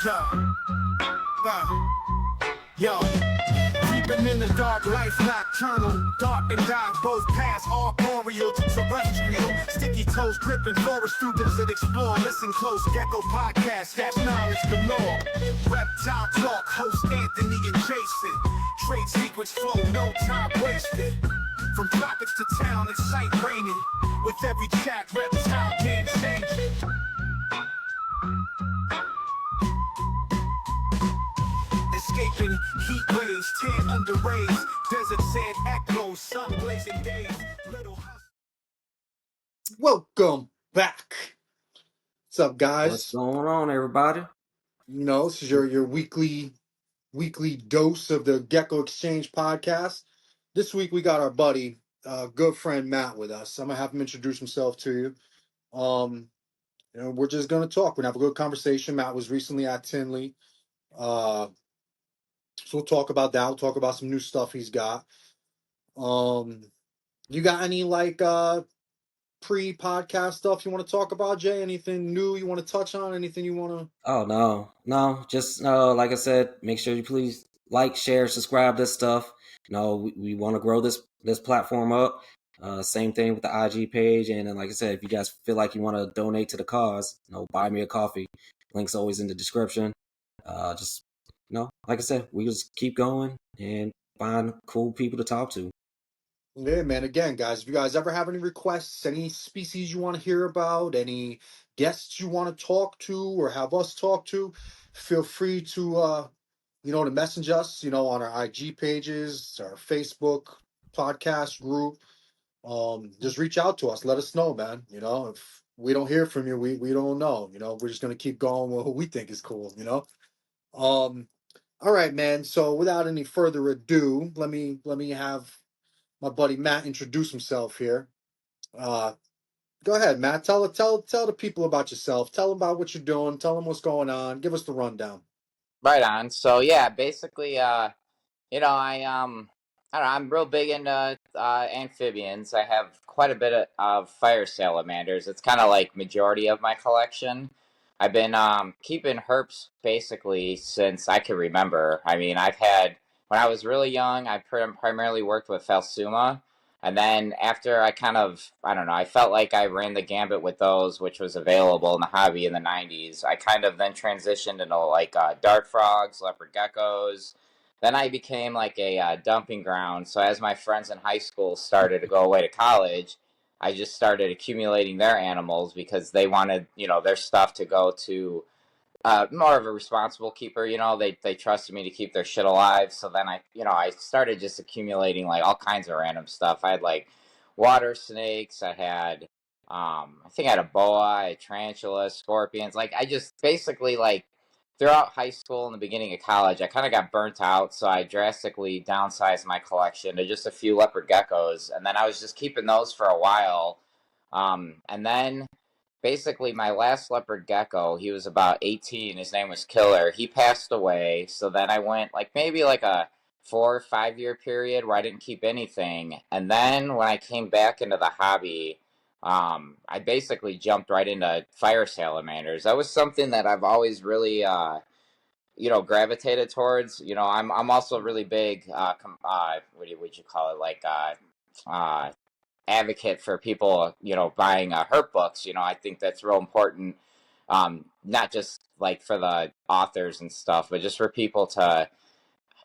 Yo, creeping in the dark, life nocturnal, dark and dark, both paths arboreal to terrestrial. Sticky toes gripping forest students that explore. Listen close, Gecko podcast, that's knowledge galore. Reptile talk, host Anthony and Jason. Trade secrets flow, no time wasted. From tropics to town, it's sight raining. With every chat, reptile game changing. Escaping heat waves, tan under rays, desert sand echoes, sun blazing days. Welcome back. What's up, guys? What's going on, everybody? You know, this is your weekly dose of the Gecko Exchange podcast. This week we got our buddy, good friend Matt with us. I'm gonna have him introduce himself to you. We're just gonna talk. We're gonna have a good conversation. Matt was recently at Tinley. So we'll talk about that. We'll talk about some new stuff he's got. You got any pre-podcast stuff you want to talk about, Jay? Anything new you want to touch on? Anything you want to? Oh no, just like I said, make sure you please like, share, subscribe this stuff. We want to grow this platform up. Same thing with the IG page, and then like I said, if you guys feel like you want to donate to the cause, buy me a coffee. Link's always in the description. Just like I said, we just keep going and find cool people to talk to. Yeah, man. Again, guys, if you guys ever have any requests, any species you want to hear about, any guests you want to talk to or have us talk to, feel free to to message us, on our IG pages, our Facebook podcast group. Just reach out to us. Let us know, man. If we don't hear from you, we don't know. We're just gonna keep going with what we think is cool, All right, man. So without any further ado, let me have my buddy Matt introduce himself here. Go ahead, Matt. Tell the people about yourself. Tell them about what you're doing. Tell them what's going on. Give us the rundown. Right on. So yeah, basically, I don't know, I'm real big into amphibians. I have quite a bit of fire salamanders. It's kind of like majority of my collection. I've been keeping herps basically since I can remember. I mean, when I was really young, I primarily worked with Phelsuma. And then after I felt like I ran the gambit with those, which was available in the hobby in the 90s. I kind of then transitioned into like dart frogs, leopard geckos. Then I became like a dumping ground. So as my friends in high school started to go away to college, I just started accumulating their animals because they wanted, their stuff to go to more of a responsible keeper. They trusted me to keep their shit alive. So then I started just accumulating like all kinds of random stuff. I had like water snakes. I had, I think I had a boa, I had tarantulas, scorpions. Like I just basically like throughout high school and the beginning of college, I kind of got burnt out. So I drastically downsized my collection to just a few leopard geckos. And then I was just keeping those for a while. And then basically my last leopard gecko, he was about 18. His name was Killer. He passed away. So then I went like maybe like a 4 or 5 year period where I didn't keep anything. And then when I came back into the hobby, I basically jumped right into fire salamanders. That was something that I've always really, gravitated towards. I'm also really big, what would you call it? Like, advocate for people, buying herp books. I think that's real important, not just like for the authors and stuff, but just for people to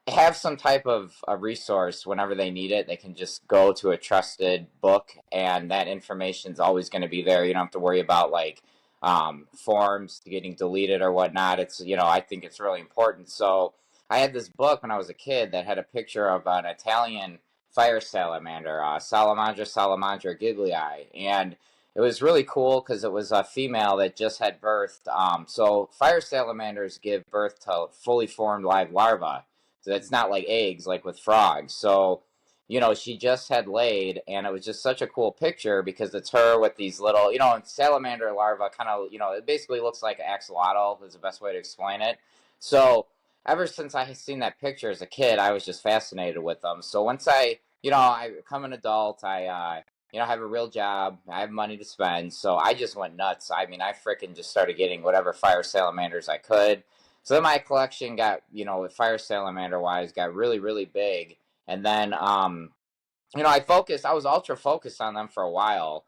have some type of a resource whenever they need it. They can just go to a trusted book, and that information is always going to be there. You don't have to worry about like forms getting deleted or whatnot. It's I think it's really important. So I had this book when I was a kid that had a picture of an Italian fire salamander, salamandra giglii, and it was really cool because it was a female that just had birthed. So fire salamanders give birth to fully formed live larvae. So it's not like eggs like with frogs. So, she just had laid, and it was just such a cool picture because it's her with these little, salamander larva kind of, it basically looks like an axolotl is the best way to explain it. So ever since I had seen that picture as a kid, I was just fascinated with them. So once I become an adult, I have a real job, I have money to spend. So I just went nuts. I mean, I freaking just started getting whatever fire salamanders I could. So then my collection got, with fire salamander wise, got really, really big. And then, I was ultra focused on them for a while.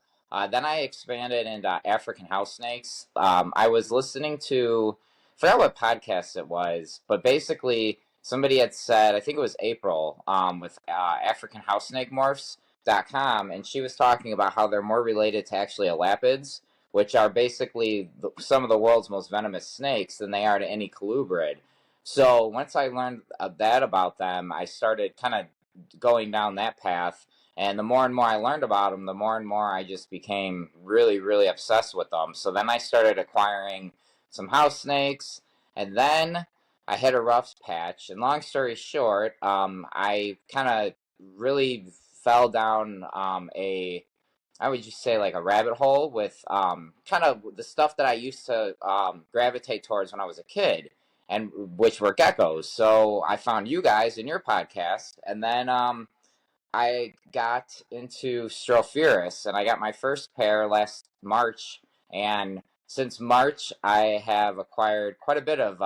Then I expanded into African house snakes. I was listening to, I forgot what podcast it was, but basically somebody had said, I think it was April, with African house snake morphs.com, and she was talking about how they're more related to actually elapids, which are basically some of the world's most venomous snakes than they are to any colubrid. So once I learned that about them, I started kind of going down that path. And the more and more I learned about them, the more and more I just became really, really obsessed with them. So then I started acquiring some house snakes, and then I hit a rough patch. And long story short, I kind of really fell down I would just say like a rabbit hole with kind of the stuff that I used to gravitate towards when I was a kid, and which were geckos. So I found you guys in your podcast, and then I got into Strophaurus, and I got my first pair last March. And since March, I have acquired quite a bit of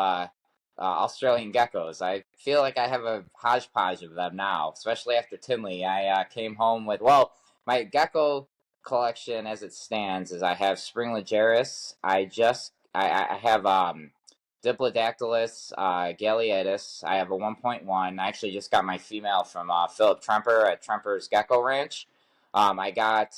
Australian geckos. I feel like I have a hodgepodge of them now, especially after Tinley. I came home with, my gecko collection as it stands is I have Spring Legeris. I have Diplodactylus galeatus. I have a 1.1. I actually just got my female from Philip Tremper at Tremper's Gecko Ranch. I got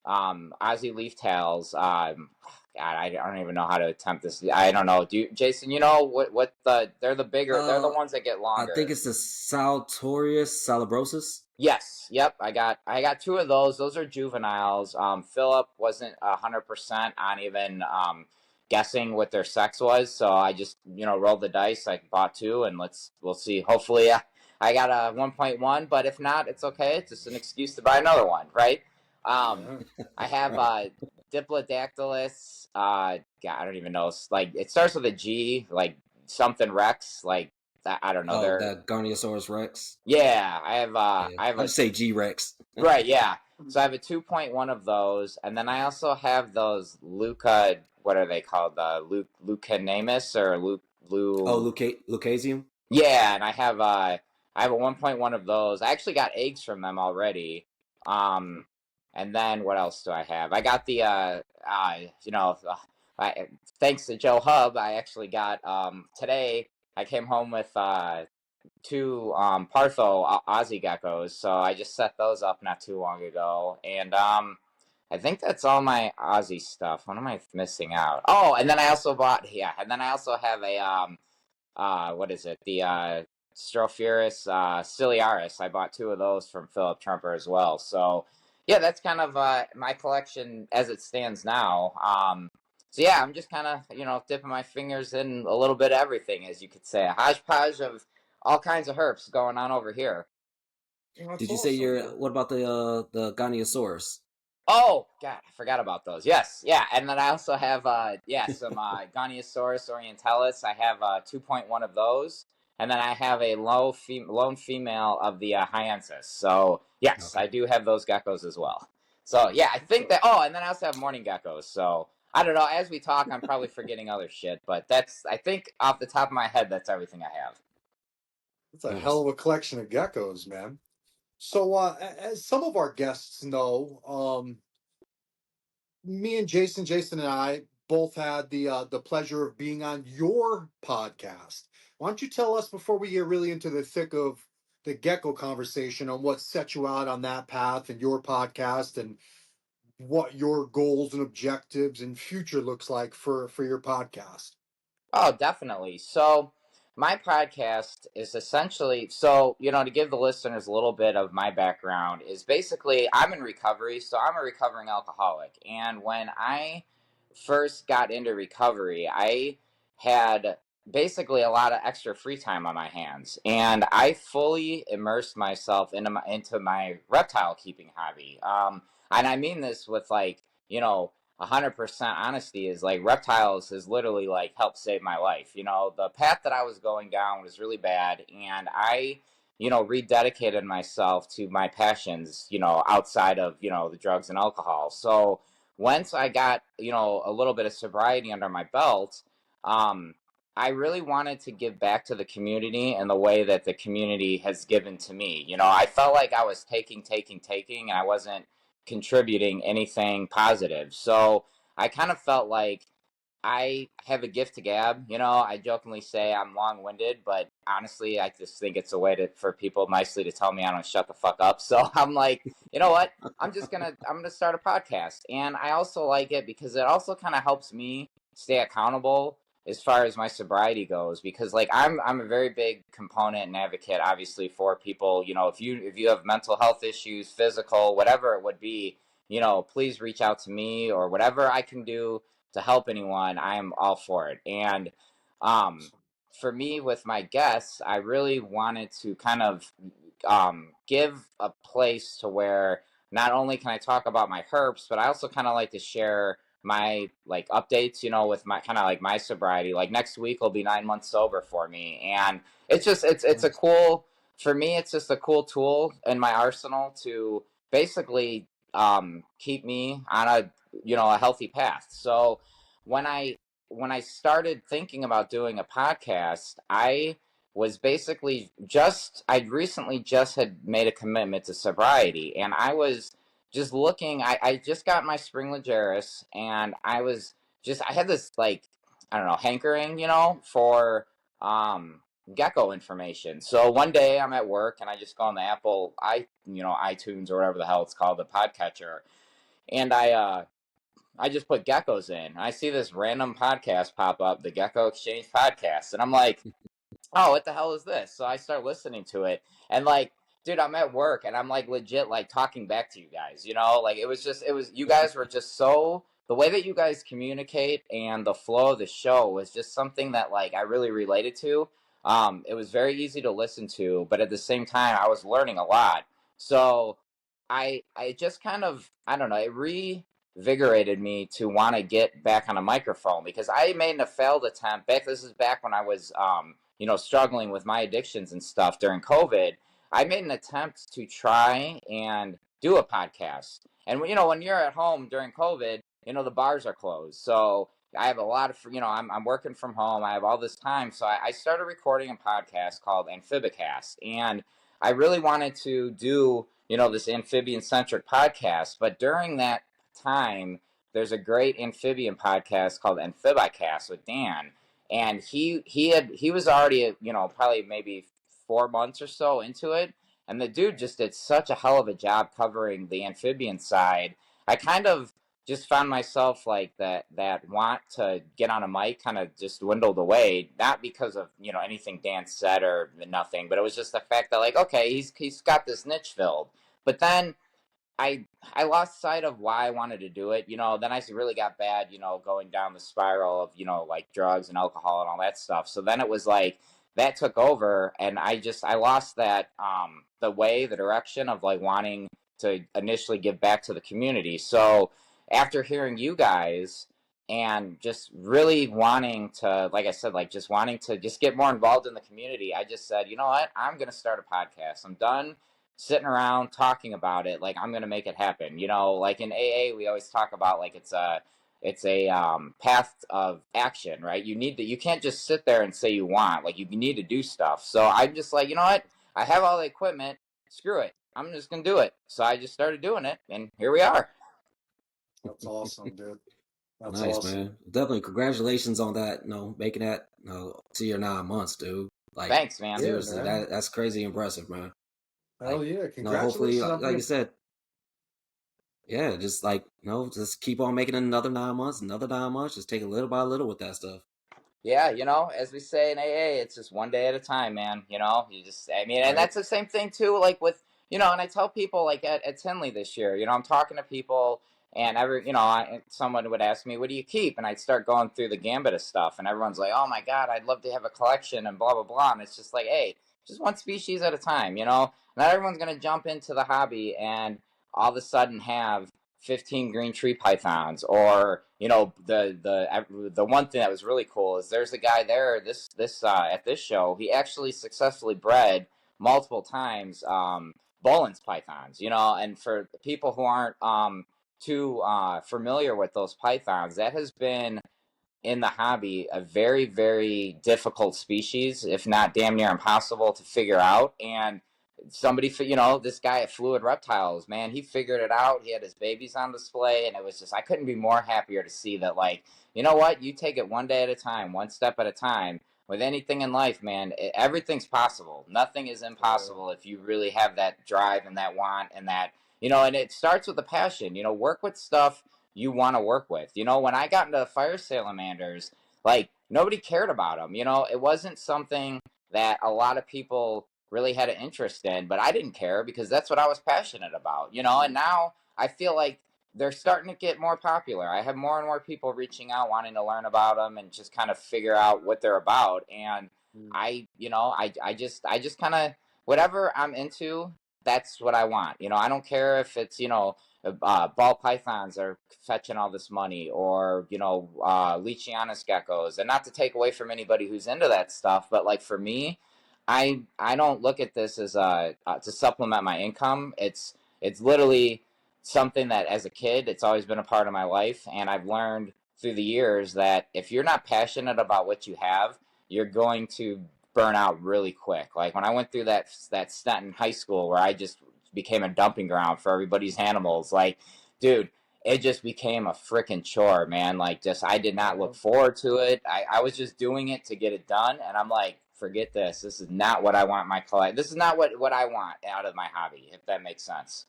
Aussie leaftails. God, I don't even know how to attempt this. I don't know. Jason? You know what they're the bigger. They're the ones that get longer. I think it's the Saltorius salabrosus. Yes. Yep. I got two of those. Those are juveniles. Philip wasn't 100% on even guessing what their sex was, so I just rolled the dice. I bought two, and we'll see. Hopefully, I got a 1.1, but if not, it's okay. It's just an excuse to buy another one, right? I have Diplodactylus. God, I don't even know. Like it starts with a G, like something Rex. Like I don't know. Oh, the Garniosaurus Rex. Yeah, I have. Yeah. I have. I'd say G Rex. Right. Yeah. So I have a 2.1 of those, and then I also have those Luca. What are they called? Lucanamus or Oh, Lucasium. Yeah, and I have a 1.1 of those. I actually got eggs from them already. Um, and then what else do I have? I got the I, thanks to Joe Hub, I actually got today. I came home with two Partho Aussie geckos, so I just set those up not too long ago, and I think that's all my Aussie stuff. What am I missing out? Oh, and then I also have a what is it? The Strophaurus ciliaris. I bought two of those from Philip Trumper as well. So yeah, that's kind of my collection as it stands now. So yeah, I'm just kind of dipping my fingers in a little bit of everything, as you could say, a hodgepodge of all kinds of herps going on over here. Did you say what about the Garniosaurus? Oh God, I forgot about those. Yes, yeah, and then I also have some Goniosaurus orientalis. I have 2.1 of those, and then I have a lone female of the Hyanthus. So yes, Okay. I do have those geckos as well. So yeah, I think that. Oh, and then I also have morning geckos. So I don't know. As we talk, I'm probably forgetting other shit, but I think off the top of my head, that's everything I have. It's a hell of a collection of geckos, man. So, as some of our guests know, me and Jason and I both had the pleasure of being on your podcast. Why don't you tell us before we get really into the thick of the gecko conversation on what set you out on that path and your podcast and what your goals and objectives and future looks like for your podcast? Oh, definitely. So, my podcast is essentially to give the listeners a little bit of my background is basically I'm in recovery, so I'm a recovering alcoholic. And when I first got into recovery, I had basically a lot of extra free time on my hands, and I fully immersed myself into my reptile keeping hobby. And I mean this with 100% honesty is like reptiles has literally like helped save my life. The path that I was going down was really bad, and I rededicated myself to my passions, outside of the drugs and alcohol. So once I got a little bit of sobriety under my belt, um I really wanted to give back to the community in the way that the community has given to me. You know, I felt like I was taking, and I wasn't contributing anything positive. So I kind of felt like I have a gift to gab. You know, I jokingly say I'm long-winded, but honestly, I just think it's a way for people nicely to tell me I don't shut the fuck up. So I'm like, you know what? I'm gonna start a podcast, and I also like it because it also kind of helps me stay accountable as far as my sobriety goes, because like I'm a very big component and advocate, obviously, for people. You know, if you have mental health issues, physical, whatever it would be, you know, please reach out to me, or whatever I can do to help anyone, I am all for it. And um, for me, with my guests, I really wanted to kind of give a place to where not only can I talk about my herps, but I also kind of like to share my like updates, you know, with my kind of like my sobriety. Like next week will be 9 months sober for me, and it's a cool, for me. It's just a cool tool in my arsenal to basically keep me on a, you know, a healthy path. So when I started thinking about doing a podcast, was basically just I'd recently just had made a commitment to sobriety, and I was just looking. I just got my spring Legeris, and I had this like, I don't know, hankering, you know, for gecko information. So one day I'm at work and I just go on the iTunes or whatever the hell it's called, the podcatcher, and I just put geckos in. I see this random podcast pop up, the Gecko Exchange podcast, and I'm like, oh, what the hell is this? So I start listening to it, and like, dude, I'm at work and I'm like legit like talking back to you guys, you know? Like you guys were just so, the way that you guys communicate and the flow of the show was just something that like I really related to. It was very easy to listen to, but at the same time I was learning a lot. So I just kind of, I don't know, it revigorated me to want to get back on a microphone, because I made a failed attempt back. This is back when I was you know, struggling with my addictions and stuff during COVID. I made an attempt to try and do a podcast. And, you know, when you're at home during COVID, you know, the bars are closed. So I have a lot of, you know, I'm working from home. I have all this time. So I started recording a podcast called Amphibicast. And I really wanted to do, you know, this amphibian centric podcast. But during that time, there's a great amphibian podcast called Amphibicast with Dan, and he was already, you know, probably maybe 4 months or so into it, and the dude just did such a hell of a job covering the amphibian side. I kind of just found myself like that want to get on a mic kind of just dwindled away, not because of, you know, anything Dan said or nothing, but it was just the fact that like, okay, he's got this niche filled. But then I I lost sight of why I wanted to do it. You know, then I really got bad, you know, going down the spiral of, you know, like drugs and alcohol and all that stuff. So then it was like that took over, and I lost that the direction of like wanting to initially give back to the community. So after hearing you guys and just really wanting to, like I said, like just wanting to just get more involved in the community, I just said, you know what, I'm gonna start a podcast. I'm done sitting around talking about it. Like, I'm gonna make it happen. You know, like in AA we always talk about like it's a path of action, right? You can't just sit there and say you want, like you need to do stuff. So I'm just like, you know what, I have all the equipment, screw it, I'm just gonna do it. So I just started doing it, and here we are. That's awesome, dude. That's Nice, awesome. man. Definitely congratulations on that, you know, making that, you know, to your 9 months, dude. Like, Thanks, man. Yeah, seriously, man. that's crazy impressive, man. Hell Like, yeah. you know, hopefully, Congratulations on like you being. said, yeah, just like, you know, just keep on making it another 9 months, another 9 months, just take it little by little with that stuff. Yeah, you know, as we say in AA, it's just one day at a time, man. You know, you just, I mean, and Right. that's the same thing too, like with, you know, and I tell people like at Tinley this year, you know, I'm talking to people, and you know, someone would ask me, what do you keep? And I'd start going through the gambit of stuff, and everyone's like, oh my God, I'd love to have a collection and blah, blah, blah. And it's just like, hey, just one species at a time, you know? Not everyone's going to jump into the hobby and all of a sudden have 15 green tree pythons, or you know, the one thing that was really cool is there's a guy there this at this show, he actually successfully bred multiple times Bolin's pythons, you know. And for people who aren't too familiar with those pythons, that has been in the hobby a very, very difficult species, if not damn near impossible to figure out. And somebody, this guy at Fluid Reptiles, man, he figured it out. He had his babies on display, and it was just, I couldn't be more happier to see that, like, you know what? You take it one day at a time, one step at a time. With anything in life, man, everything's possible. Nothing is impossible if you really have that drive and that want and that, and it starts with a passion. Work with stuff you want to work with. When I got into fire salamanders, like, nobody cared about them. It wasn't something that a lot of people really had an interest in, but I didn't care because that's what I was passionate about. And now I feel like they're starting to get more popular. I have more and more people reaching out wanting to learn about them and just kind of figure out what they're about. And Mm. I just kind of, whatever I'm into, that's what I want. I don't care if it's, ball pythons are fetching all this money, or Leachianus geckos. And not to take away from anybody who's into that stuff, but like for me, I don't look at this as to supplement my income. It's literally something that as a kid it's always been a part of my life, and I've learned through the years that if you're not passionate about what you have, you're going to burn out really quick. Like when I went through that stint in high school where I just became a dumping ground for everybody's animals, like, dude, it just became a freaking chore, man. Like, just, I did not Yeah. look forward to it. I was just doing it to get it done, and I'm like, forget this. This is not what I want my collect. This is not what I want out of my hobby, if that makes sense.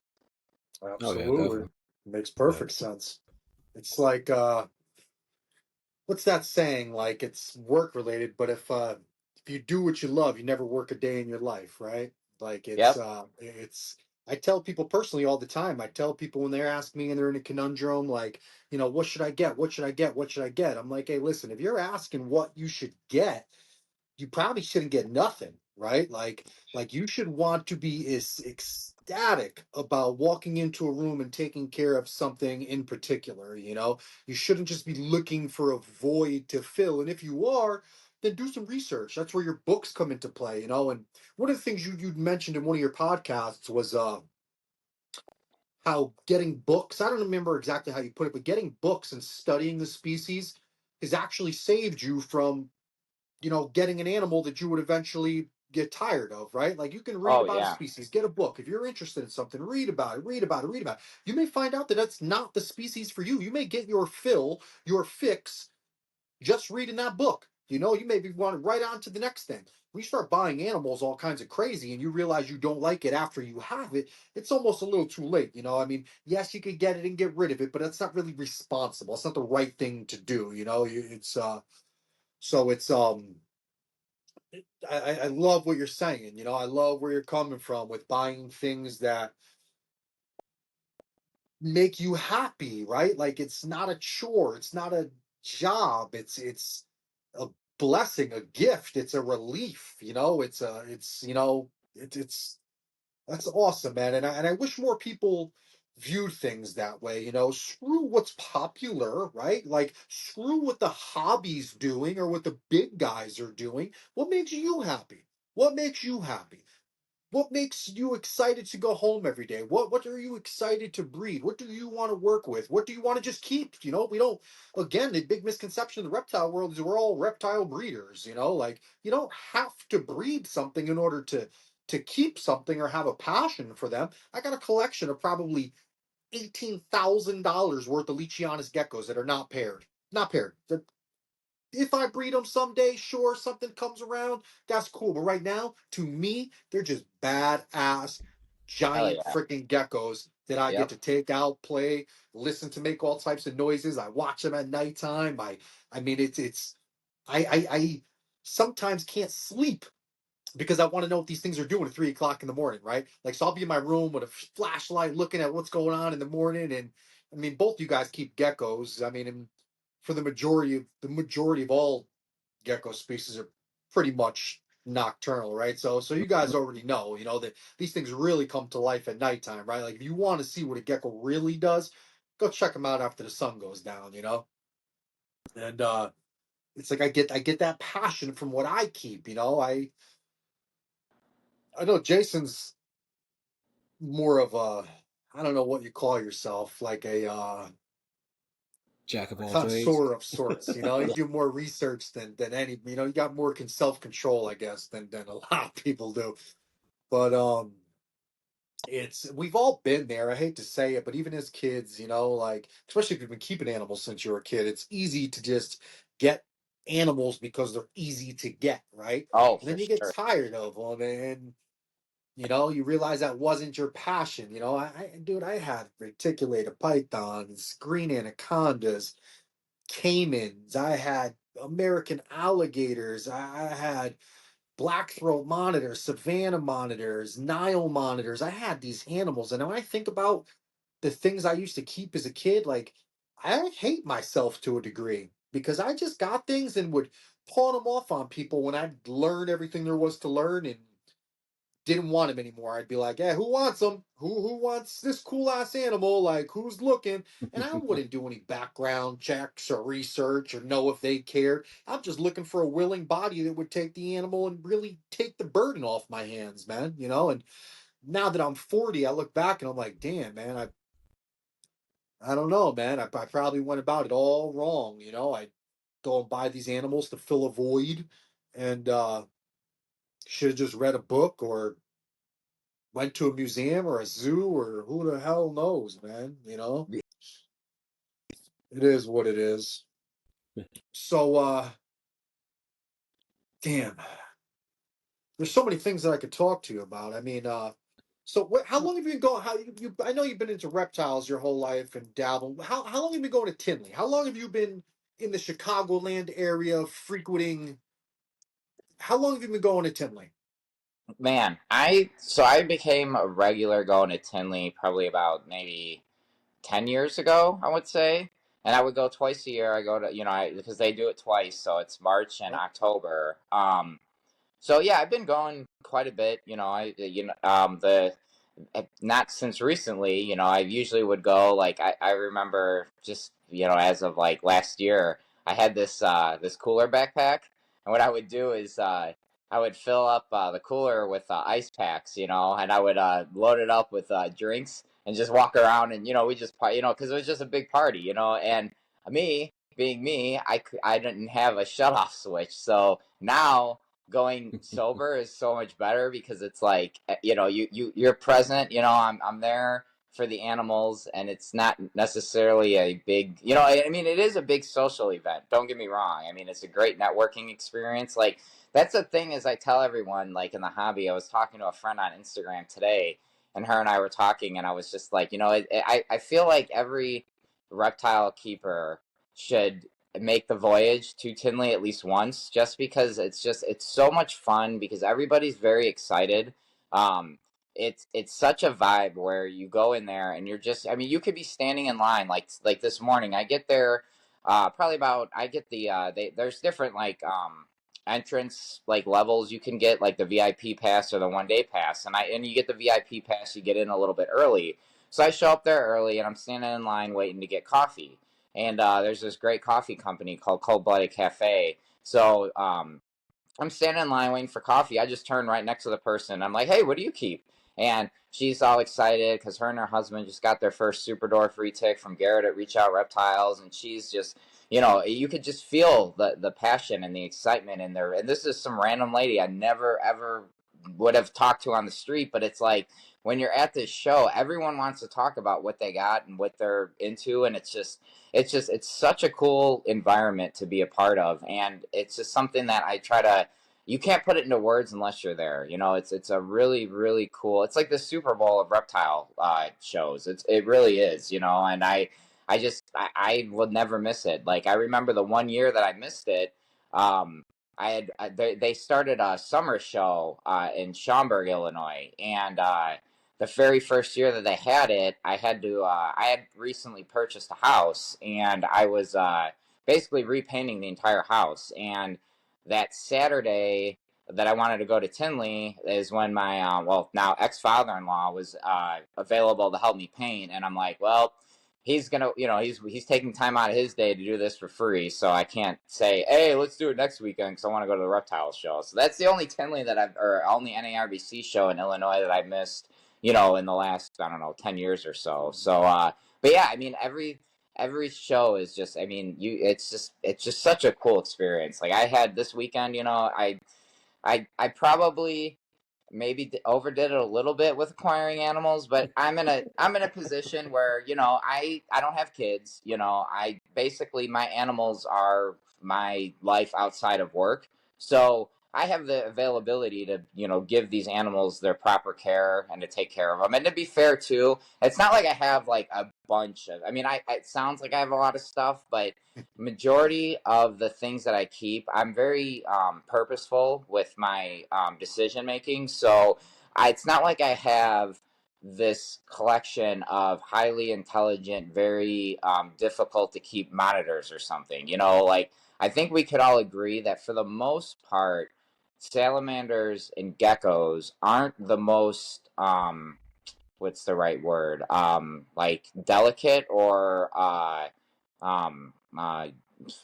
Oh yeah, Absolutely. definitely. Makes Yeah. perfect sense. It's like what's that saying? Like it's work related, but if you do what you love, you never work a day in your life, right? Like Yep. it's I tell people personally all the time. I tell people when they're asking me and they're in a conundrum, like, what should I get? What should I get? What should I get? I'm like, hey, listen, if you're asking what you should get, you probably shouldn't get nothing, right? Like you should want to be ecstatic about walking into a room and taking care of something in particular, You shouldn't just be looking for a void to fill. And if you are, then do some research. That's where your books come into play. And one of the things you'd mentioned in one of your podcasts was how getting books, I don't remember exactly how you put it, but getting books and studying the species has actually saved you from getting an animal that you would eventually get tired of, right? Like you can read Oh about a yeah. species, get a book. If you're interested in something, read about it, read about it, read about it. You may find out that that's not the species for you. You may get your fill, your fix, just reading that book. You may be wanting right on to the next thing. When you start buying animals all kinds of crazy and you realize you don't like it after you have it, it's almost a little too late. I mean, yes, you could get it and get rid of it, but that's not really responsible. It's not the right thing to do. It's so it's I love what you're saying. I love where you're coming from with buying things that make you happy, right? Like it's not a chore, it's not a job, it's a blessing, a gift, it's a relief. It's that's awesome, man. And I wish more people viewed things that way. Screw what's popular, right? Like screw what the hobby's doing or what the big guys are doing. What makes you happy? What makes you happy? What makes you excited to go home every day? What are you excited to breed? What do you want to work with? What do you want to just keep? We don't, again, the big misconception in the reptile world is we're all reptile breeders, like you don't have to breed something in order to keep something or have a passion for them. I got a collection of probably $18,000 worth of Leachianus geckos that are not paired. Not paired. If I breed them someday, sure, something comes around, that's cool. But right now, to me, they're just badass, Hell giant yeah. freaking geckos that I get Yep. to take out, play, listen to, make all types of noises. I watch them at nighttime. I mean, I sometimes can't sleep because I want to know what these things are doing at 3 o'clock in the morning, right? Like, so I'll be in my room with a flashlight looking at what's going on in the morning. And I mean, both you guys keep geckos. I mean, and for the majority of all gecko species are pretty much nocturnal, right? So you guys already know, that these things really come to life at nighttime, right? Like if you want to see what a gecko really does, go check them out after the sun goes down. And it's like I get that passion from what I keep. I know Jason's more of a, I don't know what you call yourself, like a Jack of a all trades. connoisseur of sorts. You know, you do more research than any. You know, you got more self control, I guess, than a lot of people do. But it's we've all been there. I hate to say it, but even as kids, you know, like especially if you've been keeping animals since you were a kid, it's easy to just get animals because they're easy to get, right? Oh, And for then you get sure. tired of them, and you know, you realize that wasn't your passion. You know, dude, I had reticulated pythons, green anacondas, caimans. I had American alligators. I had black throat monitors, savannah monitors, Nile monitors. I had these animals, and when I think about the things I used to keep as a kid, like I hate myself to a degree because I just got things and would pawn them off on people when I'd learned everything there was to learn and didn't want him anymore. I'd be like, "Yeah, who wants him? Who wants this cool ass animal? Like, who's looking?" And I wouldn't do any background checks or research or know if they cared. I'm just looking for a willing body that would take the animal and really take the burden off my hands, man. You know. And now that I'm 40, I look back and I'm like, "Damn, man, I don't know, man. I probably went about it all wrong. You know, I go and buy these animals to fill a void, and should have just read a book or went to a museum or a zoo or who the hell knows, man. You know, it is what it is. So, damn, there's so many things that I could talk to you about. I mean, so how long have you been going? How you? I know you've been into reptiles your whole life and dabble. How long have you been going to Tinley? How long have you been in the Chicagoland area frequenting? How long have you been going to Tinley? Man, I became a regular going to Tinley probably about maybe 10 years ago, I would say. And I would go twice a year. I go to, because they do it twice, so it's March and Yep. October. So yeah, I've been going quite a bit. The not since recently. I usually would go. Like I remember just as of like last year, I had this cooler backpack, and what I would do is I would fill up the cooler with ice packs, and I would load it up with drinks and just walk around, and we just because it was just a big party, and me being me, I didn't have a shut off switch, so now going sober is so much better because it's like you're present. I'm there for the animals, and it's not necessarily a big, I mean, it is a big social event, don't get me wrong. I mean, it's a great networking experience. Like, that's the thing, is I tell everyone, like, in the hobby. I was talking to a friend on Instagram today, and her and I were talking, and I was just like, I feel like every reptile keeper should make the voyage to Tinley at least once, just because it's so much fun, because everybody's very excited. Um, it's such a vibe where you go in there and you're just, I mean, you could be standing in line like this morning. I get there probably about, I get there's different like entrance like levels you can get, like the VIP pass or the 1 day pass, and you get the VIP pass, you get in a little bit early. So I show up there early and I'm standing in line waiting to get coffee, and there's this great coffee company called Cold Blooded Cafe. So I'm standing in line waiting for coffee. I just turn right next to the person. I'm like, "Hey, what do you keep?" And she's all excited because her and her husband just got their first super door free tick from Garrett at Reach Out Reptiles, and she's just, you could just feel the passion and the excitement in there. And this is some random lady I never ever would have talked to on the street, but it's like when you're at this show, everyone wants to talk about what they got and what they're into, and it's such a cool environment to be a part of, and it's just something that I try to, you can't put it into words unless you're there. It's a really, really cool, it's like the Super Bowl of reptile shows. It really is, and I will never miss it. Like, I remember the 1 year that I missed it. They started a summer show in Schaumburg, Illinois, and the very first year that they had it, I had recently purchased a house, and I was basically repainting the entire house. And that Saturday that I wanted to go to Tinley is when my now ex father-in-law was available to help me paint, and I'm like, well, he's gonna, he's taking time out of his day to do this for free, so I can't say, hey, let's do it next weekend because I want to go to the reptile show. So that's the only Tinley or only NARBC show in Illinois that I missed, in the last, I don't know, 10 years or so. So, but yeah, I mean, every show is just, I mean, it's just such a cool experience. Like I had this weekend, I probably maybe overdid it a little bit with acquiring animals, but I'm in a position where I don't have kids. I basically, my animals are my life outside of work, so I have the availability to give these animals their proper care and to take care of them. And to be fair too, it's not like I have like a bunch of. I mean, it sounds like I have a lot of stuff, but majority of the things that I keep, I'm very purposeful with my decision making. So it's not like I have this collection of highly intelligent, very difficult to keep monitors or something. Like I think we could all agree that for the most part, salamanders and geckos aren't the most what's the right word, like delicate or um uh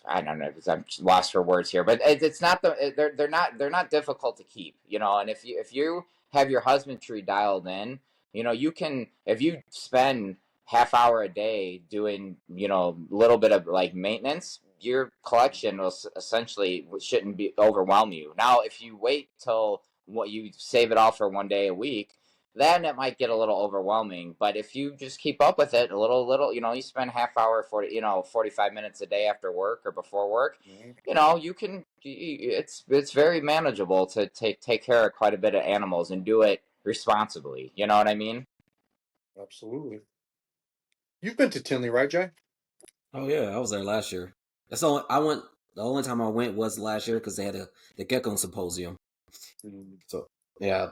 I don't know, because I'm lost for words here, but it's not they're not difficult to keep, and if you have your husbandry dialed in, you can, if you spend half hour a day doing a little bit of like maintenance, your collection will essentially shouldn't be overwhelm you. Now if you wait till what you save it all for one day a week, then it might get a little overwhelming. But if you just keep up with it a little, you spend half hour, 45 minutes a day after work or before work, you can, it's very manageable to take care of quite a bit of animals and do it responsibly. You know what I mean? Absolutely. You've been to Tinley, right, Jay? Oh yeah, I was there last year. That's all I went. The only time I went was last year because they had the Gecko Symposium. So yeah,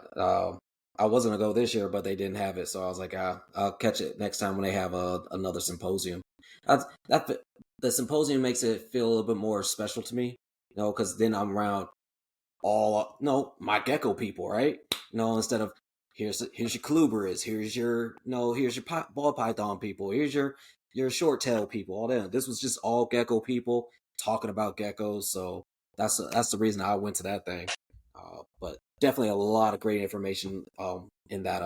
I was gonna go this year, but they didn't have it. So I was like, I'll catch it next time when they have another symposium. The symposium makes it feel a little bit more special to me, because then I'm around all my gecko people, right? Instead of here's your colubrids, here's your here's your ball python people, here's your short tail people, all that. This was just all gecko people talking about geckos, so that's the reason I went to that thing. But definitely a lot of great information in that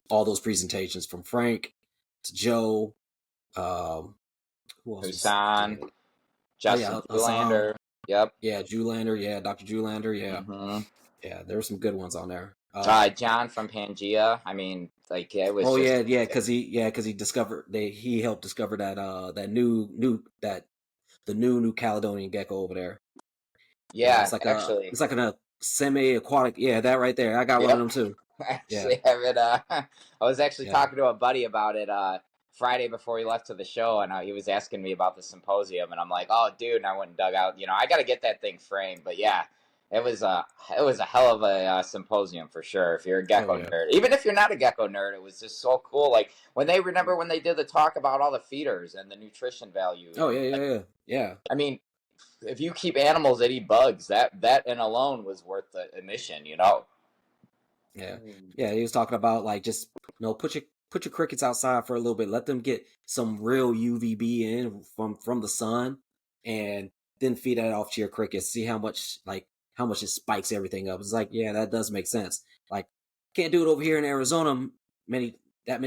all those presentations from Frank to Joe. Who else was Husan, there? Oh Justin yeah, Hassan. Zoolander. Yep. Yeah, Julander. Yeah, Dr. Julander. Yeah, hmm yeah. There were some good ones on there. John from Pangea. I mean, like it was Oh just. yeah, because he discovered he helped discover that that the new Caledonian gecko over there. Yeah, Yeah, actually. it's like a semi-aquatic. Yeah, that right there. I got one of Yep. them too. Yeah, Actually have it. I was actually yeah. talking to a buddy about it Friday before he left to the show, and he was asking me about the symposium, and I'm like, oh, dude, and I went and dug out. I got to get that thing framed. But yeah, it was a hell of a symposium for sure. If you're a Oh gecko yeah. nerd, even if you're not a gecko nerd, it was just so cool. Like when they did the talk about all the feeders and the nutrition value. Oh yeah, yeah, yeah, yeah. I mean, if you keep animals that eat bugs, that and alone was worth the admission. Yeah, Mm. yeah. He was talking about like just put your crickets outside for a little bit, let them get some real UVB in from the sun, and then feed that off to your crickets. See how much it spikes everything up. It's like, yeah, that does make sense. Like can't do it over here in Arizona many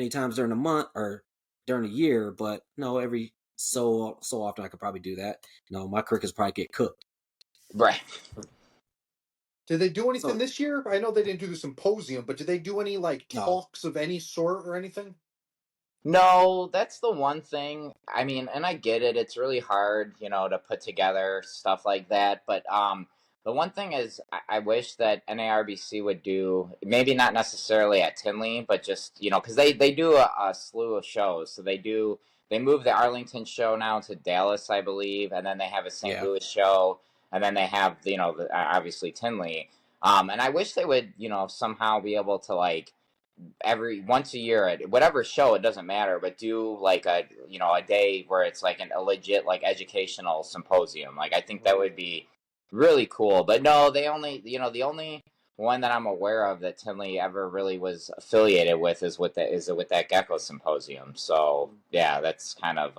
times during the month or during the year, but no, every so often I could probably do that. My crickets probably get cooked. Right. Did they do anything So this year? I know they didn't do the symposium, but did they do any like no, talks of any sort or anything? No, that's the one thing. I mean, and I get it. It's really hard, to put together stuff like that. But the one thing is, I wish that NARBC would do, maybe not necessarily at Tinley, but just because they do a slew of shows. So they move the Arlington show now to Dallas, I believe, and then they have a St. yeah, Louis show, and then they have obviously Tinley. And I wish they would somehow be able to like every once a year at whatever show, it doesn't matter, but do like a day where it's like a legit like educational symposium. Like I think that would be really cool. But no, they only the only one that I'm aware of that Tinley ever really was affiliated with is with that gecko symposium. So yeah, that's kind of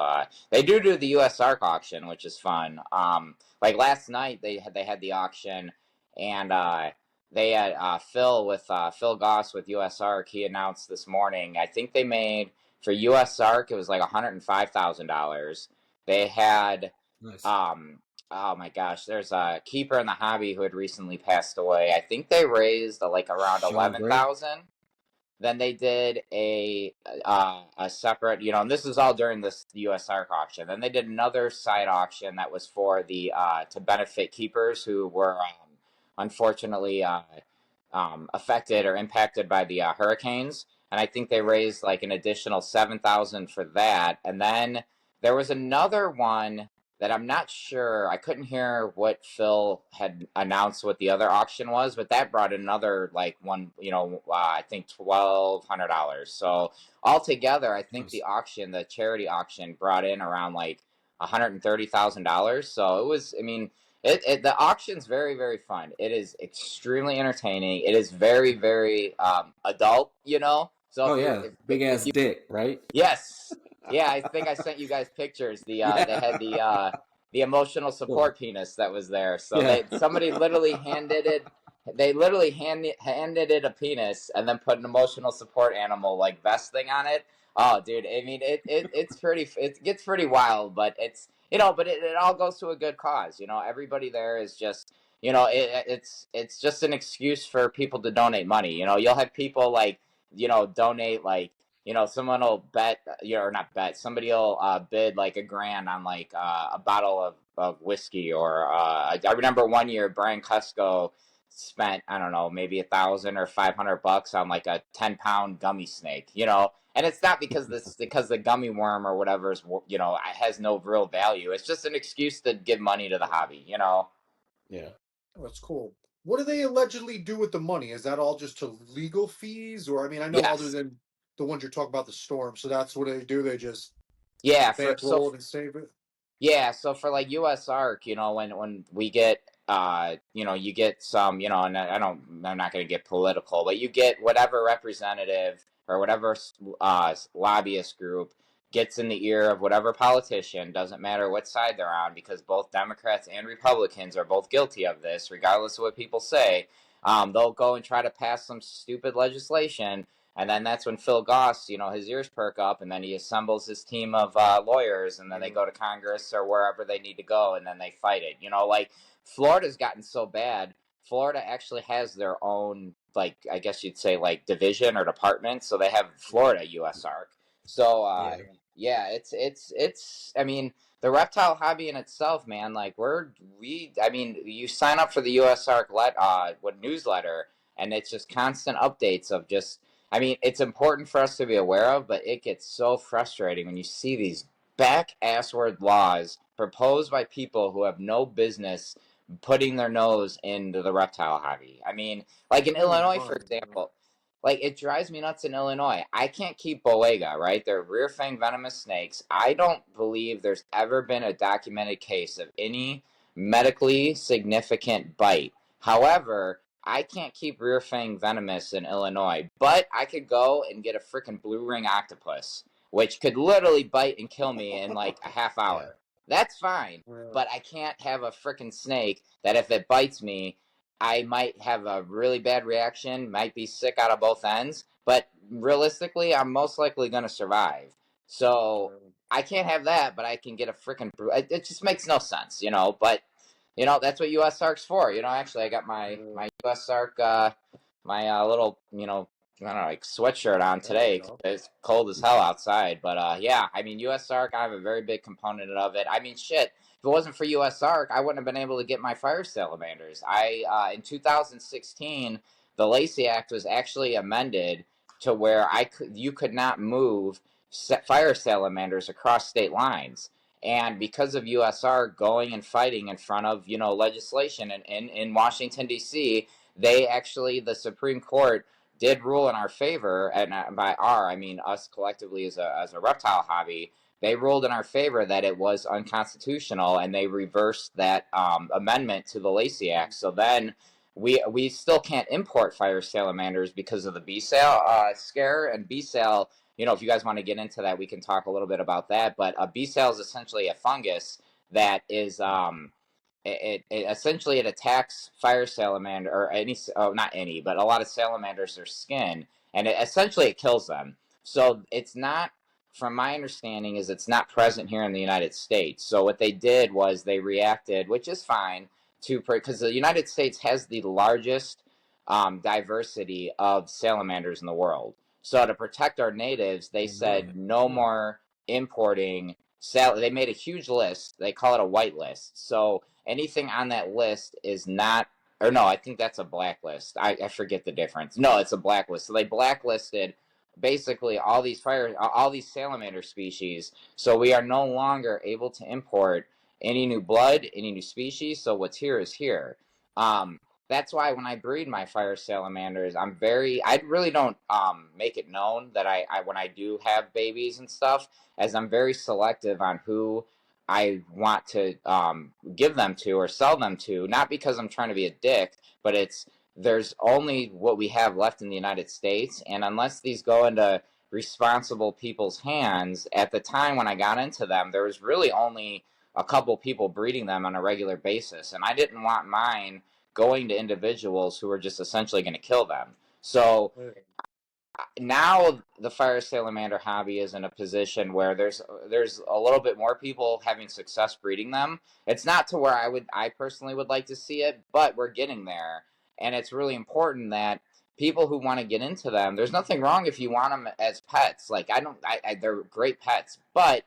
they do the US Arc auction, which is fun. Like last night they had the auction, and they had Phil Goss with USARC. He announced this morning. I think they made For US ARC, it was like $105,000. They had, Nice. oh my gosh, there's a keeper in the hobby who had recently passed away. I think they raised like around Sean Gray. 11,000. Then they did a separate, and this is all during this US ARC auction. Then they did another side auction that was for the to benefit keepers who were unfortunately affected or impacted by the hurricanes. And I think they raised like an additional 7,000 for that. And then there was another one that I'm not sure. I couldn't hear what Phil had announced what the other auction was, but that brought another like one, I think $1,200. So altogether, I think Nice. the auction, the charity auction, brought in around like $130,000. So it was, I mean, the auction's very, very fun. It is extremely entertaining. It is very, very adult, So Oh if you're yeah, big if ass you dick, right? yes, yeah, I think I sent you guys pictures. They Yeah. had the emotional Cool. support penis that was there. So Yeah. somebody literally handed it. They literally handed it a penis and then put an emotional support animal like vest thing on it. Oh, dude, I mean it gets pretty wild, but it all goes to a good cause. Everybody there is just it's just an excuse for people to donate money. You'll have people like donate like someone will bet, or not bet, somebody will bid like $1,000 on like a bottle of whiskey. Or I remember one year Brian Cusco spent, I don't know, maybe 1,000 or $500 on like a 10-pound gummy snake. And it's not because the gummy worm or whatever has no real value. It's just an excuse to give money to the hobby. Yeah. Oh, that's cool. What do they allegedly do with the money? Is that all just to legal fees, or I mean, I know other Yes. than the ones you're talking about, the storm. So that's what they do. They just Yeah. bankroll it and save it. Yeah, so for like US ARC, when we get you get some, and I'm not going to get political, but you get whatever representative or whatever lobbyist group gets in the ear of whatever politician, doesn't matter what side they're on, because both Democrats and Republicans are both guilty of this, regardless of what people say. They'll go and try to pass some stupid legislation, and then that's when Phil Goss, his ears perk up, and then he assembles his team of lawyers, and then they Yeah. go to Congress or wherever they need to go, and then they fight it. Like Florida's gotten so bad. Florida actually has their own, like, I guess you'd say, like, division or department. So they have Florida US ARC. So Yeah. yeah, it's. I mean, the reptile hobby in itself, man. Like I mean, you sign up for the US ARC newsletter, and it's just constant updates of just. I mean, it's important for us to be aware of, but it gets so frustrating when you see these back assword laws proposed by people who have no business putting their nose into the reptile hobby. I mean, like in Really Illinois, for mind. example, like it drives me nuts in Illinois. I can't keep Boega, right? They're rear fang venomous snakes. I don't believe there's ever been a documented case of any medically significant bite. However, I can't keep rear fang venomous in Illinois, but I could go and get a freaking blue ring octopus, which could literally bite and kill me in like a half Yeah. hour. That's fine, Yeah. but I can't have a freaking snake that if it bites me, I might have a really bad reaction, might be sick out of both ends, but realistically, I'm most likely going to survive. So I can't have that, but I can get a freaking. It just makes no sense. But that's what US ARC's for. Actually, I got my US ARC my little I don't know, like sweatshirt on There you today 'cause go. it's cold as hell outside. But yeah, I mean US ARC, I have a very big component of it. I mean, shit. If it wasn't for US ARC, I wouldn't have been able to get my fire salamanders. In 2016, the Lacey Act was actually amended to where you could not move fire salamanders across state lines. And because of USR going and fighting in front of legislation in Washington D.C., the Supreme Court did rule in our favor, and by our I mean us collectively as a reptile hobby. They ruled in our favor that it was unconstitutional, and they reversed that amendment to the Lacey Act. So then we still can't import fire salamanders because of the bee sale scare. And bee sale, if you guys want to get into that, we can talk a little bit about that. But a bee cell is essentially a fungus that is it essentially it attacks fire salamander or not any, but a lot of salamanders, their skin, and essentially it kills them. So it's not from my understanding, is it's not present here in the United States. So what they did was they reacted, which is fine, to because the United States has the largest diversity of salamanders in the world. So to protect our natives, they said no more importing. They made a huge list. They call it a white list. So anything on that list is not, or no, I think that's a blacklist. I forget the difference. No, it's a blacklist. So they blacklisted basically all these salamander species. So we are no longer able to import any new blood, any new species. So what's here is here. That's why when I breed my fire salamanders, I really don't make it known that I when I do have babies and stuff, as I'm very selective on who I want to give them to or sell them to, not because I'm trying to be a dick, but there's only what we have left in the United States, and unless these go into responsible people's hands, at the time when I got into them, there was really only a couple people breeding them on a regular basis, and I didn't want mine going to individuals who were just essentially going to kill them. So now the fire salamander hobby is in a position where there's a little bit more people having success breeding them. It's not to where I personally would like to see it, but we're getting there, and it's really important that people who want to get into them, there's nothing wrong if you want them as pets. Like they're great pets, but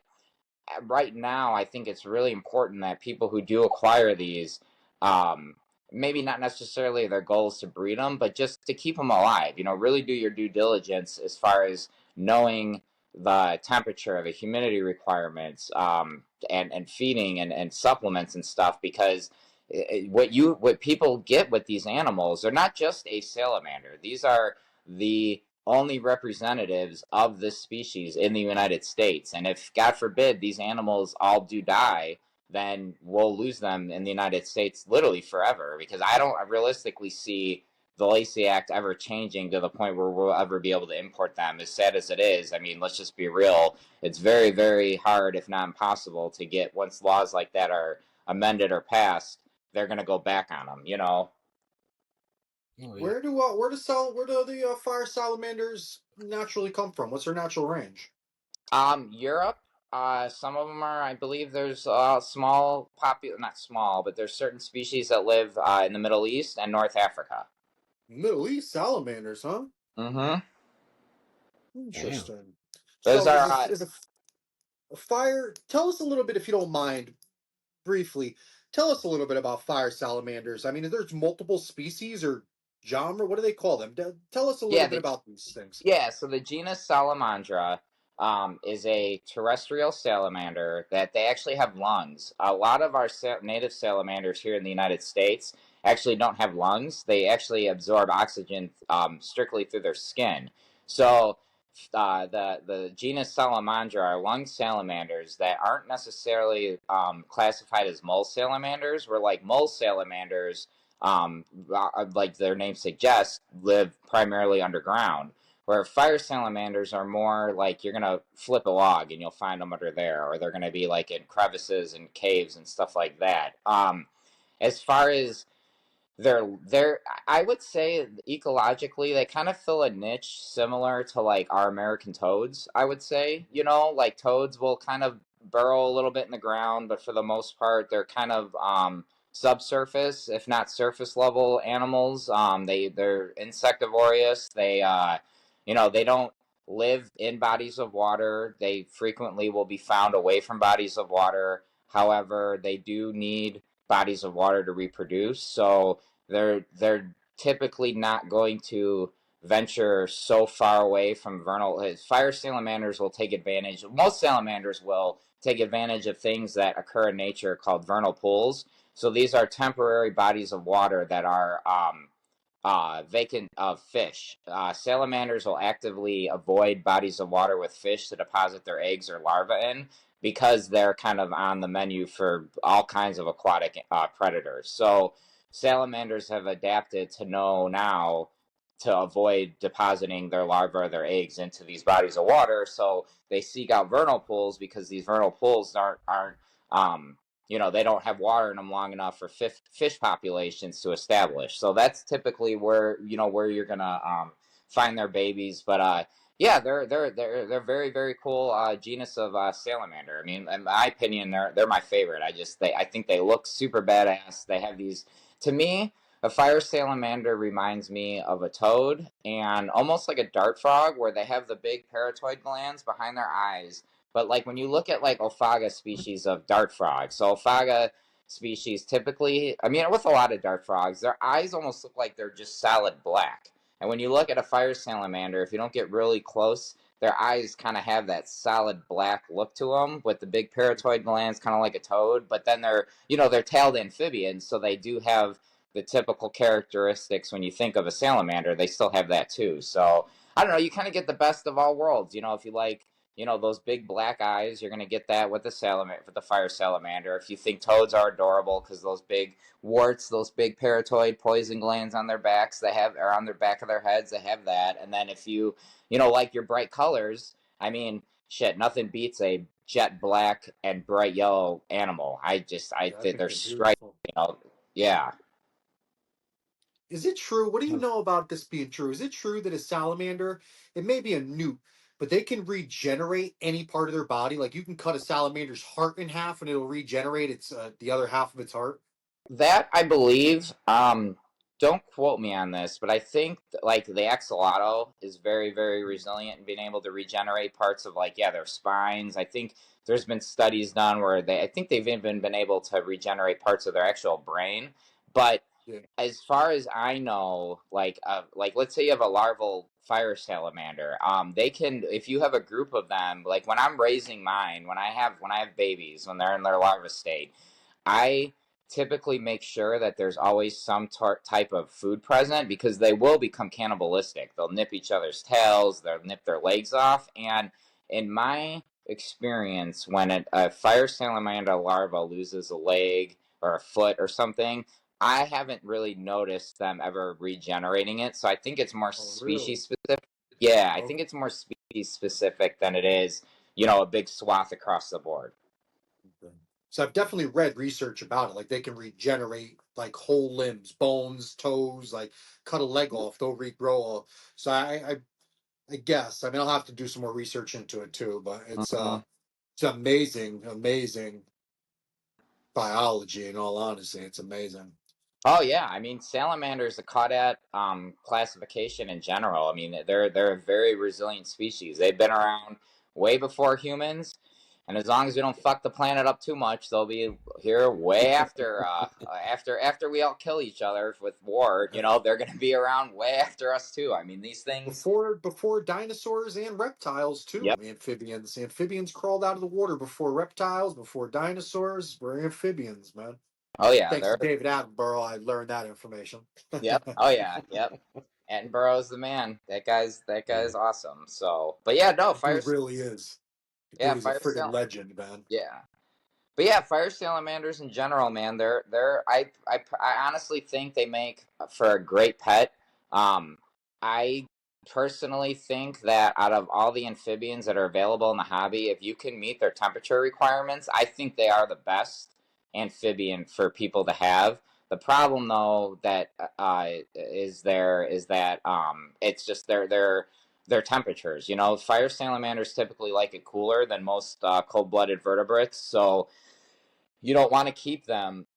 right now, I think it's really important that people who do acquire these, um, maybe not necessarily their goal is to breed them, but just to keep them alive. You know, really do your due diligence as far as knowing the temperature, the humidity requirements, and feeding and supplements and stuff, because what people get with these animals, they're not just a salamander. These are the only representatives of this species in the United States. And if, God forbid, these animals all do die, then we'll lose them in the United States literally forever, because I don't realistically see the Lacey Act ever changing to the point where we'll ever be able to import them. As sad as it is, I mean, let's just be real. It's very, very hard, if not impossible, to get, once laws like that are amended or passed, they're going to go back on them, you know? Oh, yeah. Where do the fire salamanders naturally come from? What's their natural range? Europe. Some of them are, I believe, there's small not small, but there's certain species that live in the Middle East and North Africa. Middle East salamanders, huh? Mm-hmm. Damn. Interesting. Those So are is a fire? Tell us a little bit, if you don't mind, briefly. Tell us a little bit about fire salamanders. I mean, there's multiple species or genre. What do they call them? Tell us a little yeah, bit about these things. so the genus Salamandra is a terrestrial salamander that they actually have lungs. A lot of our native salamanders here in the United States actually don't have lungs. They actually absorb oxygen strictly through their skin. So the genus Salamandra are lung salamanders that aren't necessarily classified as mole salamanders. Where like mole salamanders, like their name suggests, live primarily underground. Where fire salamanders are more like you're gonna flip a log and you'll find them under there, or they're gonna be like in crevices and caves and stuff like that. As far as they're I would say ecologically they kind of fill a niche similar to like our American toads. I would say, you know, like toads will kind of burrow a little bit in the ground, but for the most part they're kind of subsurface, if not surface level animals. They're insectivorous. They don't live in bodies of water. They frequently will be found away from bodies of water. However, they do need bodies of water to reproduce. So they're typically not going to venture so far away from vernal. Fire salamanders will take advantage. Most salamanders will take advantage of things that occur in nature called vernal pools. So these are temporary bodies of water that are vacant of fish. Salamanders will actively avoid bodies of water with fish to deposit their eggs or larvae in, because they're kind of on the menu for all kinds of aquatic predators. So salamanders have adapted to know now to avoid depositing their larvae or their eggs into these bodies of water. So they seek out vernal pools, because these vernal pools aren't they don't have water in them long enough for fish populations to establish. So that's typically where you're gonna find their babies. But Yeah, they're very very cool genus of salamander. I mean, in my opinion, they're my favorite. I think they look super badass. They have these to me. A fire salamander reminds me of a toad and almost like a dart frog, where they have the big parotid glands behind their eyes. But like when you look at like Ophaga species of dart frog, so Ophaga species typically, I mean, with a lot of dart frogs, their eyes almost look like they're just solid black. And when you look at a fire salamander, if you don't get really close, their eyes kind of have that solid black look to them with the big parotid glands, kind of like a toad. But then they're tailed amphibians, so they do have the typical characteristics when you think of a salamander. They still have that too. So I don't know. You kind of get the best of all worlds. If you like, those big black eyes, you're gonna get that with the salamander, with the fire salamander. If you think toads are adorable because those big warts, those big parotid poison glands on their backs, they have, or on their back of their heads, they have that. And then if you like your bright colors, I mean, shit, nothing beats a jet black and bright yellow animal. I Yeah, I think think they're they're striking. beautiful. Yeah. Is it true? What do you know about this being true? Is it true that a salamander, it may be a newt, but they can regenerate any part of their body? Like you can cut a salamander's heart in half and it'll regenerate its the other half of its heart. That I believe. Don't quote me on this, but I think like the axolotl is very, very resilient in being able to regenerate parts of like their spines. I think there's been studies done where I think they've even been able to regenerate parts of their actual brain. But Yeah. as far as I know, like let's say you have a larval fire salamander, they can, if you have a group of them, like when I'm raising mine, when I have babies when they're in their larva state, I typically make sure that there's always some type of food present because they will become cannibalistic. They'll nip each other's tails, they'll nip their legs off. And in my experience, when a fire salamander larva loses a leg or a foot or something, I haven't really noticed them ever regenerating it. So I think it's more Oh, really? species specific. Yeah, I think Okay. it's more species specific than it is, a big swath across the board. Okay. So I've definitely read research about it. Like they can regenerate like whole limbs, bones, toes. Like cut a leg off, they'll regrow. So I guess. I mean, I'll have to do some more research into it too. But it's amazing, amazing biology. In all honesty, it's amazing. Oh yeah, I mean salamanders, the caudat classification in general. I mean they're a very resilient species. They've been around way before humans, and as long as we don't fuck the planet up too much, they'll be here way after after we all kill each other with war. They're gonna be around way after us too. I mean these things. Before dinosaurs and reptiles too. Yep. Amphibians crawled out of the water before reptiles, before dinosaurs. We're amphibians, man. Oh yeah, Thanks to they're. David Attenborough, I learned that information. Yep. Oh yeah. Yep. Attenborough's the man. That guy's awesome. So, but yeah, no The fire. dude really is. The Yeah, dude is a fire friggin' sale. legend, man. Yeah. But yeah, fire salamanders in general, man, I honestly think they make for a great pet. I personally think that out of all the amphibians that are available in the hobby, if you can meet their temperature requirements, I think they are the best amphibian for people to have. The problem though that is that it's just their temperatures. Fire salamanders typically like it cooler than most cold-blooded vertebrates, so you don't want to keep them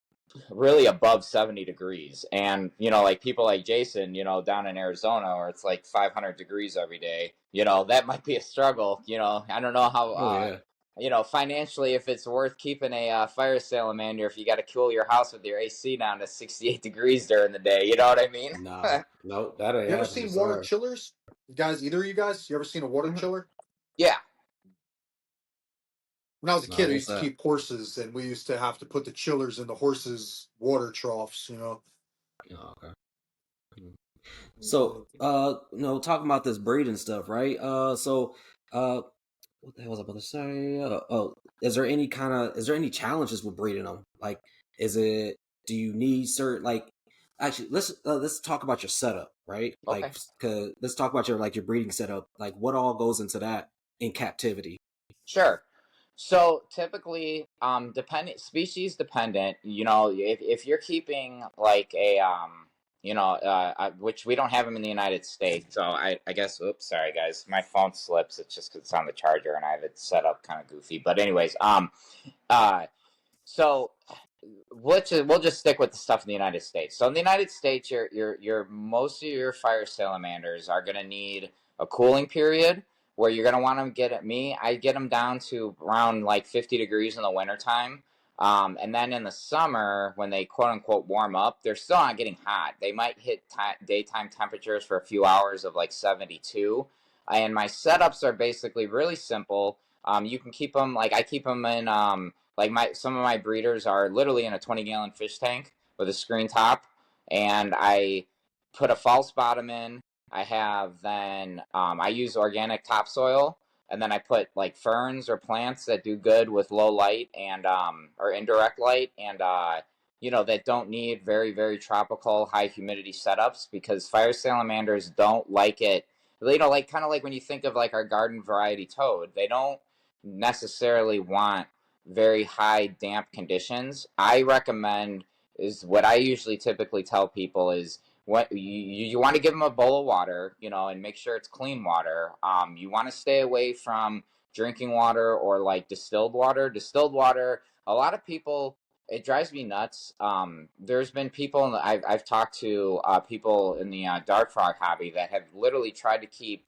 really above 70 degrees. And, like people like Jason, down in Arizona where it's like 500 degrees every day, that might be a struggle. I don't know how, Oh yeah. financially, if it's worth keeping a fire salamander if you got to cool your house with your AC down to 68 degrees during the day. You know what I mean? Nah, no, that ain't You ever happening, seen water sir. chillers? Guys, either of you guys, you ever seen a water chiller? Yeah. When I was a No, kid, I what's used to that? keep horses, and we used to have to put the chillers in the horses' water troughs. Oh, okay. So, talking about this breeding stuff, right? What the hell was I about to say? Is there any challenges with breeding them? Like, is it, do you need certain, like, actually, let's talk about your setup, right? Like, Okay. let's talk about your breeding setup. Like, what all goes into that in captivity? Sure. So typically, dependent species dependent. If you're keeping like which we don't have them in the United States. So I guess, oops, sorry guys, my phone slips. It's just 'cause it's on the charger and I have it set up kind of goofy. But anyways, uh, so we'll just stick with the stuff in the United States. So in the United States, your most of your fire salamanders are going to need a cooling period where you're going to want them I get them down to around like 50 degrees in the wintertime. And then in the summer, when they quote unquote warm up, they're still not getting hot. They might hit daytime temperatures for a few hours of like 72. And my setups are basically really simple. You can keep them, like I keep them in, like some of my breeders are literally in a 20-gallon fish tank with a screen top, and I put a false bottom in. I have then I use organic topsoil, and then I put like ferns or plants that do good with low light and or indirect light, and that don't need very very tropical high humidity setups, because fire salamanders don't like it. Like kind of like when you think of like our garden variety toad, they don't necessarily want very high damp conditions. I recommend is what I usually typically tell people is what you want to give them a bowl of water, and make sure it's clean water. You want to stay away from drinking water or like distilled water. Distilled water, a lot of people, it drives me nuts. There's been people, I've talked to people in the dark frog hobby that have literally tried to keep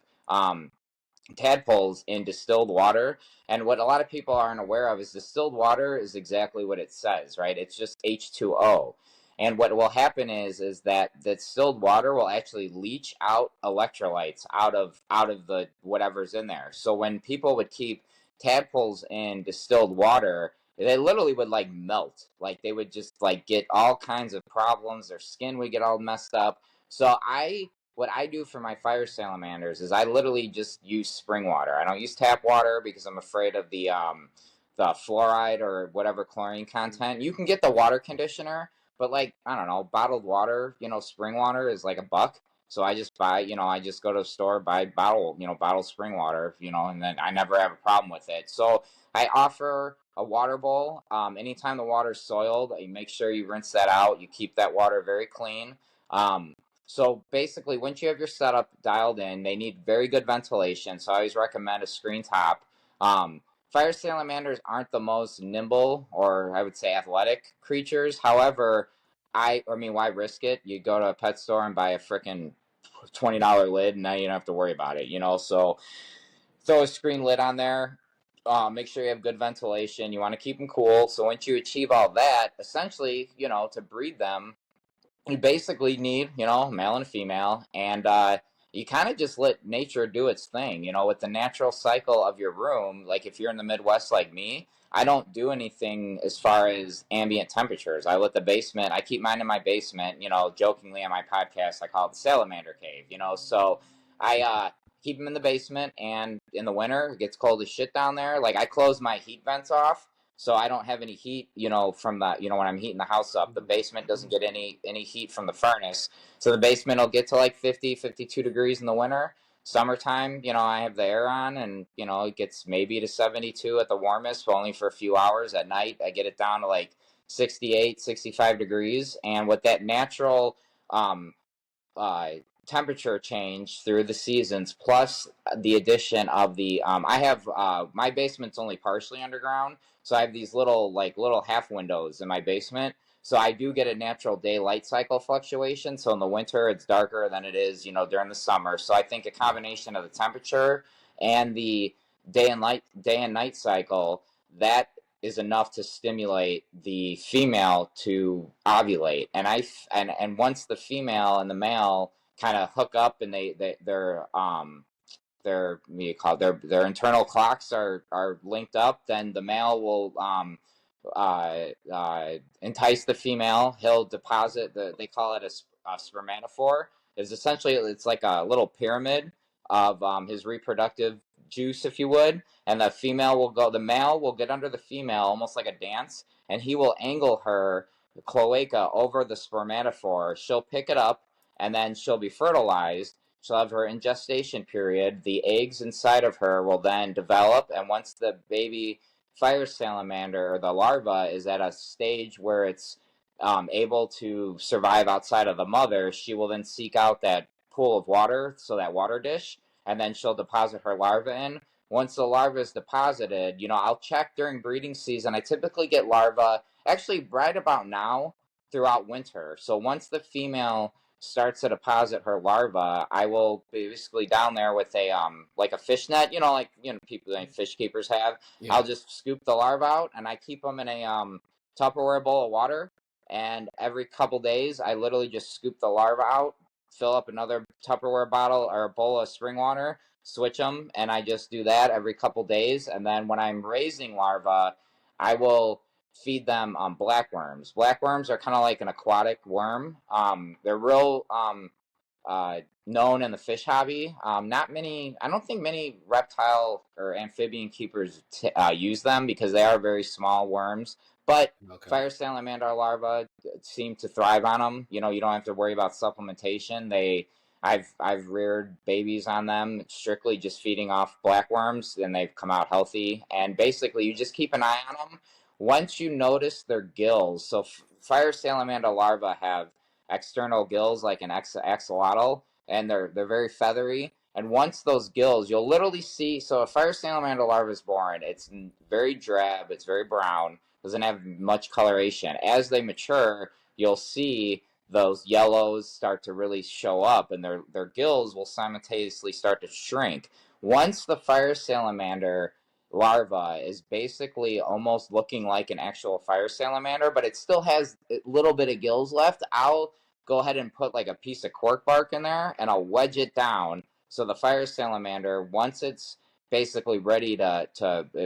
tadpoles in distilled water. And what a lot of people aren't aware of is distilled water is exactly what it says, right? It's just H2O. And what will happen is that the distilled water will actually leach out electrolytes out of the whatever's in there. So when people would keep tadpoles in distilled water, they literally would like melt. Like they would just like get all kinds of problems. Their skin would get all messed up. So what I do for my fire salamanders is I literally just use spring water. I don't use tap water because I'm afraid of the fluoride or whatever chlorine content. You can get the water conditioner, but like I don't know, bottled water, spring water is like $1. So I just buy, I just go to the store, buy bottled spring water, and then I never have a problem with it. So I offer a water bowl. Anytime the water's soiled, you make sure you rinse that out. You keep that water very clean. So basically, once you have your setup dialed in, they need very good ventilation. So I always recommend a screen top. Fire salamanders aren't the most nimble or I would say athletic creatures. However, I mean, why risk it? You go to a pet store and buy a freaking $20 lid, and now you don't have to worry about it. So throw a screen lid on there. Make sure you have good ventilation. You want to keep them cool. So once you achieve all that, essentially, to breed them, you basically need, male and female, and you kind of just let nature do its thing, with the natural cycle of your room. Like if you're in the Midwest like me, I don't do anything as far as ambient temperatures. I keep mine in my basement, jokingly on my podcast, I call it the salamander cave, so I keep them in the basement, and in the winter, it gets cold as shit down there. Like I close my heat vents off, so I don't have any heat, from the, when I'm heating the house up. The basement doesn't get any heat from the furnace. So the basement will get to like 50, 52 degrees in the winter. Summertime, I have the air on, and, it gets maybe to 72 at the warmest, but only for a few hours. At night, I get it down to like 68, 65 degrees. And with that natural uh, temperature change through the seasons, plus the addition of the I have my basement's only partially underground, so I have these little half windows in my basement, so I do get a natural day light cycle fluctuation. So in the winter it's darker than it is during the summer. So I think a combination of the temperature and the day and night cycle, that is enough to stimulate the female to ovulate. And once the female and the male kind of hook up, and their what do you call it, their internal clocks are linked up, then the male will entice the female. He'll deposit they call it a spermatophore. Is essentially, it's like a little pyramid of his reproductive juice, if you would. And the male will get under the female almost like a dance, and he will angle her cloaca over the spermatophore. She'll pick it up, and then she'll be fertilized. She'll have her ingestation period. The eggs inside of her will then develop, and once the baby fire salamander or the larva is at a stage where it's able to survive outside of the mother, she will then seek out that pool of water, so that water dish, and then she'll deposit her larva in. Once the larva is deposited, I'll check during breeding season. I typically get larva actually right about now throughout winter. So once the female starts to deposit her larva, I will be basically down there with a like a fish net, like people like fish keepers have. Yeah. I'll just scoop the larva out and I keep them in a Tupperware bowl of water. And every couple days, I literally just scoop the larva out, fill up another Tupperware bottle or a bowl of spring water, switch them, and I just do that every couple days. And then when I'm raising larvae, I will feed them blackworms. Blackworms are kind of like an aquatic worm. They're real known in the fish hobby. Not many, I don't think many reptile or amphibian keepers use them because they are very small worms. But Okay. fire salamander larvae seem to thrive on them. You don't have to worry about supplementation. I've reared babies on them strictly just feeding off blackworms, and they've come out healthy. And basically, you just keep an eye on them. Once you notice their gills, so fire salamander larvae have external gills like an axolotl, and they're very feathery. And once those gills, you'll literally see. So a fire salamander larva is born. It's very drab. It's very brown. Doesn't have much coloration. As they mature, you'll see those yellows start to really show up, and their gills will simultaneously start to shrink. Once the fire salamander larva is basically almost looking like an actual fire salamander, but it still has a little bit of gills left, I'll go ahead and put like a piece of cork bark in there and I'll wedge it down. So the fire salamander, once it's basically ready to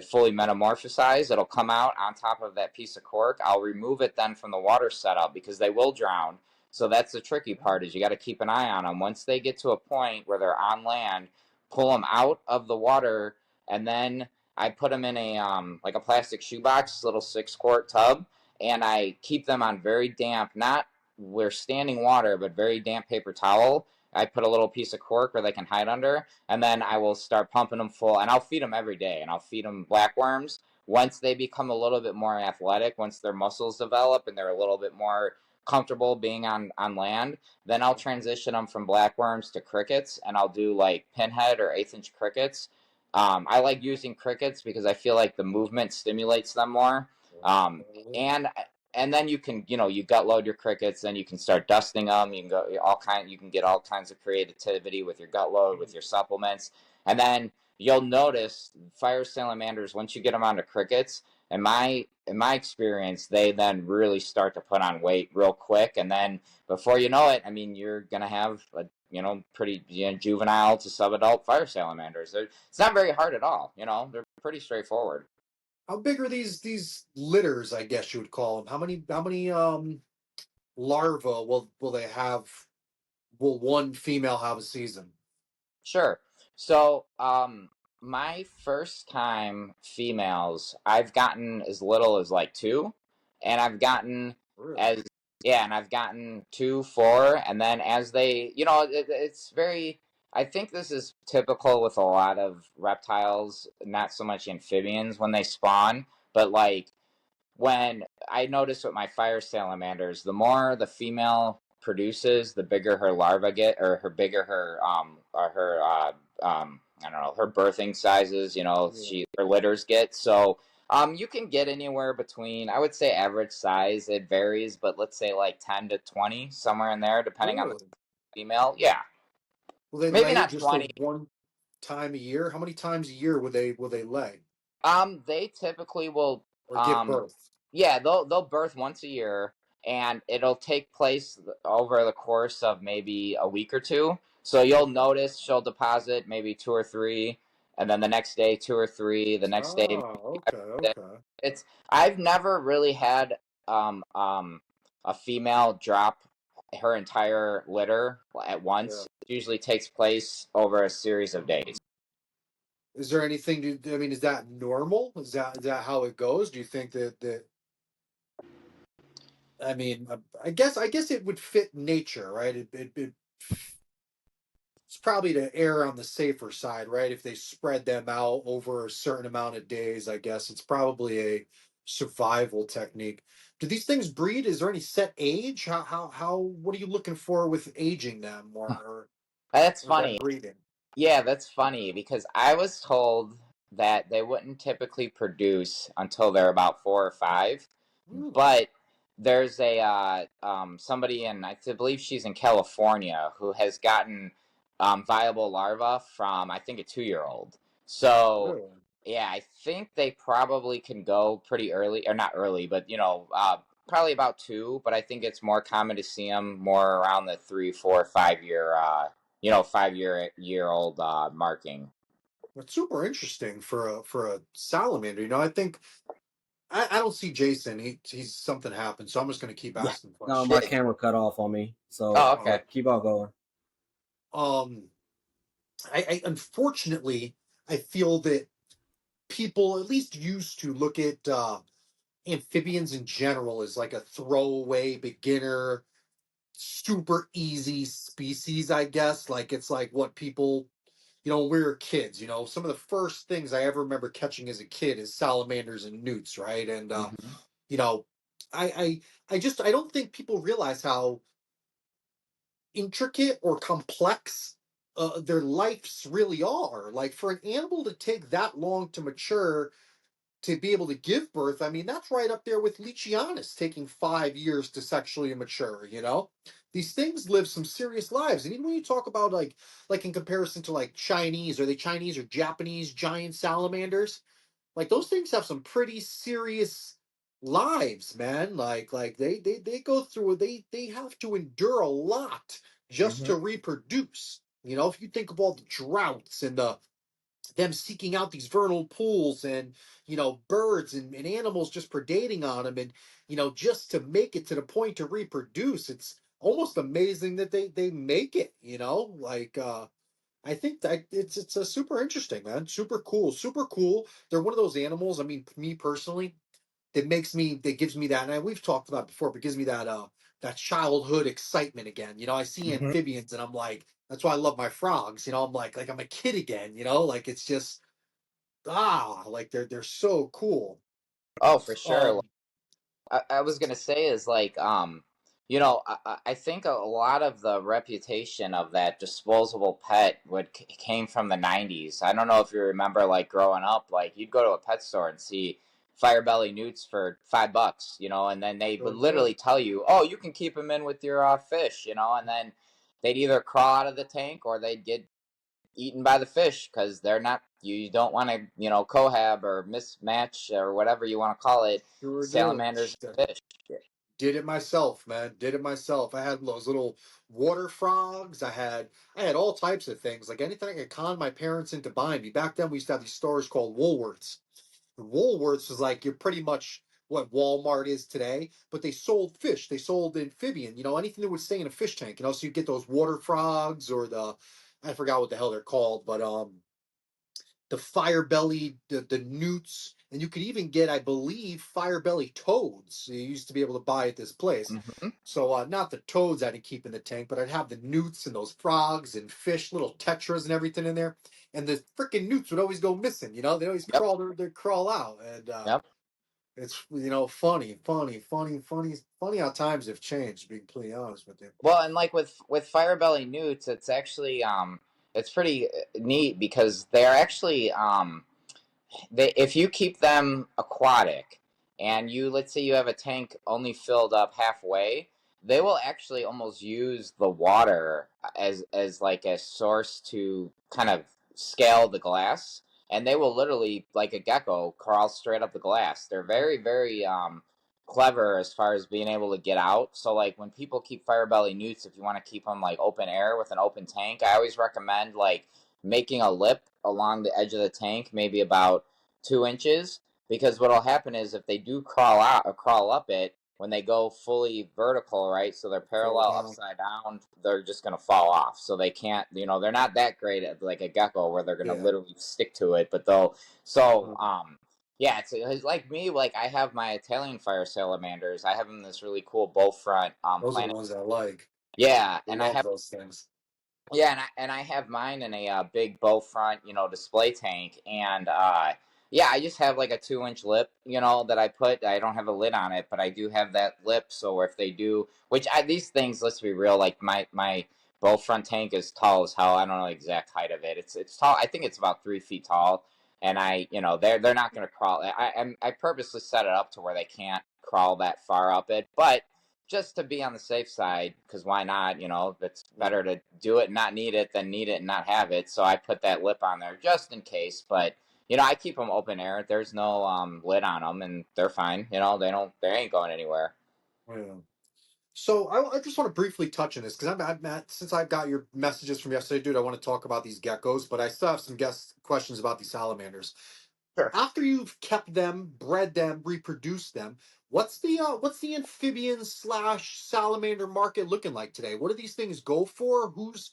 fully metamorphosize, it'll come out on top of that piece of cork. I'll remove it then from the water setup because they will drown. So that's the tricky part, is you got to keep an eye on them. Once they get to a point where they're on land, pull them out of the water, and then I put them in a like a plastic shoebox, little 6-quart tub, and I keep them on very damp, not where standing water, but very damp paper towel. I put a little piece of cork where they can hide under, and then I will start pumping them full, and I'll feed them every day, and I'll feed them blackworms. Once they become a little bit more athletic, once their muscles develop and they're a little bit more comfortable being on land, then I'll transition them from blackworms to crickets, and I'll do like pinhead or 1/8-inch crickets. I like using crickets because I feel like the movement stimulates them more. Um, and and then you can you gut load your crickets, then you can start dusting them. You can get all kinds of creativity with your gut load, with your supplements, and then you'll notice fire salamanders, once you get them onto crickets, in my experience, they then really start to put on weight real quick, and then before you know it, I mean, you're gonna have a pretty juvenile to subadult fire salamanders. It's not very hard at all. They're pretty straightforward. How big are these litters? I guess you would call them. How many larvae will they have? Will one female have a season? Sure. So, my first time females, I've gotten as little as like two, and I've gotten Really? as yeah, and I've gotten two, four, and then as they, it's very. I think this is typical with a lot of reptiles, not so much amphibians when they spawn, but like when I notice with my fire salamanders, the more the female produces, the bigger her larva get, or her bigger her I don't know, her birthing sizes. Yeah. Her litters get. So you can get anywhere between, I would say average size. It varies, but let's say like 10 to 20, somewhere in there, depending on the Really? female. Yeah, Will they maybe lay not just the 20. one time a year? How many times a year will they lay They typically will. or give birth? Yeah, they'll birth once a year, and it'll take place over the course of maybe a week or two. So you'll notice she'll deposit maybe two or three, and then the next day two or three, the next day maybe Oh, five okay, or six. okay. I've never really had a female drop her entire litter at Yeah. once. It usually takes place over a series of days. Is there anything to? I mean, is that normal? Is that how it goes? Do you think that? I mean, I guess it would fit nature, right? It's probably to err on the safer side, right? If they spread them out over a certain amount of days, I guess it's probably survival technique. Do these things breed? Is there any set age? What are you looking for with aging them That's or them funny. breeding? Yeah, that's funny because I was told that they wouldn't typically produce until they're about 4 or 5. Hmm. But there's a somebody in, I believe she's in California, who has gotten viable larvae from, I think, a 2-year-old. So Really? yeah, I think they probably can go pretty early, or not early, but probably about 2. But I think it's more common to see them more around the 3, 4, 5 year, 5 year old marking. That's super interesting for a salamander. I think I don't see Jason. He's something happened, so I'm just gonna keep Yeah. asking No, questions. my Yeah. camera cut off on me. So Oh, Oh, okay. keep on going. um, I unfortunately I feel that people at least used to look at amphibians in general as like a throwaway beginner, super easy species. I guess like it's like what people when we were kids. Some of the first things I ever remember catching as a kid is salamanders and newts, right? And Hmm. you know, I don't think people realize how intricate or complex their lives really are. Like for an animal to take that long to mature to be able to give birth, I mean that's right up there with Leachianus taking 5 years to sexually mature. These things live some serious lives, and even when you talk about like in comparison to like Chinese, are they Chinese or Japanese giant salamanders? Like those things have some pretty serious lives, man. Like they go through they have to endure a lot just Hmm. to reproduce. If you think of all the droughts and them seeking out these vernal pools and birds and animals just predating on them and just to make it to the point to reproduce, it's almost amazing that they make it. Like I think that it's a super interesting, man. Super cool, super cool. They're one of those animals. I mean, me personally, that gives me that, and we've talked about it before, but gives me that childhood excitement again. I see Hmm. amphibians, and I'm like, that's why I love my frogs. I'm like I'm a kid again. Like it's just like they're so cool. Oh, for sure. Um, I was gonna say is like I think a lot of the reputation of that disposable pet came from the '90s. I don't know if you remember, like growing up, like you'd go to a pet store and see fire belly newts for $5, and then they would sure did. literally tell you, oh, you can keep them in with your fish, and then they'd either crawl out of the tank or they'd get eaten by the fish because they're not, you don't want to cohab or mismatch or whatever you want to call it, Sure did. salamanders and fish. Did it myself, man. Did it myself. I had those little water frogs. I had all types of things. Like anything I could con my parents into buying me. Back then we used to have these stores called Woolworths. And Woolworths was like you're pretty much what Walmart is today, but they sold fish. They sold amphibian, anything that would stay in a fish tank. So you get those water frogs or I forgot what the hell they're called, but the fire belly, the newts, and you could even get, I believe, fire belly toads. You used to be able to buy at this place. Hmm. So not the toads I'd keep in the tank, but I'd have the newts and those frogs and fish, little tetras and everything in there. And the freaking newts would always go missing. They always Yep. they crawl out, and Yep. it's funny how times have changed. Being completely honest with you. Well, and like with fire belly newts, it's actually it's pretty neat because they're actually if you keep them aquatic and let's say you have a tank only filled up halfway, they will actually almost use the water as like a source to kind of scale the glass, and they will literally, like a gecko, crawl straight up the glass. They're very, very clever as far as being able to get out. So like when people keep fire belly newts, if you want to keep them like open air with an open tank, I always recommend like making a lip along the edge of the tank, maybe about 2 inches, because what'll happen is if they do crawl out or crawl up it, when they go fully vertical, right, so they're Fall parallel down. upside down, they're just going to fall off. So they can't, they're not that great at like a gecko where they're going to Yeah. literally stick to it, but they'll, so, yeah, it's like me, like I have my Italian fire salamanders. I have them in this really cool bow front Those are the planet. ones I like. Yeah, and I Love have, those things. yeah, and I have mine in a big bow front, display tank, and Yeah, I just have like a 2-inch lip, that I put. I don't have a lid on it, but I do have that lip. So if they do, these things, let's be real, like my bow front tank is tall as hell. I don't know the exact height of it. It's tall. I think it's about 3 feet tall, and they're not going to crawl. I purposely set it up to where they can't crawl that far up it, but just to be on the safe side, because why not? It's better to do it and not need it than need it and not have it. So I put that lip on there just in case, but. I keep them open air. There's no lid on them, and they're fine. They ain't going anywhere. Yeah. So I just want to briefly touch on this because since I've got your messages from yesterday, dude. I want to talk about these geckos, but I still have some guest questions about these salamanders. Sure. After you've kept them, bred them, reproduced them, what's the amphibian slash salamander market looking like today? What do these things go for? Who's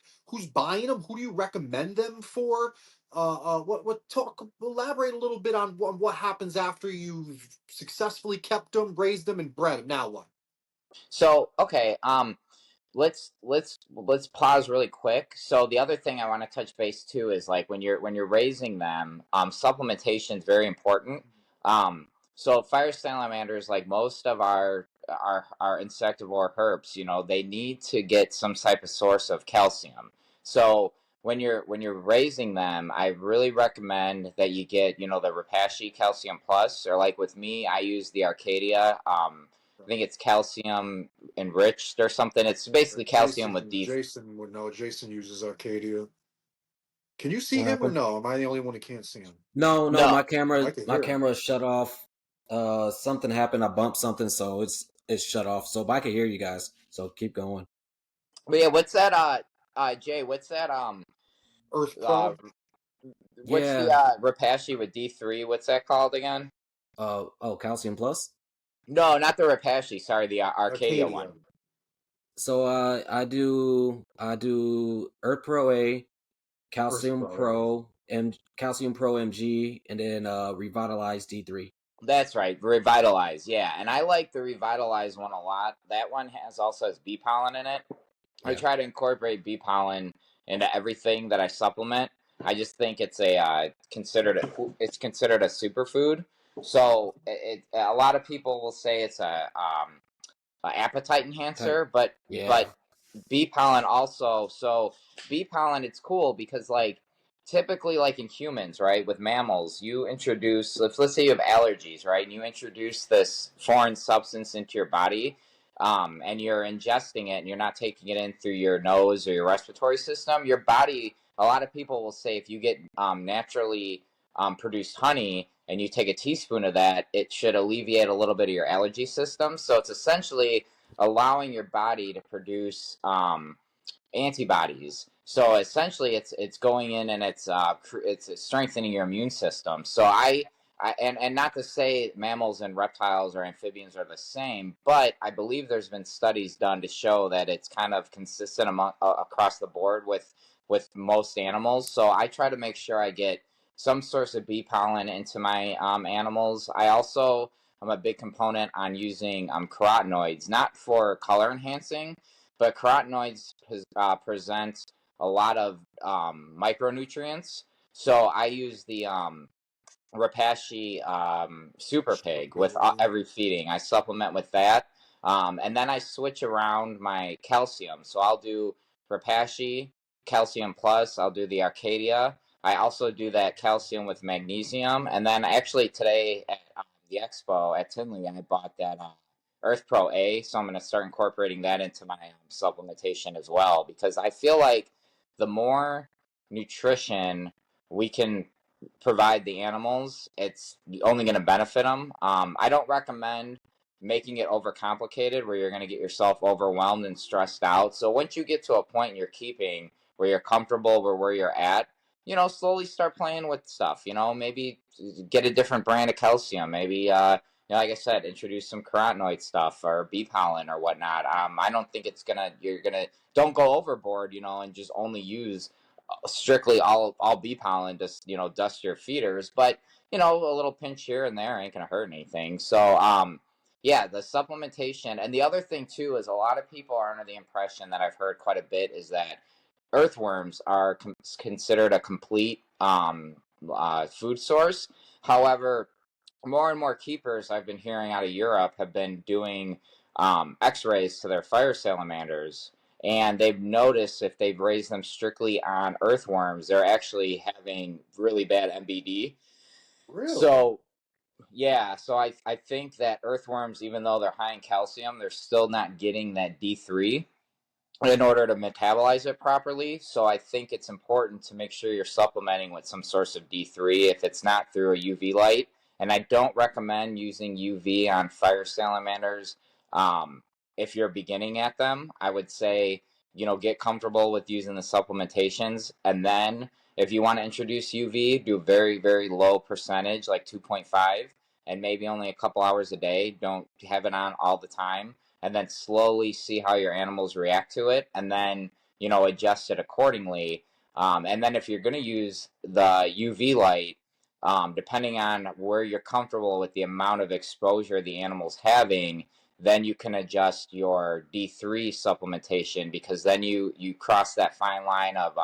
buying them? Who do you recommend them for? Elaborate a little bit on what happens after you've successfully kept them, raised them, and bred them. Now what? So okay, let's pause really quick. So the other thing I want to touch base too is like when you're raising them, supplementation is very important. Um, so fire salamanders, like most of our insectivore herps, they need to get some type of source of calcium. So when you're raising them, I really recommend that you get the Repashy Calcium Plus, or like with me, I use the Arcadia. I think it's calcium enriched or something. It's basically calcium with D. Jason would know. Jason uses Arcadia. Can you see What him or happened? no? Am I the only one who can't see him? No, No, my I camera can my hear him. camera shut off. Something happened. I bumped something, so it's shut off. So but I can hear you guys. So keep going. but yeah, what's that? Jay, what's that? Earth Uh, Pro. what's the Yeah. Repashy with D3? What's that called again? Oh, Calcium Plus. No, not the Repashy. Sorry, the Arcadia Arcadia. one. So I do Earth Pro A, Earth Calcium Pro. Yeah. Pro, and Calcium Pro MG, and then Revitalize D3. That's right, Revitalize. Yeah, and I like the Revitalize one a lot. That one has bee pollen in it. I Yeah. try to incorporate bee pollen into everything that I supplement. I just think it's considered a superfood. So a lot of people will say it's a appetite Type. enhancer, but Yeah. bee pollen also. So bee pollen, it's cool because like typically like in humans, right, with mammals, you introduce, let's say you have allergies, right, and you introduce this foreign substance into your body, and you're ingesting it and you're not taking it in through your nose or your respiratory system, your body, a lot of people will say if you get naturally produced honey and you take a teaspoon of that, it should alleviate a little bit of your allergy system. So it's essentially allowing your body to produce antibodies. So essentially, it's going in and it's strengthening your immune system. So and not to say mammals and reptiles or amphibians are the same, but I believe there's been studies done to show that it's kind of consistent across the board with most animals. So I try to make sure I get some source of bee pollen into my animals. I'm a big component on using carotenoids, not for color enhancing, but carotenoids present a lot of micronutrients. So I use the Repashy Super Super Pig with pig. every feeding. I supplement with that. And then I switch around my calcium. So I'll do Repashy, Calcium Plus, I'll do the Arcadia. I also do that calcium with magnesium. And then actually today at the expo at Tinley, I bought that Earth Pro A. So I'm going to start incorporating that into my supplementation as well, because I feel like the more nutrition we can provide the animals, it's only going to benefit them. I don't recommend making it overcomplicated where you're going to get yourself overwhelmed and stressed out. So once you get to a point in your keeping where you're comfortable with where you're at, slowly start playing with stuff. Maybe get a different brand of calcium. Maybe, like I said, introduce some carotenoid stuff or bee pollen or whatnot. I don't think don't go overboard, and just only use strictly all bee pollen, just dust your feeders, but a little pinch here and there ain't gonna hurt anything. So yeah, the supplementation. And the other thing too is a lot of people are under the impression that I've heard quite a bit is that earthworms are considered a complete food source. However, more and more keepers I've been hearing out of Europe have been doing x-rays to their fire salamanders, and they've noticed if they've raised them strictly on earthworms, they're actually having really bad MBD. Really? So yeah, so I think that earthworms, even though they're high in calcium, they're still not getting that D3 in order to metabolize it properly. So I think it's important to make sure you're supplementing with some source of D3 if it's not through a UV light. And I don't recommend using UV on fire salamanders if you're beginning at them. I would say, get comfortable with using the supplementations. And then if you want to introduce UV, do very, very low percentage, like 2.5, and maybe only a couple hours a day. Don't have it on all the time, and then slowly see how your animals react to it, and then adjust it accordingly. And then if you're going to use the UV light, depending on where you're comfortable with the amount of exposure the animal's having, then you can adjust your D3 supplementation, because then you cross that fine line of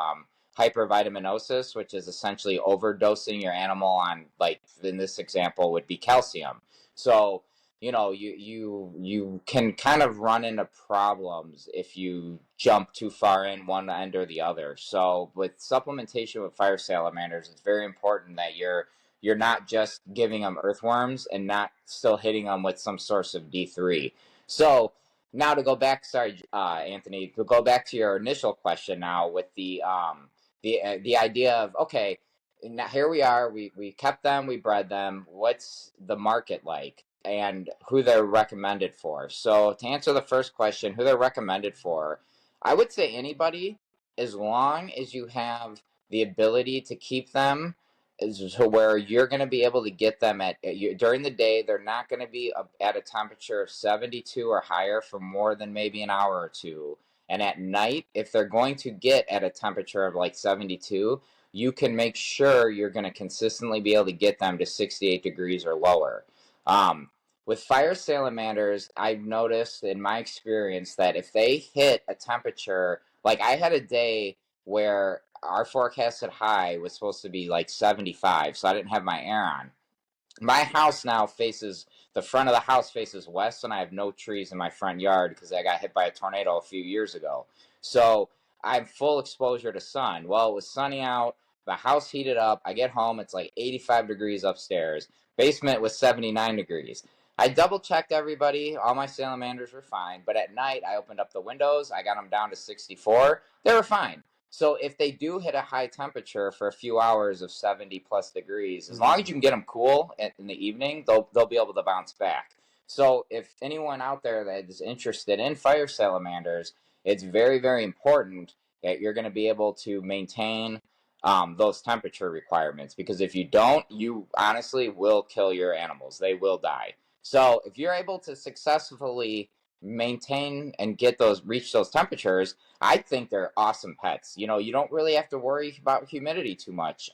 hypervitaminosis, which is essentially overdosing your animal on, like in this example would be calcium. So you can kind of run into problems if you jump too far in one end or the other. So with supplementation with fire salamanders, it's very important that you're not just giving them earthworms and not still hitting them with some source of D3. So now to go back, sorry, Anthony, to go back to your initial question now with the idea of, okay, now here we are, we kept them, we bred them, what's the market like and who they're recommended for? So to answer the first question, who they're recommended for, I would say anybody, as long as you have the ability to keep them, is to where you're going to be able to get them during the day. They're not going to be at a temperature of 72 or higher for more than maybe an hour or two. And at night, if they're going to get at a temperature of like 72, you can make sure you're going to consistently be able to get them to 68 degrees or lower. Um, with fire salamanders, I've noticed in my experience that if they hit a temperature, like I had a day where our forecasted high was supposed to be like 75, so I didn't have my air on. My house now faces, the front of the house faces west, and I have no trees in my front yard because I got hit by a tornado a few years ago. So I have full exposure to sun. Well, it was sunny out, the house heated up. I get home, it's like 85 degrees upstairs. Basement was 79 degrees. I double checked everybody. All my salamanders were fine. But at night, I opened up the windows. I got them down to 64. They were fine. So if they do hit a high temperature for a few hours of 70 plus degrees, as long as you can get them cool in the evening, they'll be able to bounce back. So if anyone out there that is interested in fire salamanders, it's very, very important that you're going to be able to maintain those temperature requirements, because if you don't, you honestly will kill your animals. They will die. So if you're able to successfully maintain and reach those temperatures, I think they're awesome pets. You don't really have to worry about humidity too much.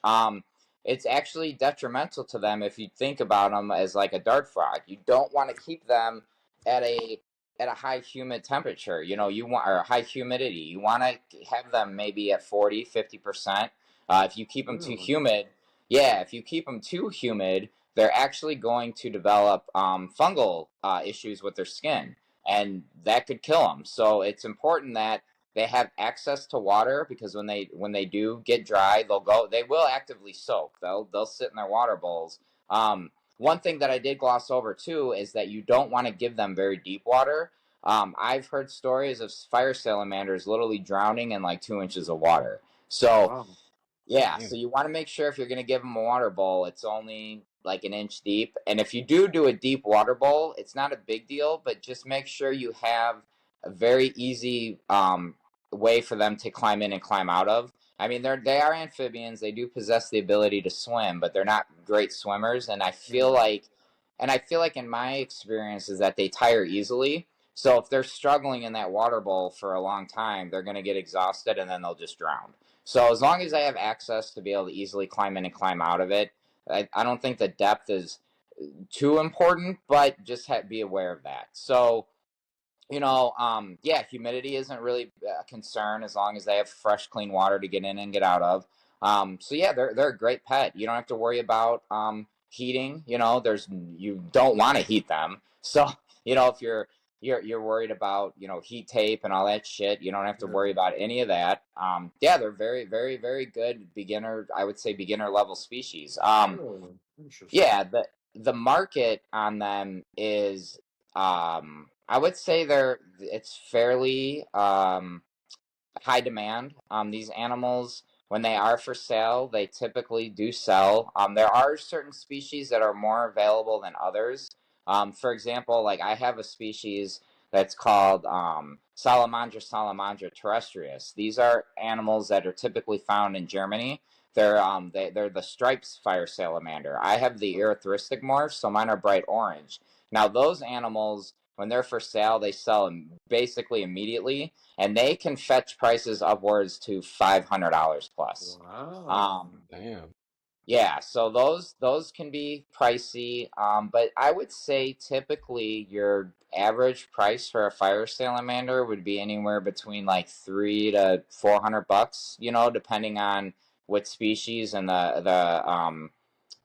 It's actually detrimental to them if you think about them as like a dart frog. You don't want to keep them at a high humid temperature. You want, or high humidity. You want to have them maybe at 40, 50%. If you keep them too Really? humid, yeah, if you keep them too humid, they're actually going to develop fungal issues with their skin, and that could kill them. So it's important that they have access to water, because when they do get dry, they will actively soak. They'll sit in their water bowls. One thing that I did gloss over too is that you don't want to give them very deep water. I've heard stories of fire salamanders literally drowning in like 2 inches of water. So Wow. yeah, Damn. so you want to make sure if you're going to give them a water bowl, it's only like an inch deep. And if you do a deep water bowl, it's not a big deal, but just make sure you have a very easy way for them to climb in and climb out of. I mean, they are amphibians. They do possess the ability to swim, but they're not great swimmers. Yeah. And I feel like in my experience is that they tire easily. So if they're struggling in that water bowl for a long time, they're going to get exhausted and then they'll just drown. So as long as I have access to be able to easily climb in and climb out of it, I don't think the depth is too important, but just be aware of that. So, yeah, humidity isn't really a concern as long as they have fresh, clean water to get in and get out of. So yeah, they're a great pet. You don't have to worry about heating. You don't want to heat them. So if you're worried about heat tape and all that shit, you don't have to Yeah. worry about any of that. Yeah, they're very very very good beginner. I would say beginner level species. Oh, interesting. Yeah, the market on them is I would say it's fairly high demand. These animals, when they are for sale, they typically do sell. There are certain species that are more available than others. For example, like I have a species that's called Salamandra terrestrius. These are animals that are typically found in Germany. They're the stripes fire salamander. I have the erythristic morph, so mine are bright orange. Now those animals, when they're for sale, they sell basically immediately, and they can fetch prices upwards to $500 plus. Wow. Um, Damn. yeah, so those can be pricey, but I would say typically your average price for a fire salamander would be anywhere between like $300 to $400, depending on what species and the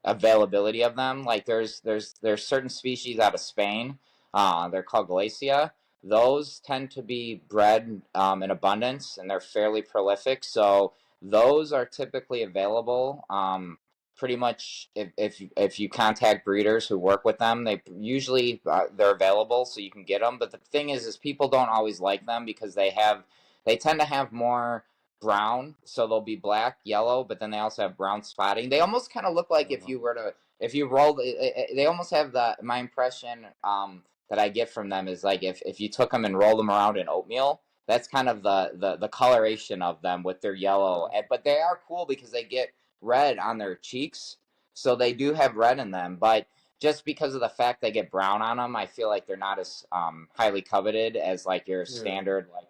availability of them. Like there's certain species out of Spain. They're called Glacia. Those tend to be bred in abundance, and they're fairly prolific. So those are typically available. Pretty much, if you contact breeders who work with them, they usually they're available, so you can get them. But the thing is people don't always like them because they tend to have more brown, so they'll be black, yellow, but then they also have brown spotting. They almost kind of look like if you rolled. They almost have my impression that I get from them is like if you took them and rolled them around in oatmeal. That's kind of the coloration of them with their yellow, but they are cool because they get red on their cheeks, so they do have red in them. But just because of the fact they get brown on them, I feel like they're not as highly coveted as like your Yeah. standard, like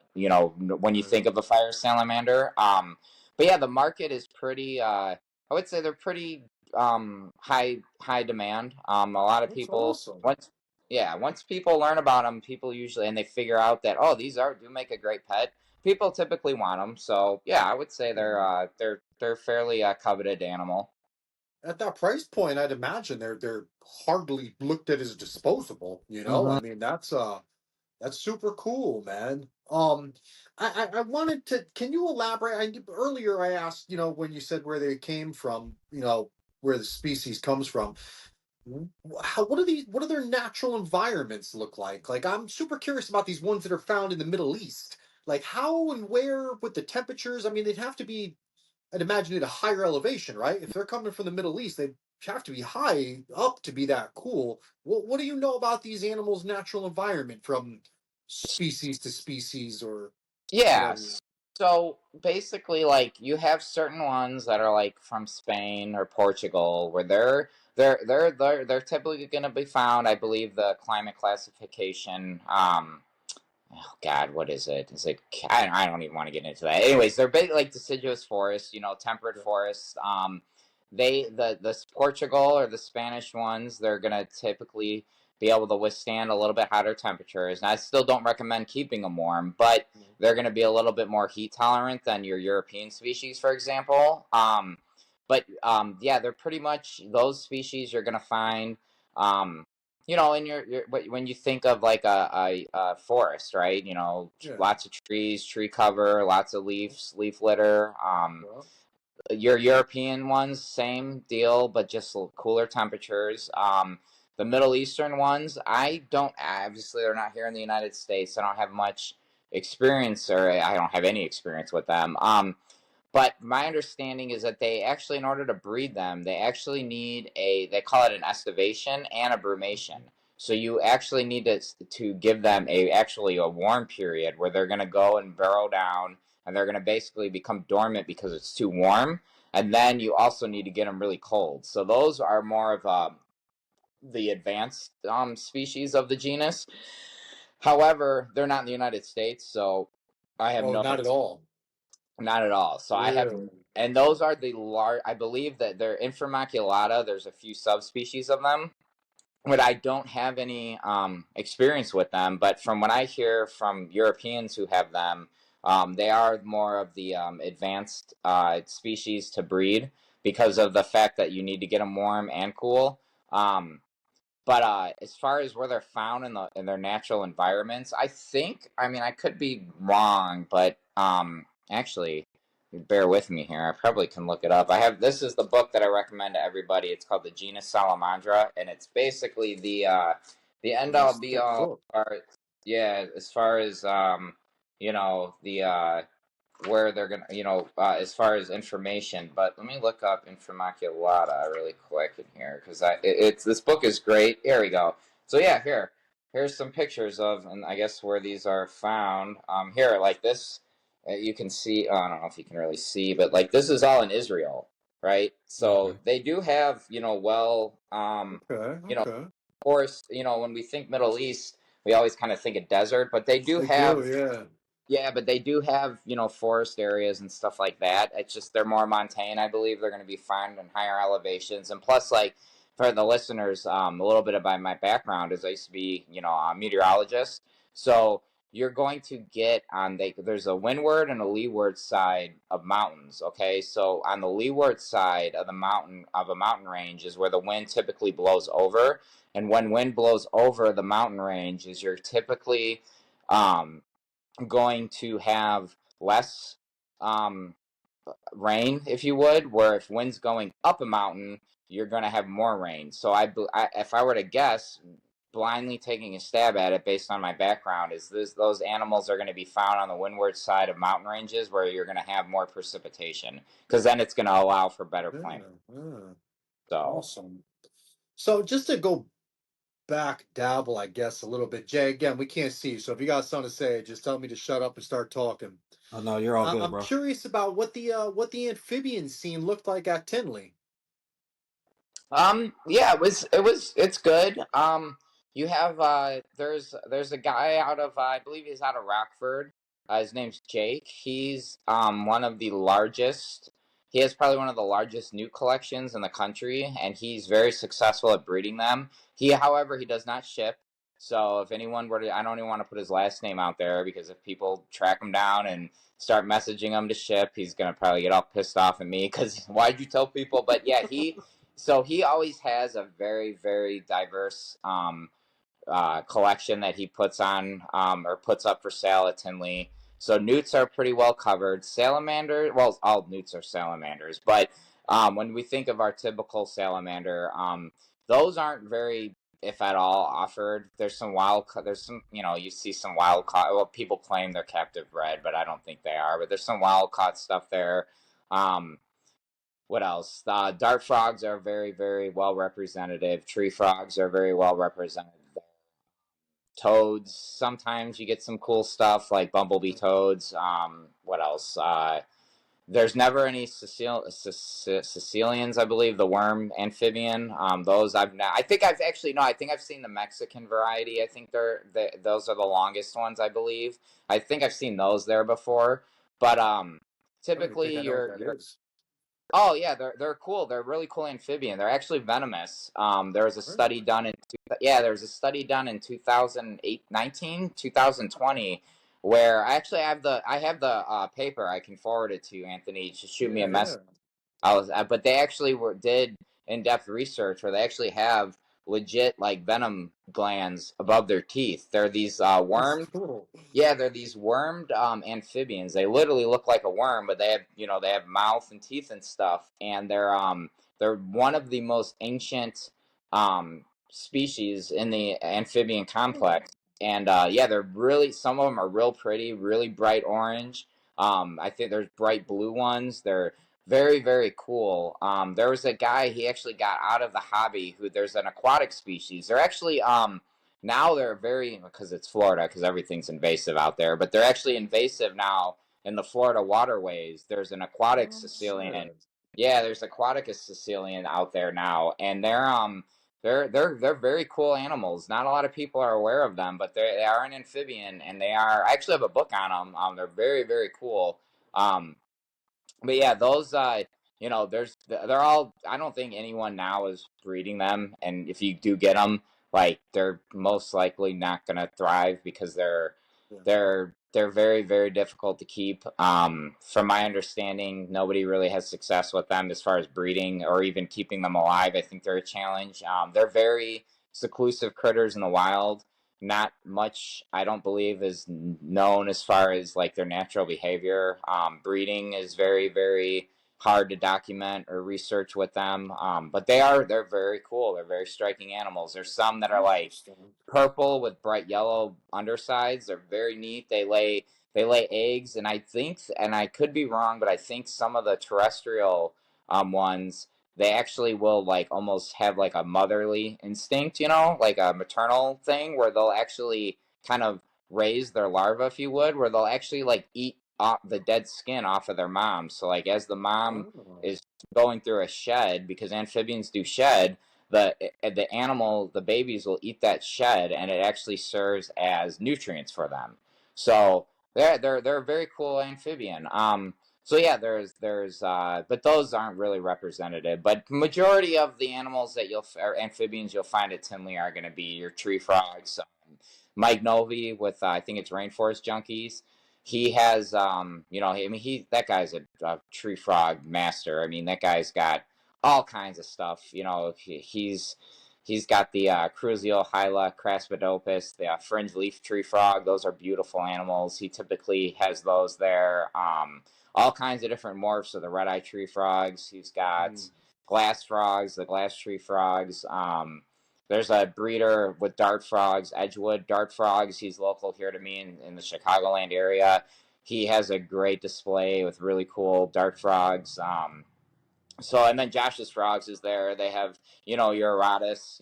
when you think Right. of a fire salamander. But yeah, the market is pretty. I would say they're pretty high demand. A lot of That's people awesome. once people learn about them, people usually and they figure out that these do make a great pet. People typically want them, so yeah, I would say Yeah. they're fairly coveted animal. At that price point, I'd imagine they're hardly looked at as disposable. I Mm-hmm. mean, that's super cool, man. I wanted to. Can you elaborate? Earlier I asked, when you said where they came from, where the species comes from. What do their natural environments look like? Like, I'm super curious about these ones that are found in the Middle East. Like, how and where with the temperatures? I mean, they'd have to be, I'd imagine, at a higher elevation, right? If they're coming from the Middle East, they have to be high up to be that cool. What do you know about these animals' natural environment from species to species, or Yeah. whatever? So basically, like you have certain ones that are like from Spain or Portugal, where they're typically going to be found. I believe the climate classification. Oh God, what is it? Is it? I don't even want to get into that. Anyways, they're big like deciduous forests, temperate Yeah. forests. The Portugal or the Spanish ones, they're gonna typically be able to withstand a little bit hotter temperatures. And I still don't recommend keeping them warm, but they're gonna be a little bit more heat tolerant than your European species, for example. Yeah, they're pretty much those species you're gonna find. In when you think of like a forest, right? Yeah. Lots of trees, tree cover, lots of leaves, leaf litter. Yeah. Your European ones, same deal, but just cooler temperatures. The Middle Eastern ones, I don't obviously they're not here in the United States. I don't have much experience, or I don't have any experience with them. But my understanding is that they actually, in order to breed them, they actually need they call it an estivation and a brumation. So you actually need to give them actually a warm period where they're going to go and burrow down, and they're going to basically become dormant because it's too warm. And then you also need to get them really cold. So those are more of the advanced species of the genus. However, they're not in the United States, so I have Oh, no not at all. not at all. So I have, Really? and those are the large. I believe that they're Inframaculata. There's a few subspecies of them, but I don't have any experience with them. But from what I hear from Europeans who have them, they are more of the advanced species to breed because of the fact that you need to get them warm and cool. But as far as where they're found in their natural environments, I mean, I could be wrong, but actually, bear with me here. I probably can look it up. This is the book that I recommend to everybody. It's called the genus Salamandra, and it's basically the end all Nice be thick all. book. Yeah, as far as the where they're gonna, as far as information. But let me look up Informaculata really quick in here because it's this book is great. Here we go. So yeah, here's some pictures of, and I guess where these are found. Here, like this, you can see. I don't know if you can really see, but like this is all in Israel, right? So Okay. they do have, Okay. you know, Okay. of course, when we think Middle East, we always kind of think of desert, but they do They do, have, yeah. yeah, but they do have, forest areas and stuff like that. It's just they're more montane. I believe they're going to be found in higher elevations. And plus, like, for the listeners, a little bit about my background is I used to be, a meteorologist. So you're going to get there's a windward and a leeward side of mountains, okay? So on the leeward side of a mountain range is where the wind typically blows over. And when wind blows over the mountain range is you're typically um, going to have less um, rain, if you would, where if wind's going up a mountain, you're going to have more rain. So if I were to guess, blindly taking a stab at it based on my background, is those animals are going to be found on the windward side of mountain ranges where you're going to have more precipitation because then it's going to allow for better Yeah. planting. Yeah. So, Awesome. So just to go back dabble, I guess, a little bit. Jay, again, we can't see you, so if you got something to say, just tell me to shut up and start talking. Oh no, you're all good, I'm bro. curious about what the amphibian scene looked like at Tinley. yeah, it's good. You have there's a guy out of I believe he's out of Rockford. His name's Jake. He's one of the largest. He has probably one of the largest newt collections in the country, and he's very successful at breeding them. However, he does not ship. So if anyone were to, I don't even want to put his last name out there because if people track him down and start messaging him to ship, he's gonna probably get all pissed off at me because why'd you tell people? But yeah, he always has a very, very diverse collection that he puts on or puts up for sale at Tinley. So newts are pretty well covered. Salamander, well, all newts are salamanders, but when we think of our typical salamander, those aren't very, if at all, offered. There's some, you see some wild caught. Well, people claim they're captive bred, but I don't think they are. But there's some wild caught stuff there. Um, what else? Dart frogs are very, very well representative. Tree frogs are very well represented. Toads, sometimes you get some cool stuff like bumblebee toads. What else? There's never any Sicilians, I believe, the worm amphibian. Those I've not. I think I've actually no. I think I've seen the Mexican variety. I think those are the longest ones. I believe. I think I've seen those there before. But I don't even think typically I know what that you're is. Oh yeah, they're cool. They're really cool amphibian. They're actually venomous. There was a study Really? done there was a study done in 2008, 2020, where I have the paper. I can forward it to you, Anthony. Just shoot me Yeah, a yeah. message. But they actually did in-depth research where they actually have legit like venom glands above their teeth. They're these That's worms. cool. Yeah, they're these wormed amphibians. They literally look like a worm, but they have mouth and teeth and stuff, and they're one of the most ancient species in the amphibian Hmm. complex. And yeah, they're really some of them are real pretty, really bright orange. I think there's bright blue ones. They're very, very cool. There was a guy he actually got out of the hobby who there's an aquatic species. They're actually now they're very because it's Florida because everything's invasive out there, but they're actually invasive now in the Florida waterways. There's an aquatic Oh, Sicilian. shit. Yeah, there's aquatic Sicilian out there now, and they're very cool animals. Not a lot of people are aware of them, but they are an amphibian, and they are. I actually have a book on them. They're very, very cool. Um, but yeah, those they're all. I don't think anyone now is breeding them, and if you do get them, like they're most likely not gonna thrive because Yeah. they're they're very, very difficult to keep. From my understanding, nobody really has success with them as far as breeding or even keeping them alive. I think they're a challenge. They're very seclusive critters in the wild. Not much, I don't believe, is known as far as like their natural behavior. Breeding is very, very hard to document or research with them. But they're very cool. They're very striking animals. There's some that are like Interesting. purple with bright yellow undersides. They're very neat. They lay eggs, and I think, and I could be wrong, but I think some of the terrestrial ones, they actually will like almost have like a motherly instinct, like a maternal thing where they'll actually kind of raise their larva, if you would, where they'll actually like eat off the dead skin off of their mom. So like as the mom Oh. is going through a shed, because amphibians do shed, the animal, the babies will eat that shed, and it actually serves as nutrients for them. So they're a very cool amphibian. So yeah, but those aren't really representative. But majority of the animals that or amphibians you'll find at Tinley are going to be your tree frogs. Mike Novi with I think it's Rainforest Junkies. He has I mean that guy's a tree frog master. I mean that guy's got all kinds of stuff. He's got the Cruzio Hyla craspidopus, the fringe leaf tree frog. Those are beautiful animals. He typically has those there. All kinds of different morphs of the red eye tree frogs. He's got Mm. glass frogs, the glass tree frogs. There's a breeder with dart frogs, Edgewood dart frogs. He's local here to me in the Chicagoland area. He has a great display with really cool dart frogs. And then Josh's frogs is there. They have, your Eratus,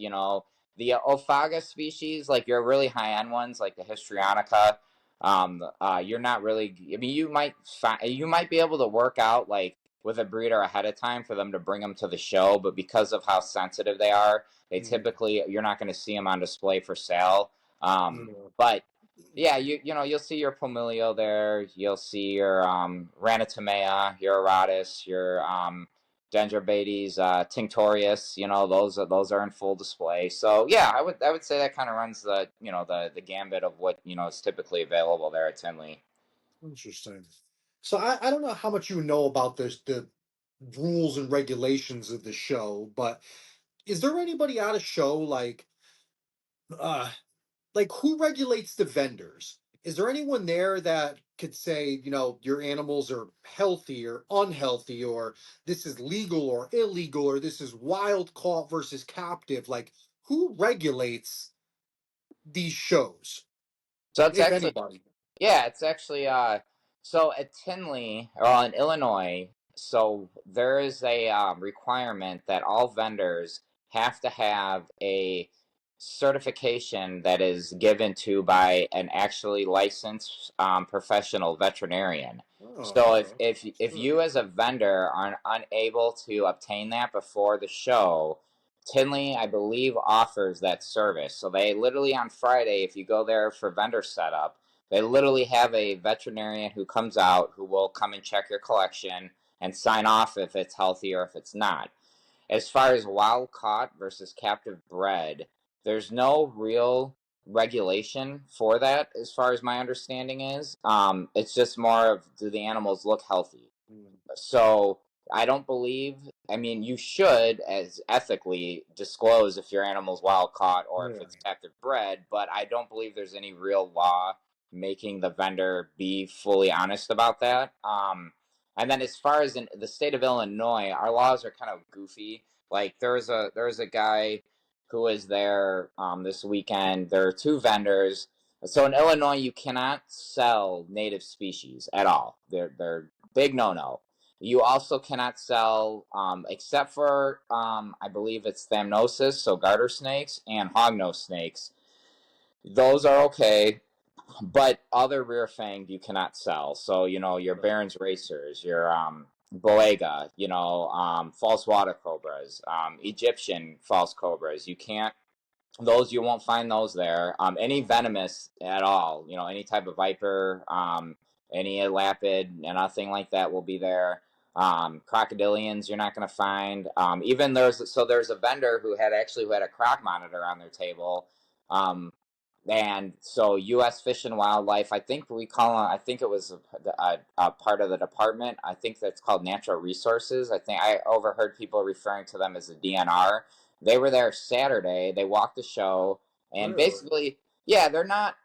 the Ophaga species, like your really high end ones, like the Histrionica. You're not really. I mean, you might be able to work out like with a breeder ahead of time for them to bring them to the show, but because of how sensitive they are, they Mm. typically you're not going to see them on display for sale. Yeah. But yeah, you'll see your Pomilio there. You'll see your Ranitomea, your Eratus, your Dendrobates, Tinctorius. Those are in full display. So yeah, I would say that kind of runs the gambit of what is typically available there at Tinley. Interesting. So I don't know how much you know about the rules and regulations of the show, but is there anybody at a show uh who regulates the vendors? Is there anyone there that could say, your animals are healthy or unhealthy, or this is legal or illegal, or this is wild caught versus captive? Like, who regulates these shows, So it's if actually anybody? Yeah, it's actually so at Tinley or in Illinois, so there is a requirement that all vendors have to have a certification that is given to by an actually licensed professional veterinarian. Oh, So if okay. if That's if good. you as a vendor are unable to obtain that before the show, Tinley, I believe, offers that service. So they literally on Friday, if you go there for vendor setup, they literally have a veterinarian who comes out who will come and check your collection and sign off if it's healthy or if it's not. As far as wild caught versus captive bred, there's no real regulation for that, as far as my understanding is. It's just more of, do the animals look healthy? Mm. So I don't believe. I mean, you should, as ethically, disclose if your animal's wild caught or if Yeah. it's captive bred. But I don't believe there's any real law making the vendor be fully honest about that. And then as far as in the state of Illinois, our laws are kind of goofy. Like there's a guy who was there this weekend. There are two vendors. So in Illinois, you cannot sell native species at all. They're big no no. You also cannot sell, except for I believe it's thamnosis, so garter snakes and hognose snakes. Those are okay, but other rear fanged you cannot sell. So your Right. Barron's racers, your Boega, false water cobras, Egyptian false cobras. You can't those you won't find those there. Any venomous at all, any type of viper, any elapid, nothing like that will be there. Crocodilians you're not going to find. Even there's a vendor who had a croc monitor on their table. Um, And so U.S. Fish and Wildlife, I think we call it, I think it was a part of the department. I think that's called Natural Resources. I think I overheard people referring to them as the DNR. They were there Saturday. They walked the show, and Really? basically, yeah, they're not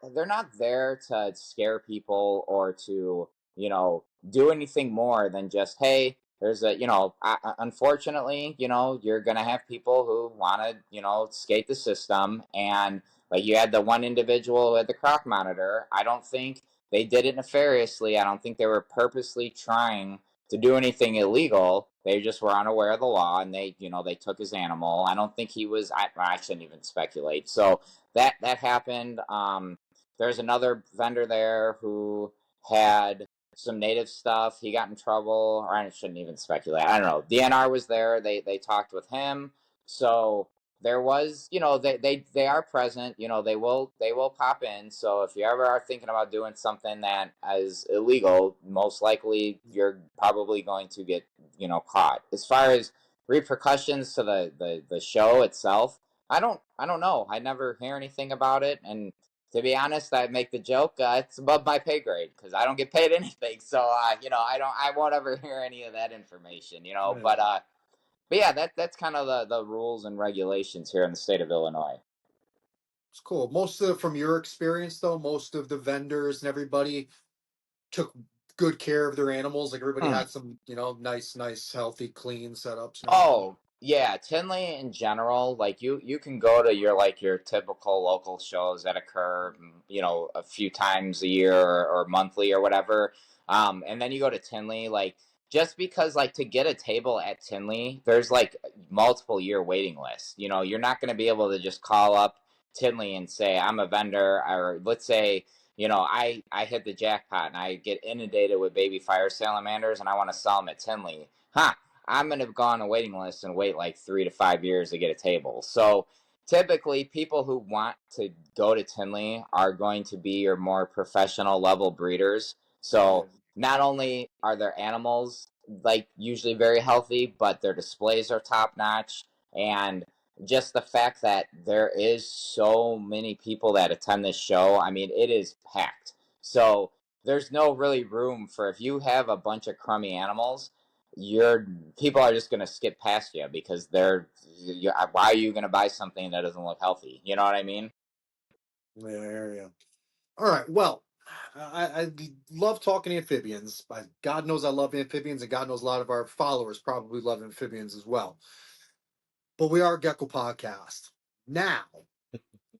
there to scare people or to do anything more than just, hey, there's unfortunately, you're gonna have people who want to skate the system. And like, you had the one individual at the croc monitor. I don't think they did it nefariously. I don't think they were purposely trying to do anything illegal. They just were unaware of the law, and they took his animal. I don't think he was. I shouldn't even speculate. So that happened. There's another vendor there who had some native stuff. He got in trouble, or I shouldn't even speculate. I don't know. DNR was there. They talked with him. So there was, they are present. They will pop in. So if you ever are thinking about doing something that is illegal, most likely you're probably going to get caught. As far as repercussions to the show itself, I don't know. I never hear anything about it. And to be honest, I make the joke. It's above my pay grade because I don't get paid anything. So I won't ever hear any of that information. Yeah. But yeah, that's kind of the rules and regulations here in the state of Illinois. It's cool. Most of from your experience though, most of the vendors and everybody took good care of their animals. Like everybody Hmm. had some, nice, healthy, clean setups and everything. Oh, yeah, Tinley in general, like you can go to your typical local shows that occur, a few times a year or monthly or whatever. And then you go to Tinley, like, just because, like, to get a table at Tinley, there's like multiple year waiting list. You're not going to be able to just call up Tinley and say I'm a vendor, or let's say I hit the jackpot and I get inundated with baby fire salamanders and I want to sell them at Tinley. Huh, I'm going to go on a waiting list and wait like 3 to 5 years to get a table. So typically, people who want to go to Tinley are going to be your more professional level breeders. Right. So not only are their animals like usually very healthy, but their displays are top notch. And just the fact that there is so many people that attend this show, I mean, it is packed. So there's no really room for, if you have a bunch of crummy animals, your people are just going to skip past you because why are you going to buy something that doesn't look healthy? You know what I mean? Yeah. All right. Well, I love talking amphibians. God knows I love amphibians, and God knows a lot of our followers probably love amphibians as well. But we are a gecko podcast. Now,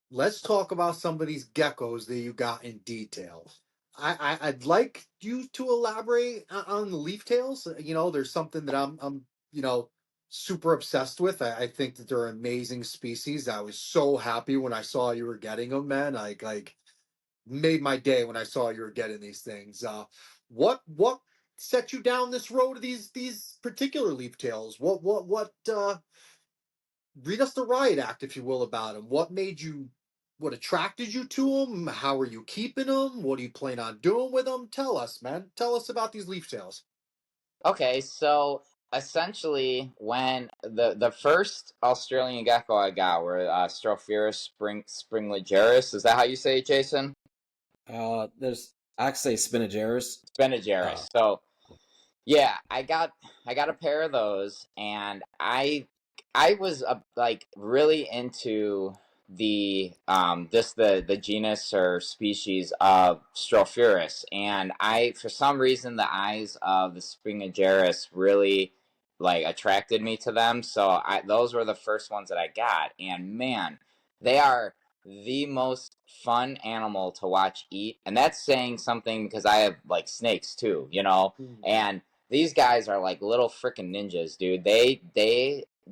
let's talk about some of these geckos that you got in detail. I'd like you to elaborate on the leaf tails. There's something that I'm super obsessed with. I think that they're amazing species. I was so happy when I saw you were getting them, man. Like made my day when I saw you were getting these things. What set you down this road of these particular leaf tails? What read us the riot act, if you will, about them. What attracted you to them? How are you keeping them? What do you plan on doing with them? Tell us, man. Tell us about these leaf tails. Okay, so essentially, when the first Australian gecko I got were Strophaeus springlegeris. Is that how you say it, Jason? There's I say Spinageris. Spinageris. Uh, So yeah, I got a pair of those, and I was like really into the genus or species of Strophaeus, and I, for some reason, the eyes of the Spinageris really like attracted me to them. So those were the first ones that I got, and man, they are the most fun animal to watch eat. And that's saying something because I have like snakes too, Mhm. and these guys are like little freaking ninjas, dude. They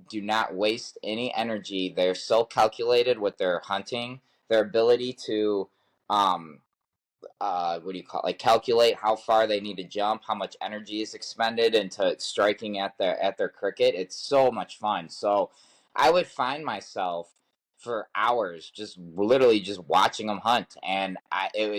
do not waste any energy. They're so calculated with their hunting, their ability to um what do you call it? Like, calculate how far they need to jump, how much energy is expended into striking at their cricket. It's so much fun. So I would find myself for hours just literally just watching them hunt, and it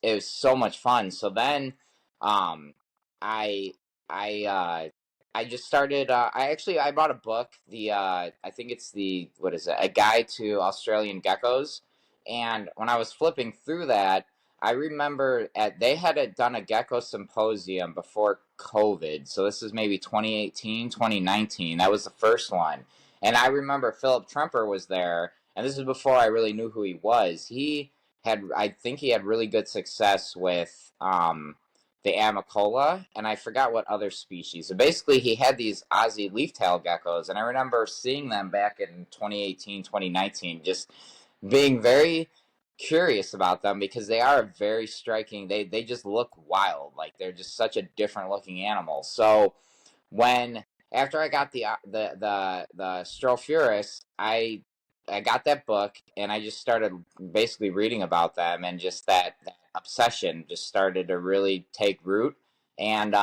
was so much fun. So then um I I I just started I bought a book, the I think it's the, what is it, A Guide to Australian Geckos. And when I was flipping through that, I remember they had done a gecko symposium before COVID. So this is maybe 2018, 2019. That was the first one. And I remember Philip Tremper was there. And this is before I really knew who he was. I think he had really good success with the Amicola, and I forgot what other species. So basically, he had these Aussie leaf-tailed geckos, and I remember seeing them back in 2018, 2019, just being very curious about them because they are very striking. They just look wild. Like, they're just such a different looking animal. So when after I got the Strophuris, I got that book and I just started basically reading about them, and just that obsession just started to really take root. And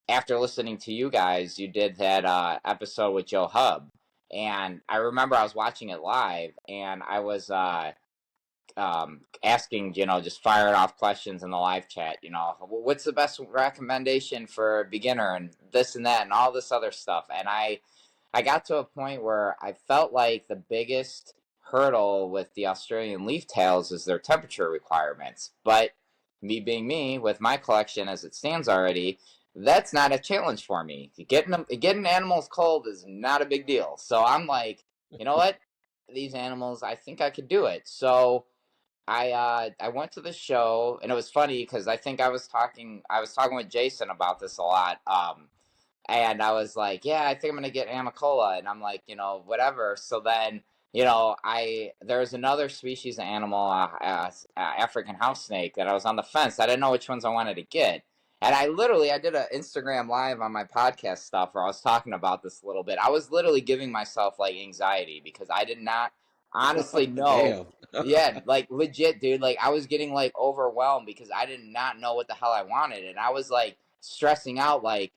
after listening to you guys, you did that episode with Joe Hub, and I remember I was watching it live, and I was asking, just firing off questions in the live chat, what's the best recommendation for a beginner and this and that and all this other stuff. And I got to a point where I felt like the biggest hurdle with the Australian leaf tails is their temperature requirements. But me being me, with my collection as it stands already, that's not a challenge for me. Getting animals cold is not a big deal. So I'm like, you know what? These animals, I think I could do it. So I went to the show, and it was funny because I was talking with Jason about this a lot. And I was like, yeah, I think I'm gonna get Amicola, and I'm like, whatever. So then, there's another species of animal, African house snake, that I was on the fence. I didn't know which ones I wanted to get, and I did an Instagram live on my podcast stuff where I was talking about this a little bit. I was literally giving myself like anxiety because I did not honestly know. Damn. Yeah, like legit, dude. Like I was getting like overwhelmed because I did not know what the hell I wanted, and I was like stressing out, like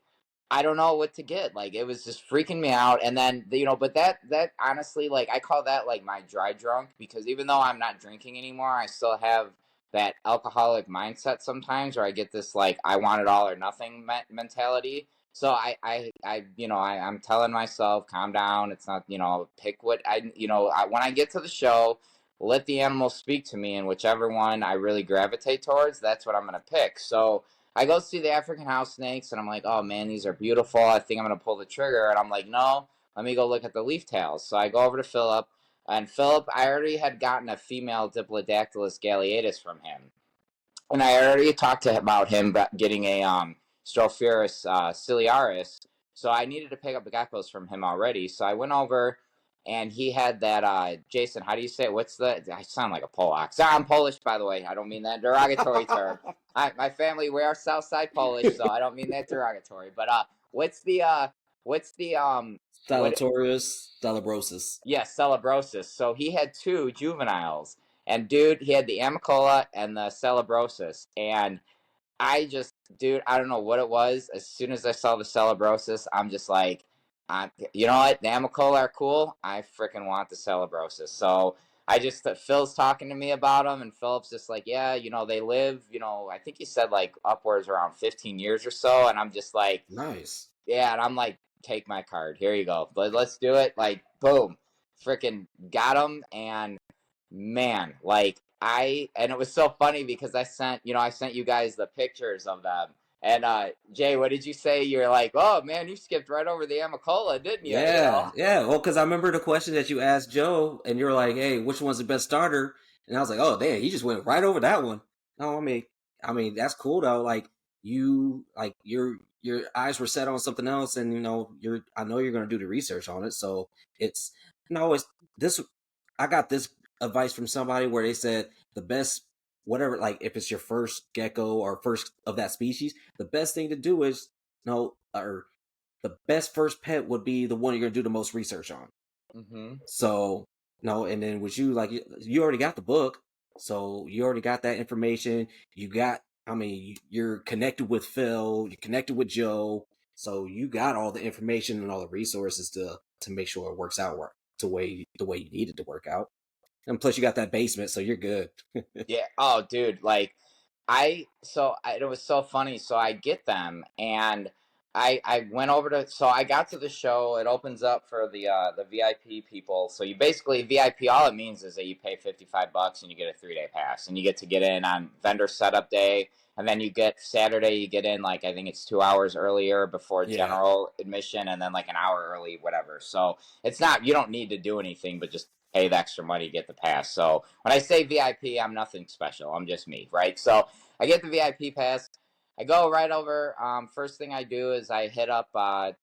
I don't know what to get. Like it was just freaking me out. And then but that honestly, like I call that like my dry drunk, because even though I'm not drinking anymore, I still have that alcoholic mindset sometimes where I get this like I want it all or nothing mentality. So I'm telling myself, calm down. It's not, pick what when I get to the show, let the animals speak to me, and whichever one I really gravitate towards, that's what I'm gonna pick. So I go see the African house snakes, and I'm like, oh man, these are beautiful. I think I'm gonna pull the trigger. And I'm like, no, let me go look at the leaf tails. So I go over to Philip, and Philip, I already had gotten a female Diplodactylus galeatus from him, and I already talked to him about him getting a Strophuris ciliaris. So I needed to pick up the geckos from him already. So I went over, and he had that. Jason, how do you say it? I sound like a Polak. Sorry, I'm Polish, by the way. I don't mean that derogatory term. My family, we are Southside Polish, so I don't mean that derogatory. But what's the what? Salatorius salabrosis. Yes, Celebrosis. So he had two juveniles, and dude, he had the Amicola and the Celebrosis, and dude, I don't know what it was. As soon as I saw the Celebrosis, I'm just like, you know what? The Amicola are cool. I freaking want the Celebrosis. So Phil's talking to me about them, and Philip's just like, yeah, they live, I think he said like upwards around 15 years or so. And I'm just like, Nice. yeah. And I'm like, take my card. Here you go. Let's do it. Like, boom. Freaking got them. And man, like, and it was so funny because I sent you guys the pictures of them. And Jay, what did you say? You're like, oh man, you skipped right over the Amicola, didn't you? Yeah, yeah. Well, because I remember the question that you asked Joe, and you're like, "Hey, which one's the best starter?" And I was like, "Oh, damn, he just went right over that one." No, I mean, that's cool though. Like your eyes were set on something else, and I know you're gonna do the research on it. So it's it's this. I got this advice from somebody where they said the best, whatever, like if it's your first gecko or first of that species, the best thing to do is or the best first pet would be the one you're gonna do the most research on. Mm-hmm. So and then with you, like you already got the book, so you already got that information. You got, you're connected with Phil, you're connected with Joe, so you got all the information and all the resources to make sure it works out the way you need it to work out. And plus, you got that basement, so you're good. Yeah. Oh, dude. Like, it was so funny. So I get them, and I went over to, so I got to the show. It opens up for the VIP people. So you basically VIP, all it means is that you pay $55 and you get a 3-day pass, and you get to get in on vendor setup day, and then you get Saturday, you get in like, I think it's 2 hours earlier before Yeah. general admission, and then like an hour early, whatever. So it's not, you don't need to do anything but just pay the extra money to get the pass. So when I say VIP, I'm nothing special. I'm just me, right? So I get the VIP pass. I go right over. First thing I do is I hit up. I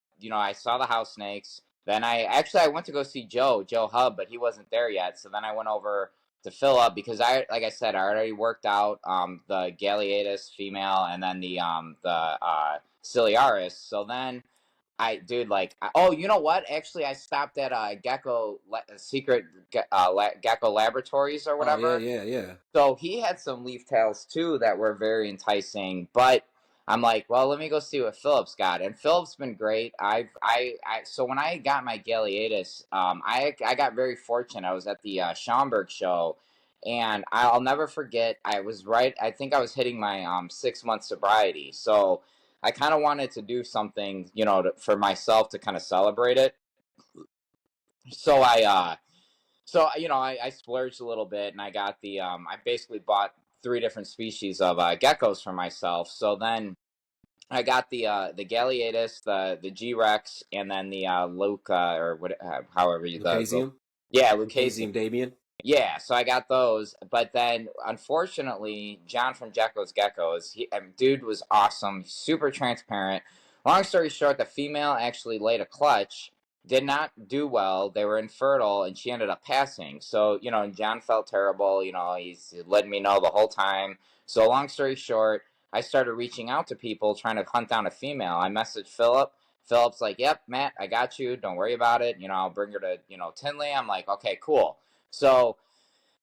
saw the house snakes. Then I went to go see Joe Hub, but he wasn't there yet. So then I went over to Philip because like I said, I already worked out the Galeatus female and then the Ciliaris. So then dude, like, oh, you know what? Actually, I stopped at Gecko Laboratories or Oh yeah, whatever. yeah, yeah. So he had some leaf tails too that were very enticing, but I'm like, well, let me go see what Philip's got. And Philip's been great. So when I got my Galeatus, I got very fortunate. I was at the Schaumburg show, and I'll never forget. I was right. I think I was hitting my 6 month sobriety. So I kind of wanted to do something, for myself to kind of celebrate it. So I splurged a little bit, and I got I basically bought 3 different species of geckos for myself. So then I got the Galeatus, the G Rex, and then the Luca, or what, however you Lucasium. yeah, Lucasium Lucasium. Damien. Yeah, so I got those, but then unfortunately, John from Ghouls-N-Geckos, dude was awesome, super transparent. Long story short, the female actually laid a clutch, did not do well. They were infertile, and she ended up passing. So and John felt terrible. He's letting me know the whole time. So long story short, I started reaching out to people trying to hunt down a female. I messaged Philip. Philip's like, "Yep, Matt, I got you. Don't worry about it. I'll bring her to Tinley." I'm like, "Okay, cool." So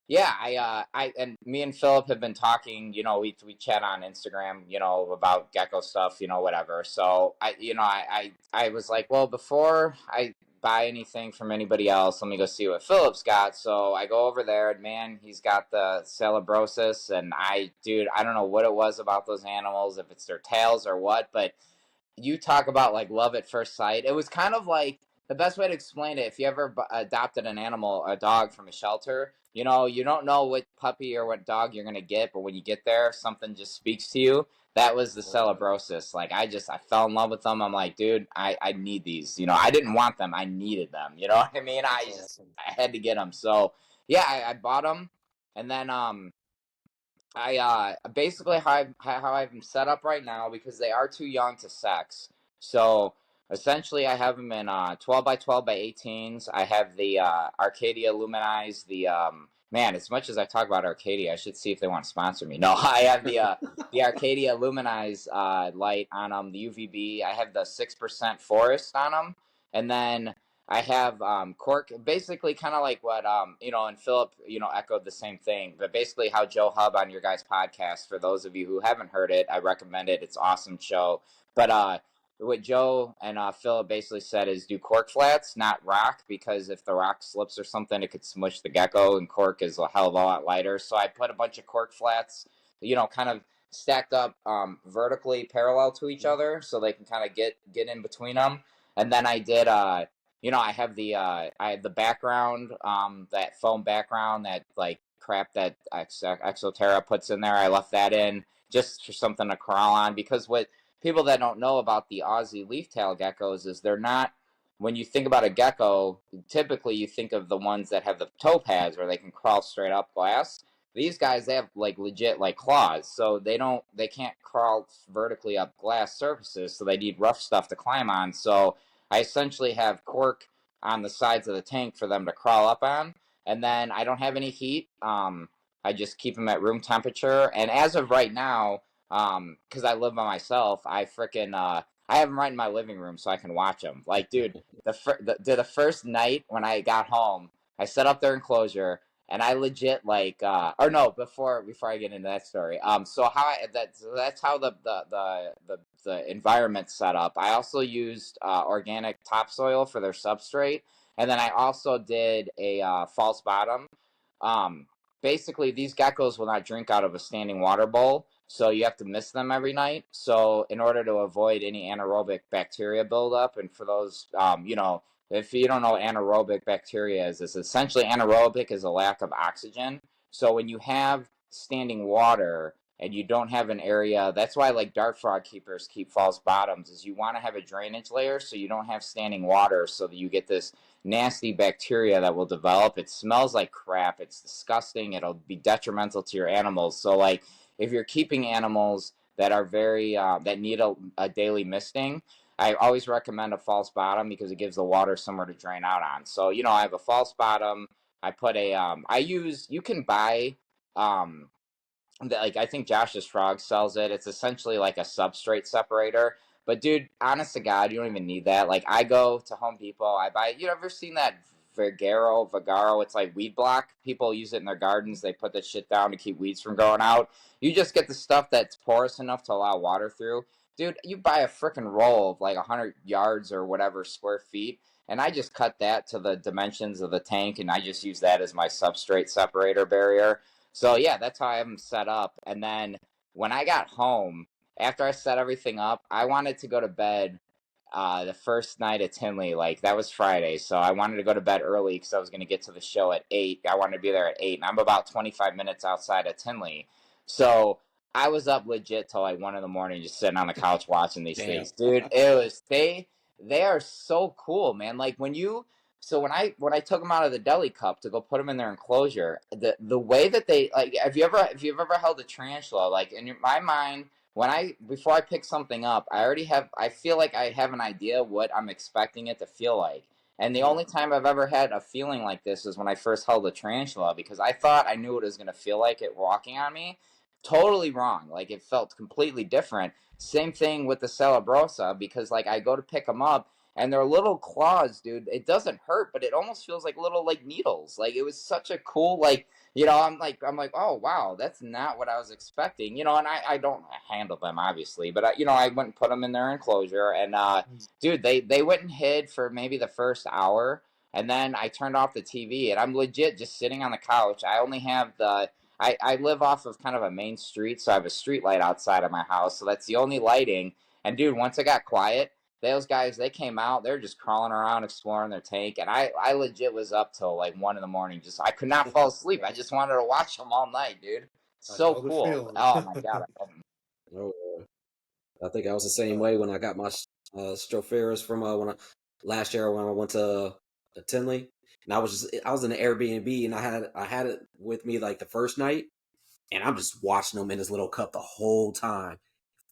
yeah, I and me and Philip have been talking. We chat on Instagram. About gecko stuff. Whatever. So I was like, well, before I buy anything from anybody else, let me go see what Philip's got. So I go over there, and man, he's got the Celebrosis, and dude, I don't know what it was about those animals, if it's their tails or what, but you talk about like love at first sight. It was kind of like the best way to explain it. If you ever adopted an animal, a dog from a shelter, you don't know what puppy or what dog you're gonna get, but when you get there, something just speaks to you. That was the Celebrosis. Like I fell in love with them. I'm like, dude, I need these. I didn't want them. I needed them. You know what I mean? That's awesome. I had to get them. So yeah, I bought them, and then I basically how I have them set up right now, because they are too young to sex. So essentially, I have them in 12 by 12 by 18s. I have the Arcadia Luminize. Man, as much as I talk about Arcadia, I should see if they want to sponsor me. No, I have the Arcadia Luminize light on them. The UVB. I have the 6% forest on them, and then I have cork, basically kind of like what and Philip echoed the same thing, but basically how Joe Hub on your guys' podcast. For those of you who haven't heard it, I recommend it. It's an awesome show. But what Joe and Philip basically said is do cork flats, not rock, because if the rock slips or something, it could smush the gecko, and cork is a hell of a lot lighter. So I put a bunch of cork flats, kind of stacked up vertically parallel to each other, so they can kind of get in between them. And then I did I have the background, that foam background, that like crap that Exoterra puts in there. I left that in just for something to crawl on, because what people that don't know about the Aussie leaf-tailed geckos is they're not. When you think about a gecko, typically you think of the ones that have the toe pads where they can crawl straight up glass. These guys, they have like legit like claws, so they can't crawl vertically up glass surfaces, so they need rough stuff to climb on. So I essentially have cork on the sides of the tank for them to crawl up on, and then I don't have any heat. I just keep them at room temperature, and as of right now, because I live by myself, I have them right in my living room so I can watch them. Like, dude, the first night when I got home, I set up their enclosure, and I legit like or no, before I get into that story. So that's how the environment's set up. I also used organic topsoil for their substrate, and then I also did a false bottom. Um basically these geckos will not drink out of a standing water bowl, so you have to mist them every night. So in order to avoid any anaerobic bacteria buildup, and for those, if you don't know what anaerobic bacteria is, it's essentially anaerobic is a lack of oxygen. So when you have standing water and you don't have an area, that's why like dart frog keepers keep false bottoms, is you want to have a drainage layer so you don't have standing water, so that you get this nasty bacteria that will develop. It smells like crap. It's disgusting. It'll be detrimental to your animals. So like if you're keeping animals that are very that need a daily misting, I always recommend a false bottom because it gives the water somewhere to drain out on. So I have a false bottom. I put a I use you can buy um like I think Josh's Frog sells it. It's essentially like a substrate separator. But dude, honest to God, you don't even need that. Like I go to Home Depot, I buy. You ever seen that Vagaro? It's like weed block. People use it in their gardens. They put that shit down to keep weeds from growing out. You just get the stuff that's porous enough to allow water through. Dude, you buy a freaking roll of like 100 yards or whatever square feet, and I just cut that to the dimensions of the tank, and I just use that as my substrate separator barrier. So yeah, that's how I have them set up. And then when I got home, after I set everything up, I wanted to go to bed the first night at Tinley. Like that was Friday, so I wanted to go to bed early because I was going to get to the show at 8. I wanted to be there at 8, and I'm about 25 minutes outside of Tinley. So I was up legit till like 1 in the morning, just sitting on the couch watching these Damn. things, dude. It was they are so cool, man. Like when I took them out of the deli cup to go put them in their enclosure, the way that they like, have you ever held a tarantula? Like in my mind, before I pick something up, I feel like I have an idea what I'm expecting it to feel like. And the only time I've ever had a feeling like this is when I first held a tarantula, because I thought I knew what it was going to feel like it walking on me. Totally wrong. Like it felt completely different. Same thing with the Salabrosa, because like I go to pick them up and their little claws, dude, it doesn't hurt, but it almost feels like little like needles. Like it was such a cool like, I'm like, oh wow, that's not what I was expecting. And I don't handle them obviously, but I went and put them in their enclosure, and dude, they went and hid for maybe the first hour, and then I turned off the TV, and I'm legit just sitting on the couch. I only have I live off of kind of a main street, so I have a street light outside of my house, so that's the only lighting. And dude, once it got quiet, those guys, they came out, they're just crawling around exploring their tank, and I legit was up till like 1 in the morning. Just I could not fall asleep. I just wanted to watch them all night, dude. I So know the cool. feeling. Oh my god. Oh, I think I was the same way when I got my Stropharis from last year when I went to Tinley, and I was in the Airbnb, and I had it with me like the first night, and I'm just watching him in his little cup the whole time,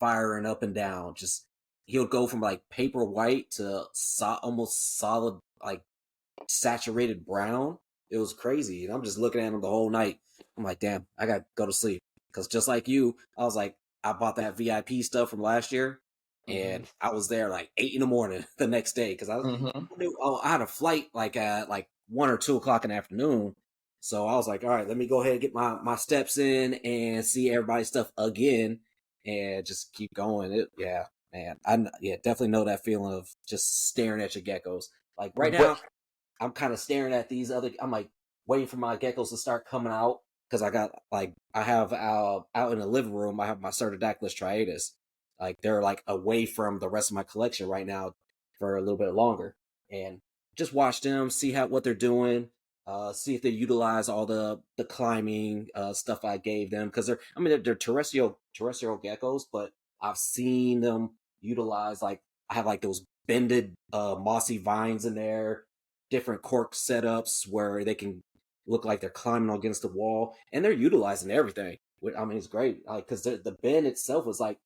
firing up and down. Just he'll go from like paper white to almost solid, like saturated brown. It was crazy, and I'm just looking at him the whole night. I'm like, damn, I gotta go to sleep, because just like you, I was like, I bought that VIP stuff from last year, and I was there like 8 in the morning the next day because I had a flight like at like 1 or 2 o'clock in the afternoon. So I was like, all right, let me go ahead and get my steps in and see everybody's stuff again, and just keep going. Yeah, man, definitely know that feeling of just staring at your geckos. Like right now, I'm kind of staring at these other. I'm like waiting for my geckos to start coming out, because I have out in the living room. I have my Cerdodactylus striatus. Like they're like away from the rest of my collection right now for a little bit longer, and just watch them, see what they're doing, see if they utilize all the climbing stuff I gave them, because they're terrestrial geckos, but I've seen them utilize, like I have like those bended mossy vines in there, different cork setups where they can look like they're climbing against the wall, and they're utilizing everything. It's great, like because the bend itself is like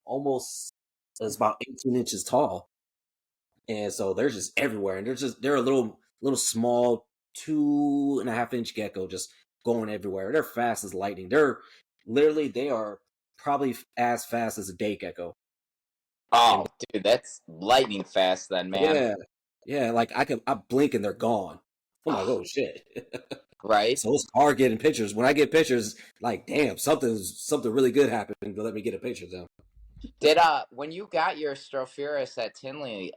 almost is about 18 inches tall, and so they're just everywhere, and they're a little small 2.5-inch gecko just going everywhere. They're fast as lightning. They are probably as fast as a day gecko. Oh, dude, that's lightning fast then, man. Yeah, like I blink and they're gone. I'm like, oh shit. Right? So it's hard getting pictures. When I get pictures, like, damn, something really good happened to let me get a picture of them. Did when you got your Stropharis at Tinley,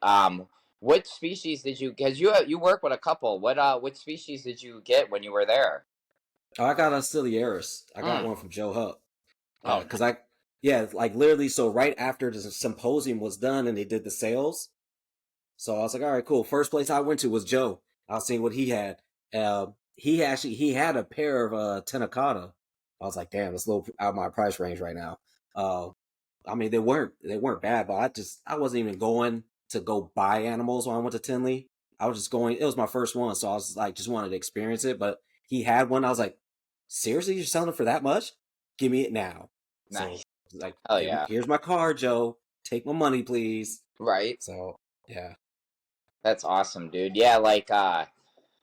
what species did you? Because you work with a couple. Which species did you get when you were there? Oh, I got a Silieris. I got Mm. one from Joe Hupp. Oh, Because like literally, so right after the symposium was done and they did the sales, so I was like, all right, cool. First place I went to was Joe. I was seeing what he had. He had a pair of Tenakata. I was like, damn, it's a little out of my price range right now. Uh, I mean, they weren't bad, but I wasn't even going to go buy animals when I went to Tinley. I was just going. It was my first one, so I was like, just wanted to experience it. But he had one. I was like, seriously, you're selling it for that much? Give me it now. nice. So like, Oh yeah. here's my card, Joe. Take my money, please. Right. So yeah. That's awesome, dude. Yeah, like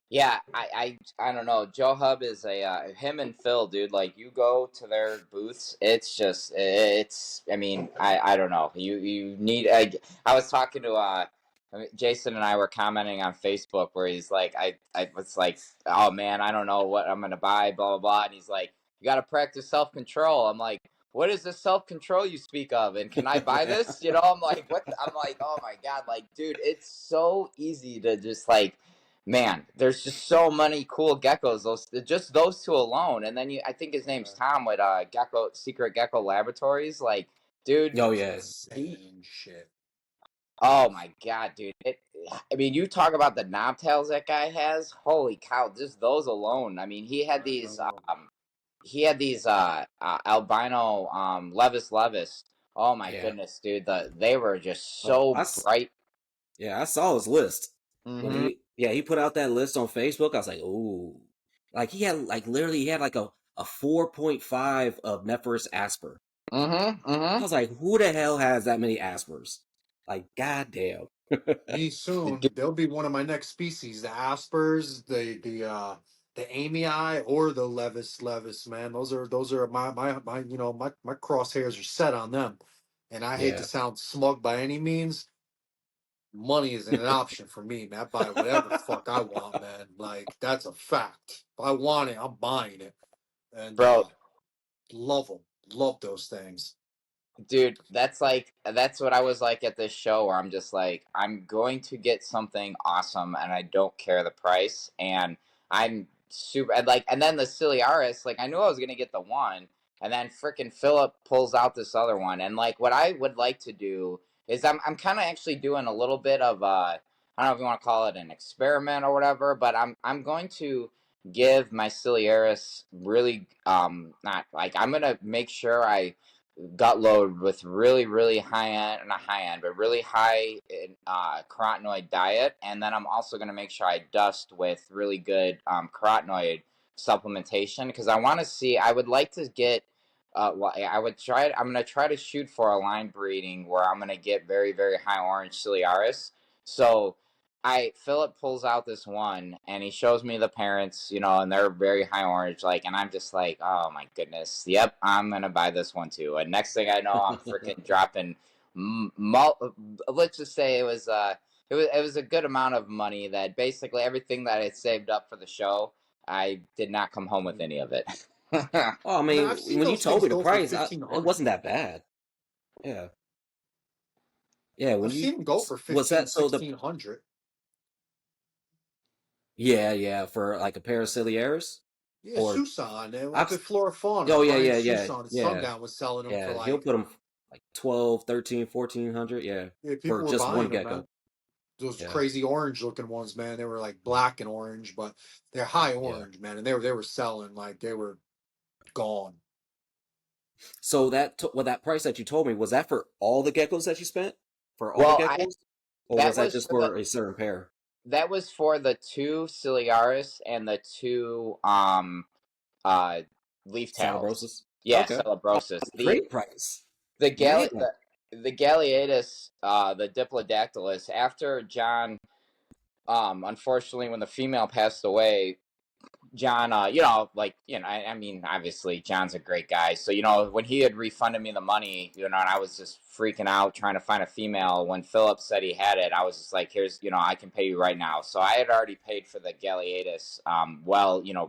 yeah, I don't know. Joe Hub is a him and Phil, dude. Like you go to their booths, it's just it's. I mean, I don't know. You need. I was talking to I mean, Jason and I were commenting on Facebook where he's like, I was like, oh man, I don't know what I'm gonna buy, blah blah blah, and he's like, you got to practice self control. I'm like, what is this self control you speak of? And can I buy this? You know, I'm like, what? I'm like, oh my god, like, dude, it's so easy to just like, man, there's just so many cool geckos. Just those two alone, and then I think his name's Tom with Secret Gecko Laboratories. Like, dude, Oh That's yeah. insane shit. oh my god, dude. I mean, you talk about the knobtails that guy has. Holy cow, just those alone. I mean, he had these albino Levis Levis. Oh my Yeah. goodness, dude. They were just Oh, so bright. yeah, I saw his list when Mm-hmm. he put out that list on Facebook. I was like, ooh, like he had like literally he had like a 4.5 of Nephris Asper. Mm-hmm. I Mm-hmm. was like, who the hell has that many Aspers? Like, goddamn. Me soon. They'll be one of my next species. The aspers, the amii, or the levis, man. Those are my my crosshairs are set on them. And I hate to Yeah. sound smug by any means. Money isn't an option for me, man. I buy whatever the fuck I want, man. Like that's a fact. If I want it, I'm buying it. And Bro, love them, love those things. dude, that's what I was like at this show where I'm just like, I'm going to get something awesome and I don't care the price. And I'm super and then the Ciliaris, like I knew I was gonna get the one, and then freaking Philip pulls out this other one. And like what I would like to do is I'm kinda actually doing a little bit of I don't know if you want to call it an experiment or whatever, but I'm going to give my Ciliaris really not like I'm gonna make sure I gut load with really really high end, not high end, but really high carotenoid diet, and then I'm also going to make sure I dust with really good carotenoid supplementation because I want to see, I would like to get I would try I'm going to try to shoot for a line breeding where I'm going to get very very high orange Ciliaris. So Philip pulls out this one and he shows me the parents, you know, and they're very high orange, like, and I'm just like, oh my goodness, yep, I'm gonna buy this one too. And next thing I know, I'm freaking dropping, let's just say it was a good amount of money that basically everything that I saved up for the show, I did not come home with any of it. Oh, I I mean, mean, I've seen when you those told things me the go for price, it 1,500. wasn't that bad. Yeah. Yeah. When I've you seen them go for was 15, that so the 1,600. yeah for like a pair of Ciliaris Yeah, or Susan. I've Up at Flora Fauna, oh yeah Brian yeah yeah Susan at yeah Sundown was selling them for yeah he'll like, put them like 12, 13, 1400. Yeah, yeah, for people were just one buying them, man. gecko. Those Yeah. crazy orange looking ones, man. They were like black and orange, but they're high Yeah. orange, man. And they were selling like they were gone. So that price that you told me, was that for all the geckos that you spent? For all the Well, I geckos? Or was that that was just for the for a certain pair? that was for the two Ciliaris and the two uh leaf tails. Salabrosis? Yeah, Okay. Oh, Celebrosis. great price. The Man. gal the Galeatus, the Diplodactylus, after John, unfortunately when the female passed away, John, I mean, obviously John's a great guy. So, when he had refunded me the money, and I was just freaking out trying to find a female. When Philip said he had it, I was just like, here's, I can pay you right now. So I had already paid for the Galeatus.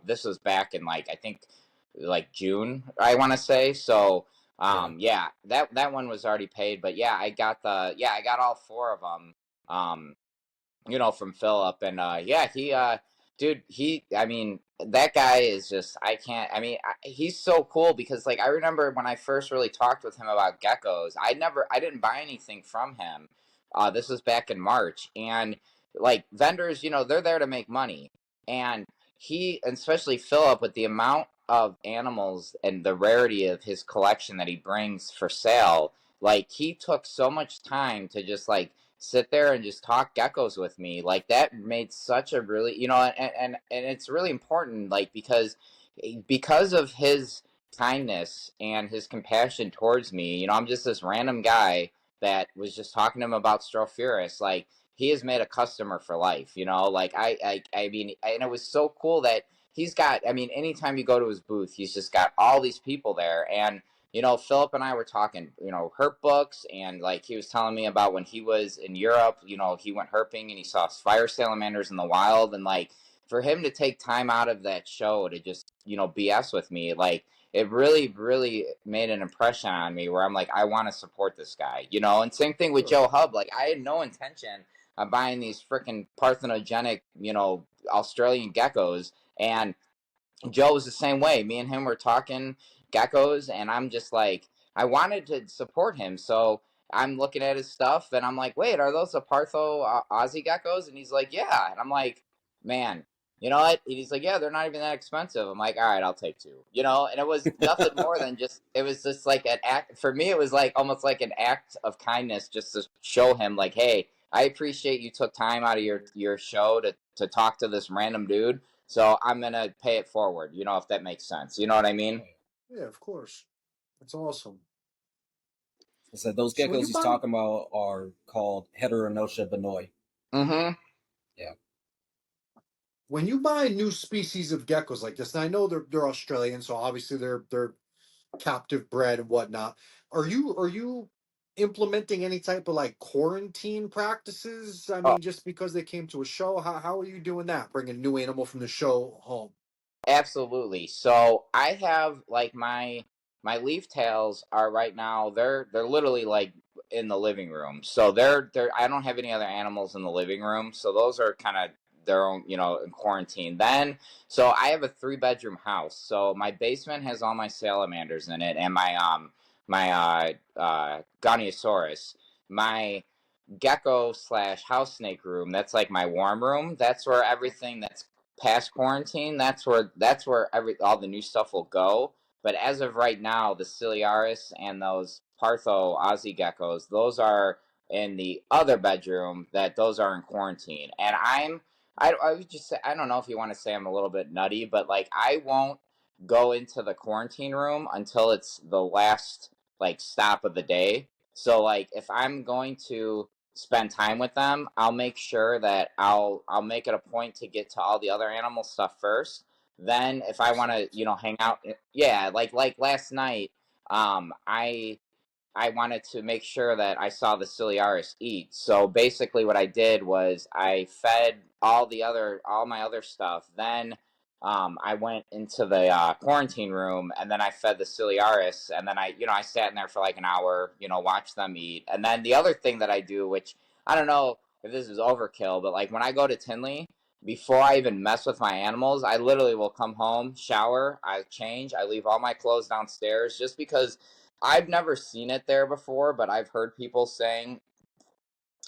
This was back in I think like June, I want to say. So, Yeah. yeah, that one was already paid. But yeah, I got all four of them, from Philip. And, yeah, dude, I mean, that guy is just, I can't, I mean, he's so cool because, like, I remember when I first really talked with him about geckos, I didn't buy anything from him. This was back in March. And, like, vendors, they're there to make money. And especially Philip, with the amount of animals and the rarity of his collection that he brings for sale, like, he took so much time to just, like, sit there and just talk geckos with me. Like, that made such a really, and it's really important, like, because of his kindness and his compassion towards me. I'm just this random guy that was just talking to him about Strophuris. Like, he has made a customer for life. Like, I mean, and it was so cool that he's got, I mean, anytime you go to his booth, he's just got all these people there. And Philip and I were talking, herp books, and, like, he was telling me about when he was in Europe, he went herping and he saw fire salamanders in the wild. And, like, for him to take time out of that show to just, BS with me, like, it really, really made an impression on me where I'm like, I want to support this guy, and same thing with Sure. Joe Hub. Like, I had no intention of buying these freaking parthenogenic, Australian geckos. And Joe was the same way. Me and him were talking geckos, and I'm just like, I wanted to support him, so I'm looking at his stuff, and I'm like, wait, are those the Partho Aussie geckos? And he's like, yeah, and I'm like, man, you know what? And he's like, yeah, they're not even that expensive. I'm like, all right, I'll take two, and it was nothing more than just, it was just like an act for me. It was like almost like an act of kindness, just to show him, like, hey, I appreciate you took time out of your show to talk to this random dude, so I'm gonna pay it forward, if that makes sense. You know what I mean? Yeah, of course. That's awesome. I said those So when geckos you he's buy talking about are called Heteronotia benoi. Mm-hmm. Yeah. when you buy new species of geckos like this, and I know they're Australian, so obviously they're captive bred and whatnot. Are you implementing any type of like quarantine practices? I Oh, mean, just because they came to a show, how are you doing that? Bringing a new animal from the show home? absolutely. So I have, like, my leaf tails are right now. They're literally, like, in the living room. So they're I don't have any other animals in the living room. So those are kind of their own, in quarantine. Then, so I have a 3-bedroom house. So my basement has all my salamanders in it, and my Goniosaurus. My gecko slash house snake room, that's like my warm room. That's where everything that's past quarantine, that's where all the new stuff will go. But as of right now, the Ciliaris and those Partho Aussie geckos, those are in the other bedroom, that those are in quarantine. And I would just say, I don't know if you want to say I'm a little bit nutty, but, like, I won't go into the quarantine room until it's the last, like, stop of the day. So, like, if I'm going to spend time with them, I'll make sure that I'll make it a point to get to all the other animal stuff first. Then, if I Makes want to, sense. hang out, yeah, like last night, I wanted to make sure that I saw the Ciliaris eat. So basically, what I did was I fed all my other stuff. Then, I went into the quarantine room, and then I fed the Ciliaris, and then I sat in there for like an hour, watched them eat. And then the other thing that I do, which I don't know if this is overkill, but, like, when I go to Tinley, before I even mess with my animals, I literally will come home, shower, I change, I leave all my clothes downstairs, just because I've never seen it there before, but I've heard people saying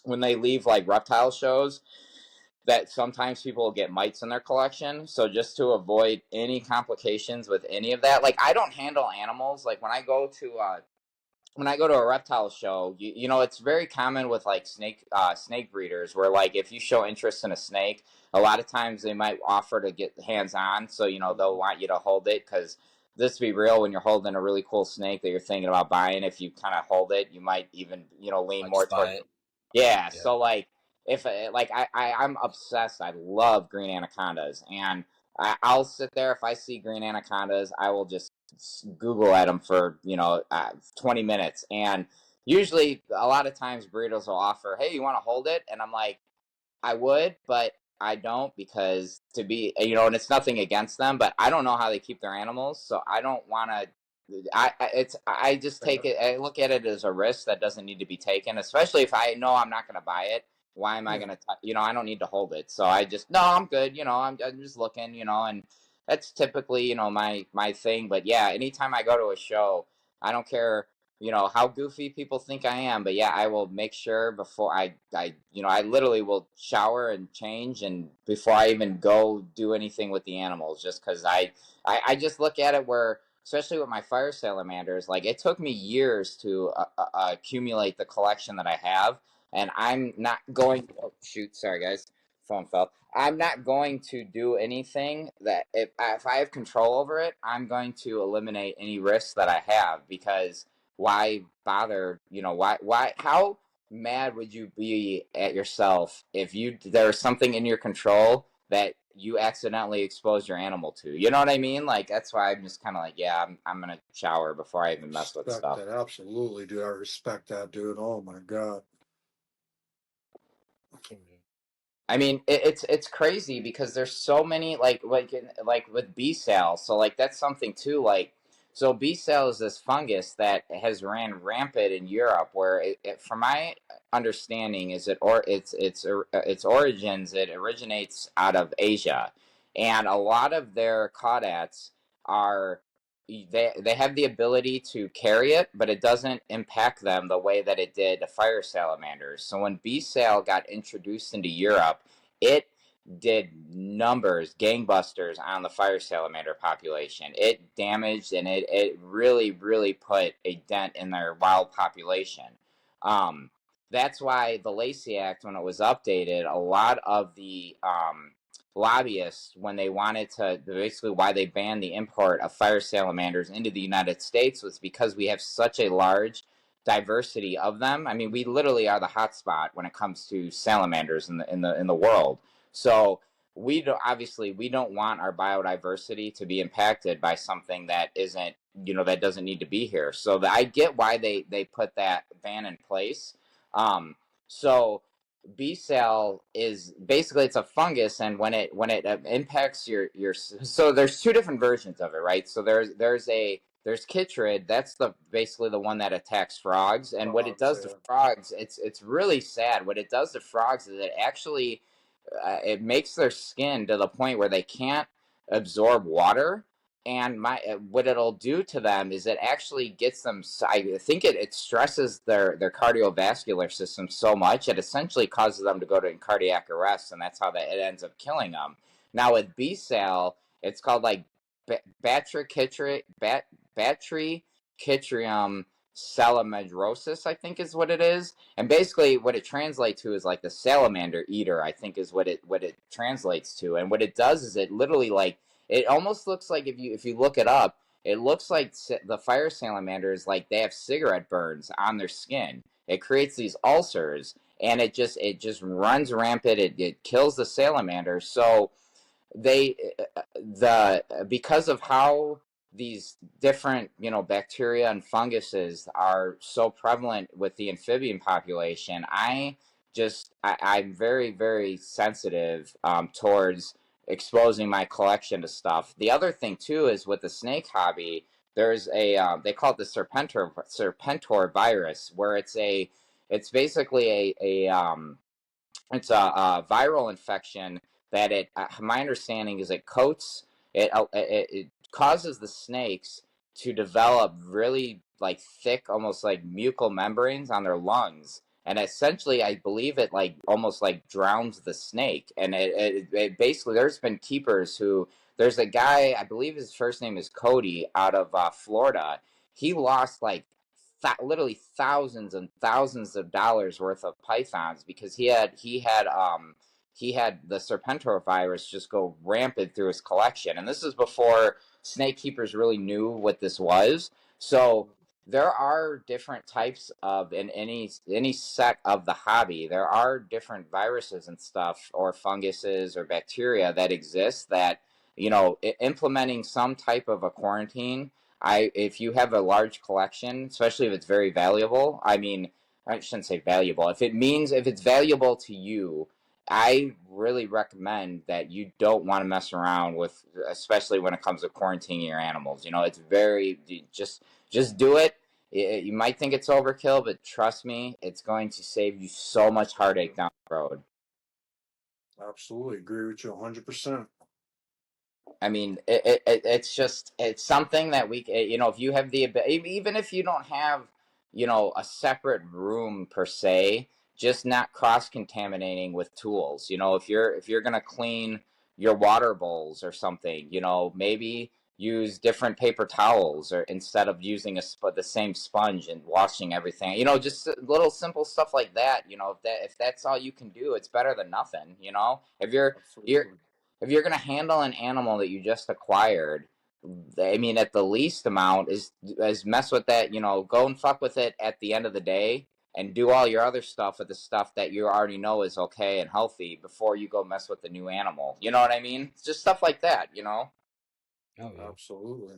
when they leave, like, reptile shows, that sometimes people will get mites in their collection. So just to avoid any complications with any of that, like, I don't handle animals. Like, when I go to a reptile show, it's very common with, like, snake breeders, where, like, if you show interest in a snake, a lot of times they might offer to get hands on. So they'll want you to hold it, because, let's be real, when you're holding a really cool snake that you're thinking about buying, if you kind of hold it, you might even lean I more just buy towards it. yeah. Yeah. So, like, if like I'm obsessed. I love green anacondas, and I'll sit there. If I see green anacondas, I will just Google at them for 20 minutes. And usually, a lot of times, breeders will offer, "Hey, you want to hold it?" And I'm like, I would, but I don't, because and it's nothing against them, but I don't know how they keep their animals, so I don't want to. I just take Fair. it. I look at it as a risk that doesn't need to be taken, especially if I know I'm not going to buy it. Why am I Yeah. gonna, I don't need to hold it. So I just, no, I'm good. I'm just looking. And that's typically, my thing. But yeah, anytime I go to a show, I don't care, how goofy people think I am. But yeah, I will make sure before I literally will shower and change, and before I even go do anything with the animals, just because I just look at it where, especially with my fire salamanders, like it took me years to accumulate the collection that I have, and I'm not going. Oh shoot! Sorry guys, phone fell. I'm not going to do anything that if I have control over it, I'm going to eliminate any risks that I have, because why bother? Why how mad would you be at yourself if there's something in your control that you accidentally expose your animal to? You know what I mean? Like that's why I'm just kind of like, yeah, I'm gonna shower before I even mess with Respect stuff. that. Absolutely, dude. I respect that, dude. Oh my God. I mean, it's crazy because there's so many, like with bee sal. So like that's something too. Like, so bee sal is this fungus that has ran rampant in Europe, where from my understanding, is its origins. It originates out of Asia, and a lot of their caudats are. They have the ability to carry it, but it doesn't impact them the way that it did the fire salamanders. So when bee sal got introduced into Europe, it did numbers, gangbusters on the fire salamander population. It damaged, and it really, really put a dent in their wild population. Um, that's why the Lacey Act, when it was updated, a lot of the lobbyists, when they wanted to, basically why they banned the import of fire salamanders into the United States, was because we have such a large diversity of them. I mean, we literally are the hotspot when it comes to salamanders in the world. So obviously we don't want our biodiversity to be impacted by something that isn't, that doesn't need to be here. So I get why they put that ban in place. So B cell is basically, it's a fungus, and when it impacts your, so there's two different versions of it, right? So there's chytrid, that's basically the one that attacks frogs, and what it Frogs, does to yeah. frogs, it's really sad. What it does to frogs is it actually it makes their skin to the point where they can't absorb water. And what it'll do to them is it actually gets them. I think it stresses their cardiovascular system so much it essentially causes them to go to cardiac arrest, and that's how it ends up killing them. Now with B cell, it's called like Batrichytrium salamandrosis, I think is what it is. And basically what it translates to is like the salamander eater, I think is what it translates to. And what it does is it literally, like, it almost looks like, if you look it up, it looks like the fire salamanders, like they have cigarette burns on their skin. It creates these ulcers, and it just runs rampant. It kills the salamander. So they the because of how these different bacteria and funguses are so prevalent with the amphibian population, I'm very, very sensitive towards exposing my collection to stuff. The other thing too is with the snake hobby, there's they call it the serpentor virus, where it's basically a viral infection that my understanding is it coats it causes the snakes to develop really like thick, almost like mucal membranes on their lungs, and essentially I believe it like almost like drowns the snake. And it basically, there's been keepers who, there's a guy, I believe his first name is Cody, out of Florida. He lost like literally thousands and thousands of dollars worth of pythons because he had the serpentor virus just go rampant through his collection. And this is before snake keepers really knew what this was. So there are different types of, in any set of the hobby, there are different viruses and stuff, or funguses or bacteria that exist, that implementing some type of a quarantine. If you have a large collection, especially if it's very valuable, I mean, I shouldn't say valuable. If it's valuable to you, I really recommend that you don't want to mess around with, especially when it comes to quarantining your animals. It's very, just do it. You might think it's overkill, but trust me, it's going to save you so much heartache down the road. Absolutely agree with you 100%. I mean, it's something that if you have the even if you don't have, a separate room per se, just not cross contaminating with tools. If you're gonna clean your water bowls or something, maybe use different paper towels or instead of using the same sponge and washing everything. Just little simple stuff like that. If that's all you can do, it's better than nothing. If you're Absolutely. if you're going to handle an animal that you just acquired, I mean, at the least amount is mess with that. Go and fuck with it at the end of the day, and do all your other stuff with the stuff that you already know is okay and healthy before you go mess with the new animal. You know what I mean? It's just stuff like that. Oh yeah. Absolutely.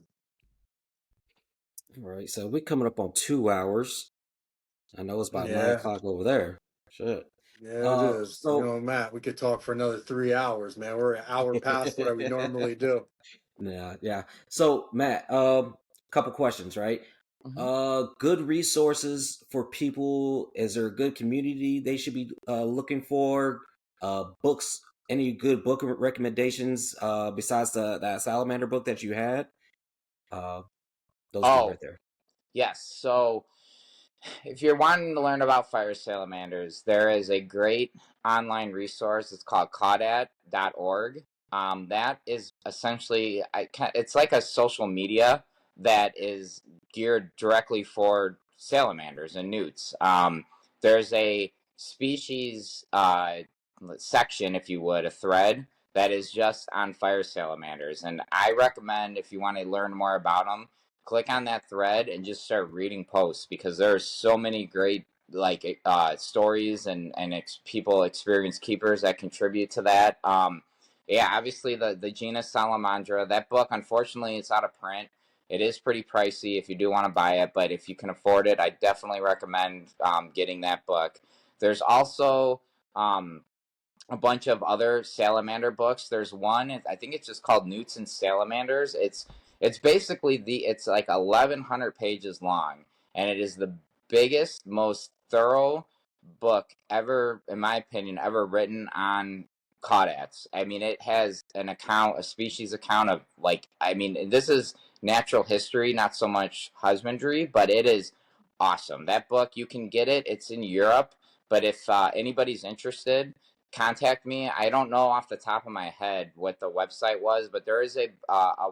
All right. So we're coming up on 2 hours. I know it's about nine Yeah. o'clock over there. Shit. Yeah, it is. So Matt, we could talk for another 3 hours, man. We're an hour past what we normally do. yeah. So Matt, couple questions, right? Mhm. Good resources for people. Is there a good community they should be looking for? Books. Any good book recommendations besides that salamander book that you had? Uh, those two Oh, right there. yes. So if you're wanting to learn about fire salamanders, there is a great online resource. It's called caudat.org. That is essentially, it's like a social media that is geared directly for salamanders and newts. There's a species section, if you would, a thread that is just on fire salamanders. And I recommend, if you want to learn more about them, click on that thread and just start reading posts, because there are so many great stories and people, experienced keepers, that contribute to that. Yeah, obviously the genus Salamandra. That book, unfortunately, it's out of print. It is pretty pricey if you do want to buy it, but if you can afford it, I definitely recommend getting that book. There's also a bunch of other salamander books. There's one, I think it's just called Newts and Salamanders. It's basically it's like 1,100 pages long, and it is the biggest, most thorough book ever, in my opinion, ever written on caudads. I mean, it has a species account of, I mean, this is natural history, not so much husbandry, but it is awesome. That book, you can get it. It's in Europe, but if anybody's interested, contact me. I don't know off the top of my head what the website was, but there is a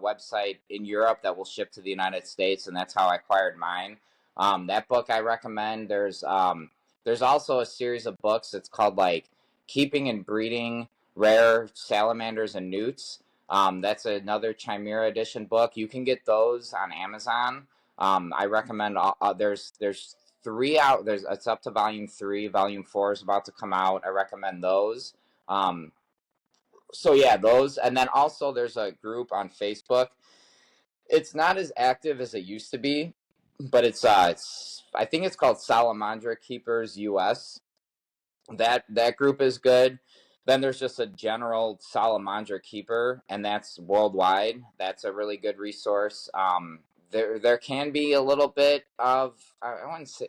website in Europe that will ship to the United States, and that's how I acquired mine. That book I recommend. There's also a series of books. It's called like Keeping and Breeding Rare Salamanders and Newts. That's another Chimera edition book. You can get those on Amazon. I recommend. There's three out. It's up to volume 3. Volume 4 is about to come out. I recommend those. Um, so yeah, those, and then also there's a group on Facebook. It's not as active as it used to be, but it's I think it's called Salamandra Keepers US. That group is good. Then there's just a general Salamandra keeper, and that's worldwide. That's a really good resource. There can be a little bit of, I wouldn't say,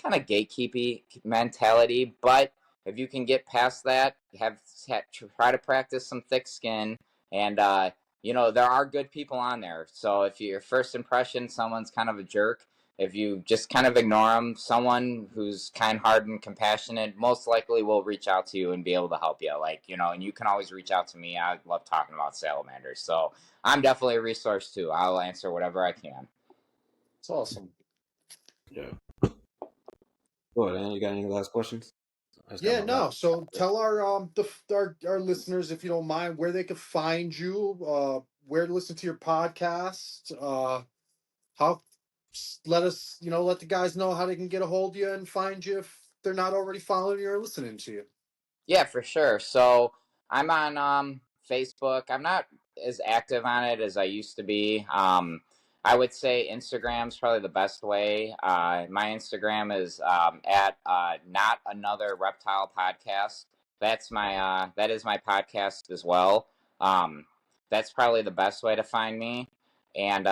kind of gatekeepy mentality, but if you can get past that, try to practice some thick skin, and there are good people on there. So if your first impression someone's kind of a jerk, if you just kind of ignore them, someone who's kind-hearted and compassionate most likely will reach out to you and be able to help you. And you can always reach out to me. I love talking about salamanders. So I'm definitely a resource too. I'll answer whatever I can. It's awesome. Yeah. Go ahead, you got any last questions? I just got Yeah, my wrap. no. So tell our listeners, if you don't mind, where they can find you, where to listen to your podcast, how let the guys know how they can get a hold of you and find you if they're not already following you or listening to you. Yeah, for sure. So I'm on Facebook. I'm not as active on it as I used to be. I would say Instagram's probably the best way. My Instagram is at not another reptile podcast. That is my podcast as well. That's probably the best way to find me. And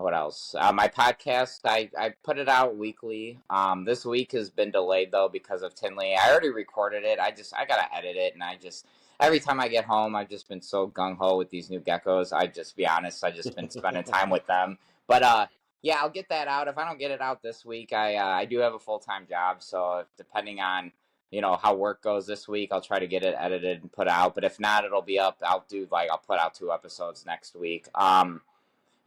what else? My podcast, I put it out weekly. This week has been delayed though because of Tinley. I already recorded it. I gotta edit it, and every time I get home, I've just been so gung ho with these new geckos. I just be honest, I just been spending time with them. But yeah, I'll get that out. If I don't get it out this week, I do have a full-time job, so depending on how work goes this week, I'll try to get it edited and put out. But if not, it'll be up. I'll put out 2 episodes next week.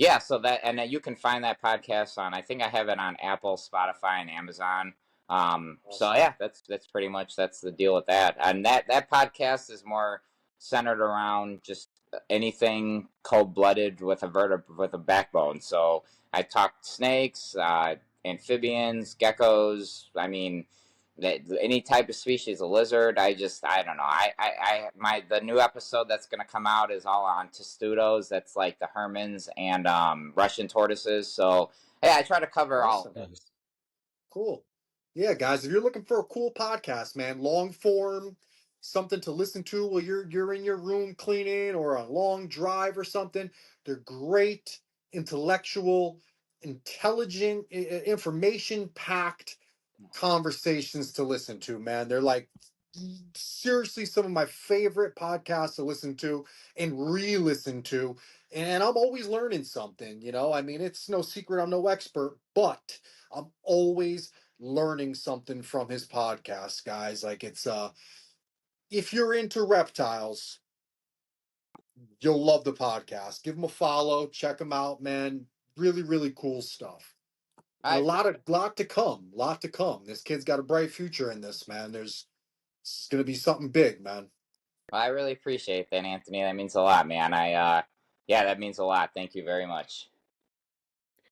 Yeah, so that, and then you can find that podcast on, I think I have it on Apple, Spotify, and Amazon. So Awesome. yeah, that's pretty much, that's the deal with that. And that podcast is more centered around just anything cold blooded with with a backbone. So I talk snakes, amphibians, geckos. I mean, any type of species, a lizard. I don't know. The new episode that's gonna come out is all on testudos. That's like the hermins and Russian tortoises. So yeah, I try to cover all Awesome. of it. Nice. Cool. Yeah, guys, if you're looking for a cool podcast, man, long form, something to listen to while you're in your room cleaning or a long drive or something, they're great, intellectual, intelligent, information packed conversations to listen to, man. They're like seriously some of my favorite podcasts to listen to and re-listen to. And I'm always learning something, I mean, it's no secret I'm no expert, but I'm always learning something from his podcast, guys. Like it's if you're into reptiles, you'll love the podcast. Give him a follow, check him out, man. Really, really cool stuff. And I lot to come. Lot to come. This kid's got a bright future in this, man. It's gonna be something big, man. I really appreciate that, Anthony. That means a lot, man. Yeah, that means a lot. Thank you very much.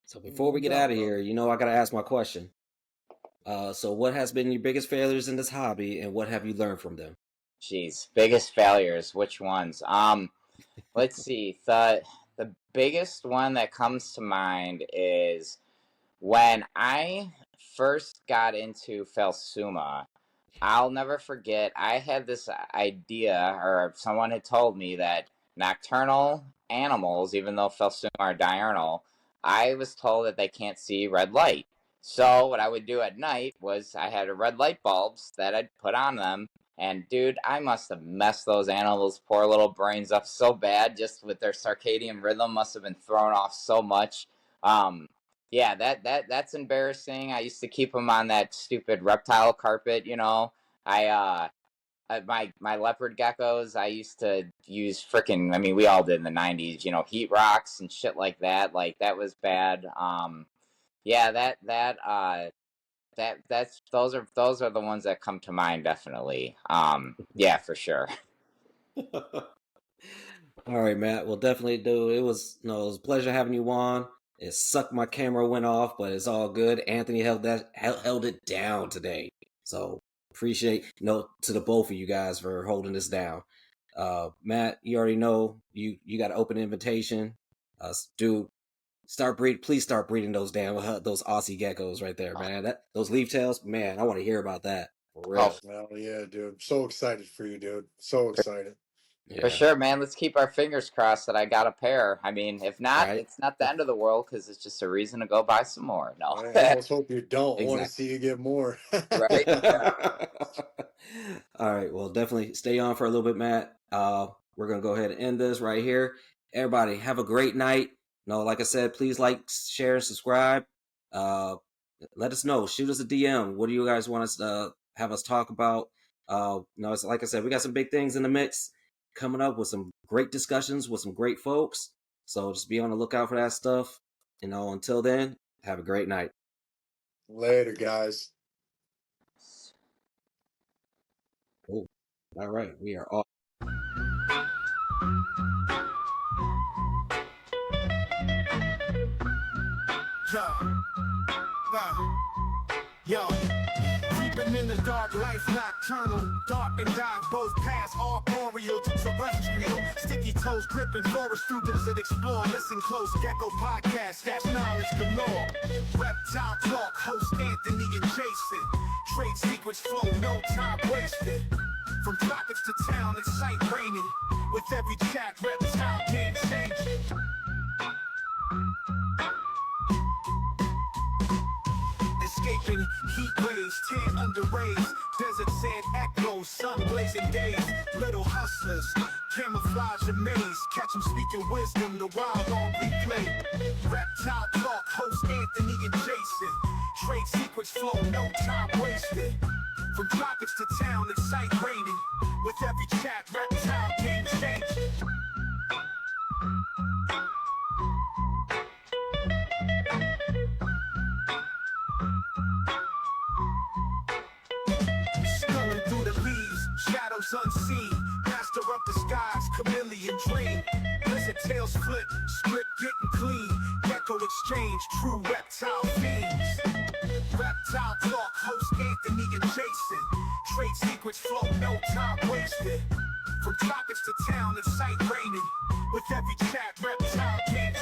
So before No we get out doubt, of here, brother. I gotta ask my question. So what has been your biggest failures in this hobby, and what have you learned from them? Jeez, biggest failures. Which ones? Let's see. The biggest one that comes to mind is when I first got into Phelsuma. I'll never forget. I had this idea, or someone had told me that nocturnal animals, even though Phelsuma are diurnal, I was told that they can't see red light. So what I would do at night was I had red light bulbs that I'd put on them, and dude, I must have messed those animals' poor little brains up so bad, just with their circadian rhythm must have been thrown off so much. Um, yeah, that's embarrassing. I used to keep them on that stupid reptile carpet. I my leopard geckos, I used to use frickin', I mean, we all did in the 90s, heat rocks and shit like that. Like that was bad. Yeah, that's those are the ones that come to mind definitely. Yeah, for sure. All right, Matt. Well, definitely, dude. It was a pleasure having you on. It sucked my camera went off, but it's all good. Anthony held it down today. So appreciate to the both of you guys for holding this down. Matt, you already know you got an open invitation. Dude, please start breeding those those Aussie geckos right there, man. Those leaf tails, man. I want to hear about that for Oh, real. Well, yeah, dude. So excited for you, dude. So excited. for Yeah. sure, man. Let's keep our fingers crossed that I got a pair. I mean, if not, Right. it's not the end of the world because it's just a reason to go buy some more. No. I almost hope you don't. I want to Exactly. see you get more. Right? Yeah. All right. Well, definitely stay on for a little bit, Matt. We're gonna go ahead and end this right here. Everybody, have a great night. Like I said, please like, share, and subscribe. Let us know. Shoot us a DM. What do you guys want us to have us talk about? It's like I said, we got some big things in the mix coming up with some great discussions with some great folks. So just be on the lookout for that stuff. Until then, have a great night. Later, guys. Cool. All right, we are off. Yo, creeping in the dark, life nocturnal, dark and dark, both paths arboreal to terrestrial. Sticky toes gripping forest students that explore. Listen close, Gecko podcast, that's knowledge galore. Reptile talk, host Anthony and Jason. Trade secrets flow, no time wasted. From tropics to town, it's sight raining. With every chat, reptile game changing. escaping heat waves, tan under rays, desert sand echoes, sun blazing days. Little hustlers, camouflage and maze, catch them speaking wisdom, the wild on replay. Reptile talk, host Anthony and Jason. Trade secrets flow, no time wasted. From tropics to town, it's sight raining. With every chat, reptile game changing. Sculling through the leaves, shadows unseen. Master of the skies, chameleon dream. Lizard tails flip, script getting clean. Gecko exchange, true reptile fiends. Reptile talk, host Anthony and Jason. Trade secrets flow, no time wasted. From tropics to town, it's sight raining. With every chat, reptile game